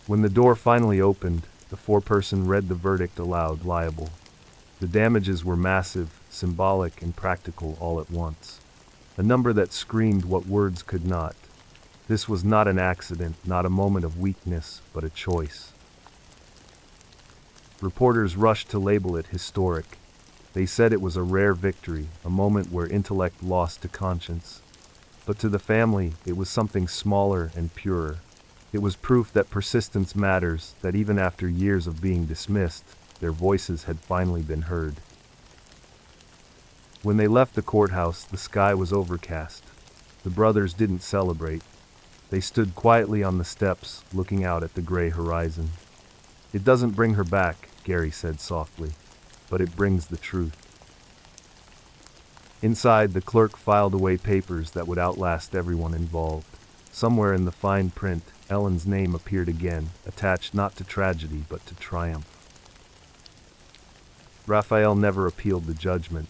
When the door finally opened, the foreperson read the verdict aloud: liable. The damages were massive, symbolic, and practical all at once. A number that screamed what words could not. This was not an accident, not a moment of weakness, but a choice. Reporters rushed to label it historic. They said it was a rare victory, a moment where intellect lost to conscience. But to the family, it was something smaller and purer. It was proof that persistence matters, that even after years of being dismissed, their voices had finally been heard. When they left the courthouse, the sky was overcast. The brothers didn't celebrate. They stood quietly on the steps, looking out at the gray horizon. It doesn't bring her back, Gary said softly, but it brings the truth. Inside, the clerk filed away papers that would outlast everyone involved. Somewhere in the fine print, Ellen's name appeared again, attached not to tragedy but to triumph. Raphael never appealed the judgment.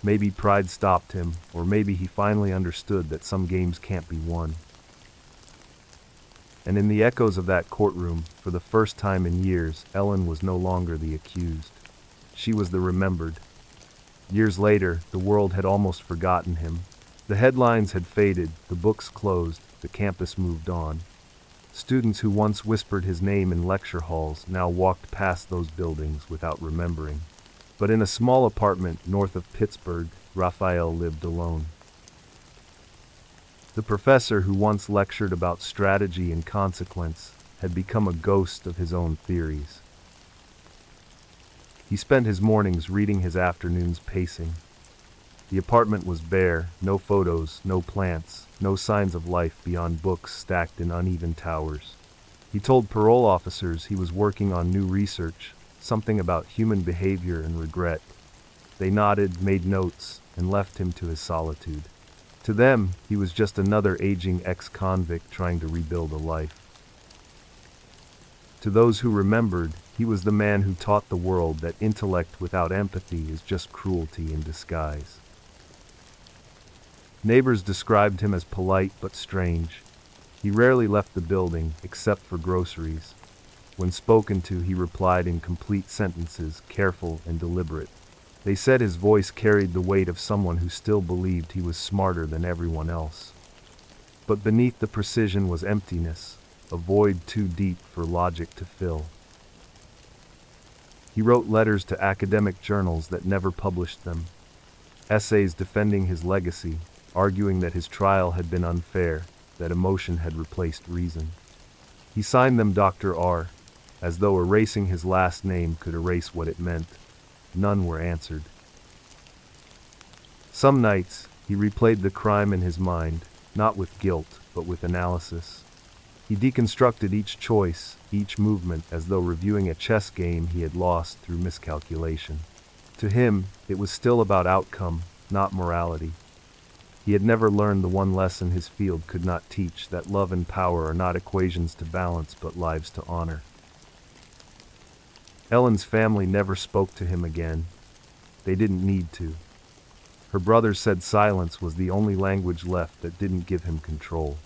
Maybe pride stopped him, or maybe he finally understood that some games can't be won. And in the echoes of that courtroom, for the first time in years, Ellen was no longer the accused. She was the remembered. Years later, the world had almost forgotten him. The headlines had faded, the books closed, the campus moved on. Students who once whispered his name in lecture halls now walked past those buildings without remembering. But in a small apartment north of Pittsburgh, Raphael lived alone. The professor who once lectured about strategy and consequence had become a ghost of his own theories. He spent his mornings reading, his afternoons pacing. The apartment was bare, no photos, no plants, no signs of life beyond books stacked in uneven towers. He told parole officers he was working on new research, something about human behavior and regret. They nodded, made notes, and left him to his solitude. To them, he was just another aging ex-convict trying to rebuild a life. To those who remembered, he was the man who taught the world that intellect without empathy is just cruelty in disguise. Neighbors described him as polite but strange. He rarely left the building, except for groceries. When spoken to, he replied in complete sentences, careful and deliberate. They said his voice carried the weight of someone who still believed he was smarter than everyone else. But beneath the precision was emptiness, a void too deep for logic to fill. He wrote letters to academic journals that never published them, essays defending his legacy, arguing that his trial had been unfair, that emotion had replaced reason. He signed them Dr. R, as though erasing his last name could erase what it meant. None were answered. Some nights, he replayed the crime in his mind, not with guilt, but with analysis. He deconstructed each choice, each movement, as though reviewing a chess game he had lost through miscalculation. To him, it was still about outcome, not morality. He had never learned the one lesson his field could not teach, that love and power are not equations to balance but lives to honor. Ellen's family never spoke to him again. They didn't need to. Her brothers said silence was the only language left that didn't give him control.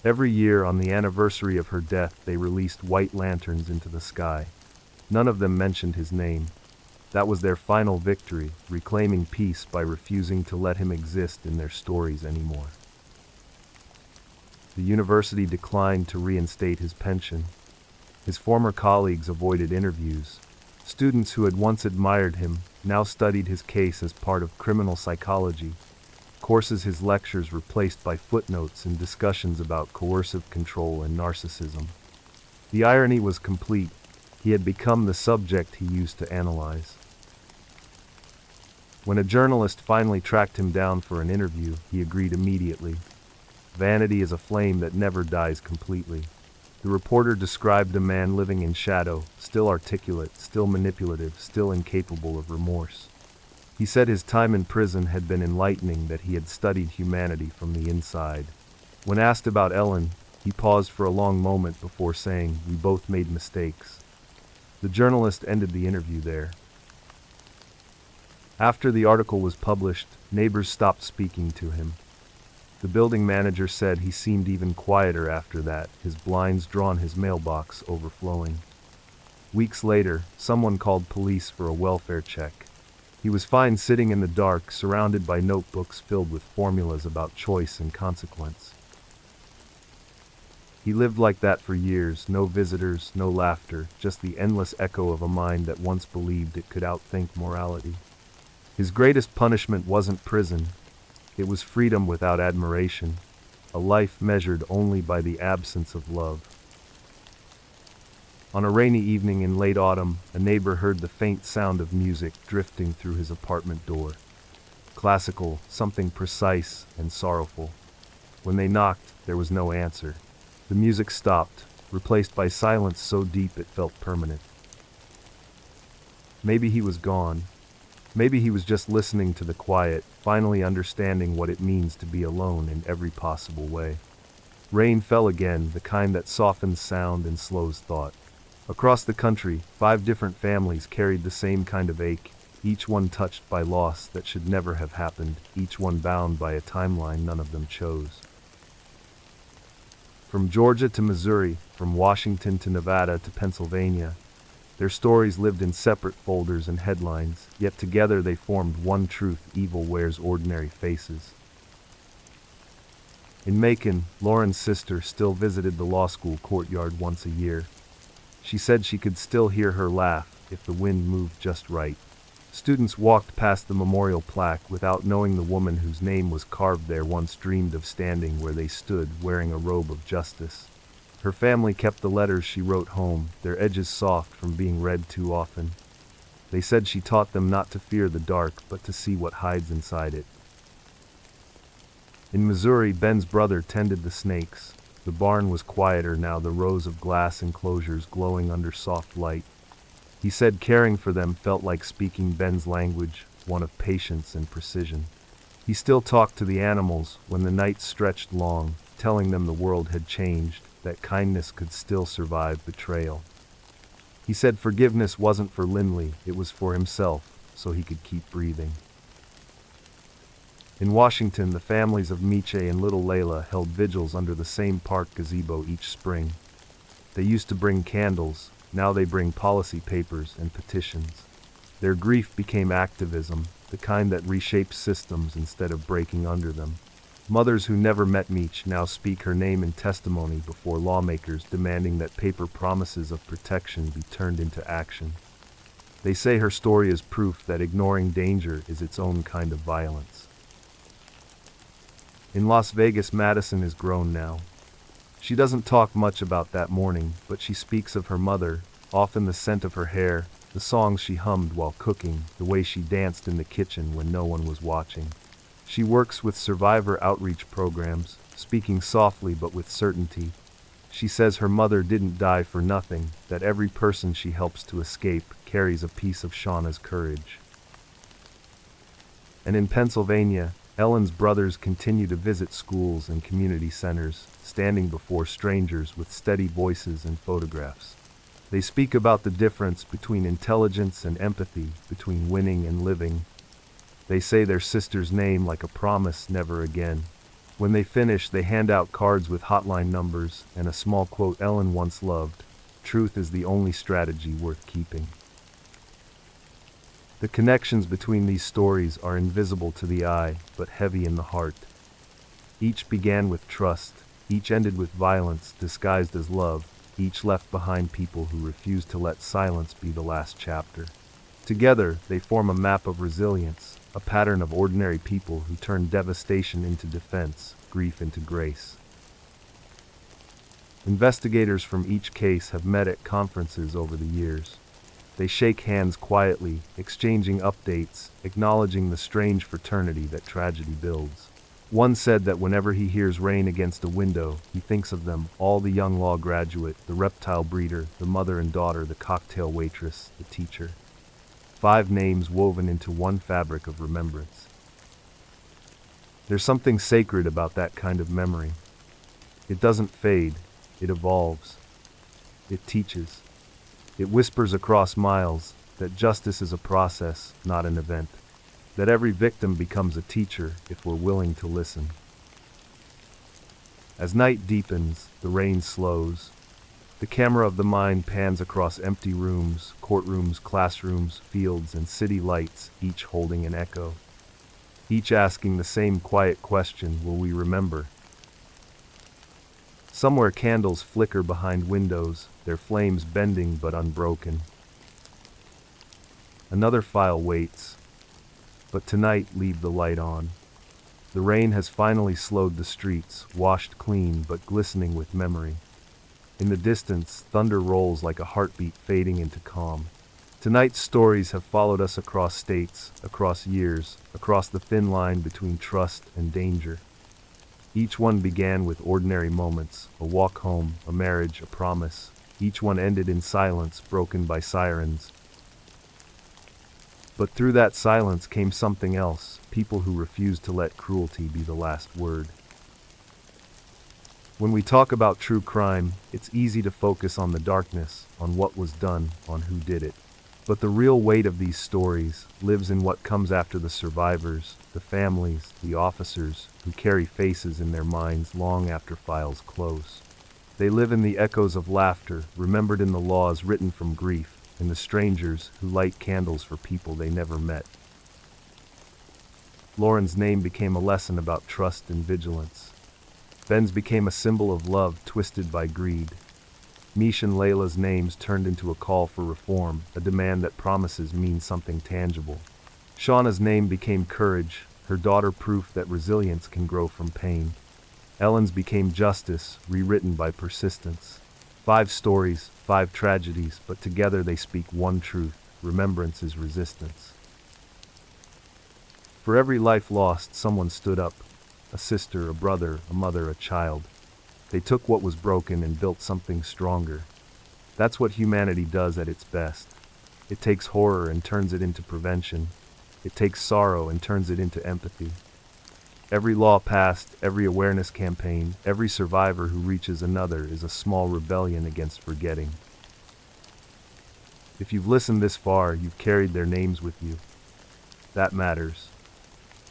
Every year, on the anniversary of her death, they released white lanterns into the sky. None of them mentioned his name. That was their final victory, reclaiming peace by refusing to let him exist in their stories anymore. The university declined to reinstate his pension. His former colleagues avoided interviews. Students who had once admired him now studied his case as part of criminal psychology, courses his lectures replaced by footnotes and discussions about coercive control and narcissism. The irony was complete. He had become the subject he used to analyze. When a journalist finally tracked him down for an interview, he agreed immediately. Vanity is a flame that never dies completely. The reporter described a man living in shadow, still articulate, still manipulative, still incapable of remorse. He said his time in prison had been enlightening, that he had studied humanity from the inside. When asked about Ellen, he paused for a long moment before saying, "We both made mistakes." The journalist ended the interview there. After the article was published, neighbors stopped speaking to him. The building manager said he seemed even quieter after that, his blinds drawn, his mailbox overflowing. Weeks later, someone called police for a welfare check. He was fine sitting in the dark, surrounded by notebooks filled with formulas about choice and consequence. He lived like that for years, no visitors, no laughter, just the endless echo of a mind that once believed it could outthink morality. His greatest punishment wasn't prison. It was freedom without admiration, a life measured only by the absence of love. On a rainy evening in late autumn, a neighbor heard the faint sound of music drifting through his apartment door. Classical, something precise and sorrowful. When they knocked, there was no answer. The music stopped, replaced by silence so deep it felt permanent. Maybe he was gone. Maybe he was just listening to the quiet, finally understanding what it means to be alone in every possible way. Rain fell again, the kind that softens sound and slows thought. Across the country, 5 different families carried the same kind of ache, each one touched by loss that should never have happened, each one bound by a timeline none of them chose. From Georgia to Missouri, from Washington to Nevada to Pennsylvania, their stories lived in separate folders and headlines, yet together they formed one truth: evil wears ordinary faces. In Macon, Lauren's sister still visited the law school courtyard once a year. She said she could still hear her laugh if the wind moved just right. Students walked past the memorial plaque without knowing the woman whose name was carved there once dreamed of standing where they stood, wearing a robe of justice. Her family kept the letters she wrote home, their edges soft from being read too often. They said she taught them not to fear the dark, but to see what hides inside it. In Missouri, Ben's brother tended the snakes. The barn was quieter now, the rows of glass enclosures glowing under soft light. He said caring for them felt like speaking Ben's language, one of patience and precision. He still talked to the animals when the nights stretched long, telling them the world had changed, that kindness could still survive betrayal. He said forgiveness wasn't for Lindley, it was for himself, so he could keep breathing. In Washington, the families of Miche and little Layla held vigils under the same park gazebo each spring. They used to bring candles, now they bring policy papers and petitions. Their grief became activism, the kind that reshapes systems instead of breaking under them. Mothers who never met Meech now speak her name in testimony before lawmakers, demanding that paper promises of protection be turned into action. They say her story is proof that ignoring danger is its own kind of violence. In Las Vegas, Madison is grown now. She doesn't talk much about that morning, but she speaks of her mother, often the scent of her hair, the songs she hummed while cooking, the way she danced in the kitchen when no one was watching. She works with survivor outreach programs, speaking softly but with certainty. She says her mother didn't die for nothing, that every person she helps to escape carries a piece of Shauna's courage. And in Pennsylvania, Ellen's brothers continue to visit schools and community centers, standing before strangers with steady voices and photographs. They speak about the difference between intelligence and empathy, between winning and living. They say their sister's name like a promise: never again. When they finish, they hand out cards with hotline numbers and a small quote Ellen once loved: "Truth is the only strategy worth keeping." The connections between these stories are invisible to the eye, but heavy in the heart. Each began with trust, each ended with violence disguised as love, each left behind people who refused to let silence be the last chapter. Together, they form a map of resilience, a pattern of ordinary people who turn devastation into defense, grief into grace. Investigators from each case have met at conferences over the years. They shake hands quietly, exchanging updates, acknowledging the strange fraternity that tragedy builds. One said that whenever he hears rain against a window, he thinks of them, all: the young law graduate, the reptile breeder, the mother and daughter, the cocktail waitress, the teacher. 5 names woven into one fabric of remembrance. There's something sacred about that kind of memory. It doesn't fade, it evolves. It teaches. It whispers across miles that justice is a process, not an event. That every victim becomes a teacher if we're willing to listen. As night deepens, the rain slows. The camera of the mind pans across empty rooms, courtrooms, classrooms, fields, and city lights, each holding an echo. Each asking the same quiet question: will we remember? Somewhere candles flicker behind windows, their flames bending but unbroken. Another file waits. But tonight, leave the light on. The rain has finally slowed the streets, washed clean but glistening with memory. In the distance, thunder rolls like a heartbeat fading into calm. Tonight's stories have followed us across states, across years, across the thin line between trust and danger. Each one began with ordinary moments: a walk home, a marriage, a promise. Each one ended in silence, broken by sirens. But through that silence came something else, people who refused to let cruelty be the last word. When we talk about true crime, it's easy to focus on the darkness, on what was done, on who did it. But the real weight of these stories lives in what comes after the survivors, the families, the officers, who carry faces in their minds long after files close. They live in the echoes of laughter, remembered in the laws written from grief, in the strangers who light candles for people they never met. Lauren's name became a lesson about trust and vigilance. Ben's became a symbol of love twisted by greed. Mish and Layla's names turned into a call for reform, a demand that promises mean something tangible. Shauna's name became courage, her daughter proof that resilience can grow from pain. Ellen's became justice, rewritten by persistence. 5 stories, 5 tragedies, but together they speak one truth: remembrance is resistance. For every life lost, someone stood up. A sister, a brother, a mother, a child. They took what was broken and built something stronger. That's what humanity does at its best. It takes horror and turns it into prevention. It takes sorrow and turns it into empathy. Every law passed, every awareness campaign, every survivor who reaches another is a small rebellion against forgetting. If you've listened this far, you've carried their names with you. That matters.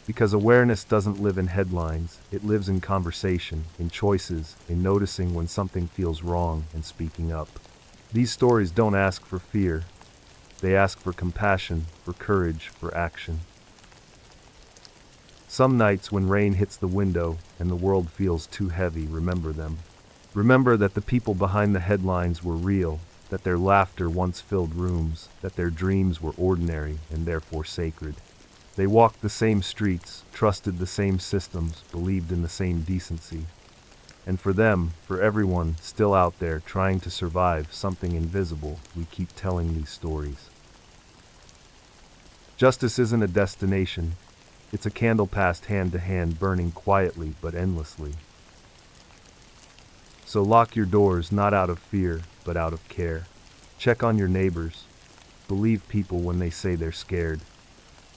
Because awareness doesn't live in headlines, it lives in conversation, in choices, in noticing when something feels wrong and speaking up. These stories don't ask for fear. They ask for compassion, for courage, for action. Some nights when rain hits the window and the world feels too heavy, remember them. Remember that the people behind the headlines were real, that their laughter once filled rooms, that their dreams were ordinary and therefore sacred. They walked the same streets, trusted the same systems, believed in the same decency. And for them, for everyone still out there trying to survive something invisible, we keep telling these stories. Justice isn't a destination. It's a candle passed hand to hand, burning quietly but endlessly. So lock your doors, not out of fear, but out of care. Check on your neighbors. Believe people when they say they're scared.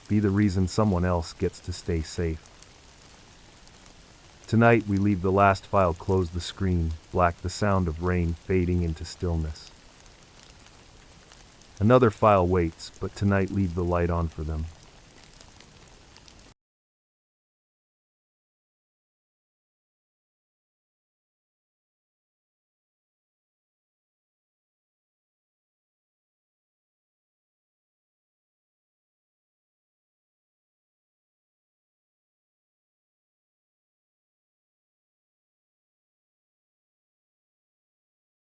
Be the reason someone else gets to stay safe. Tonight we leave the last file, close the screen, black the sound of rain fading into stillness. Another file waits, but tonight leave the light on for them.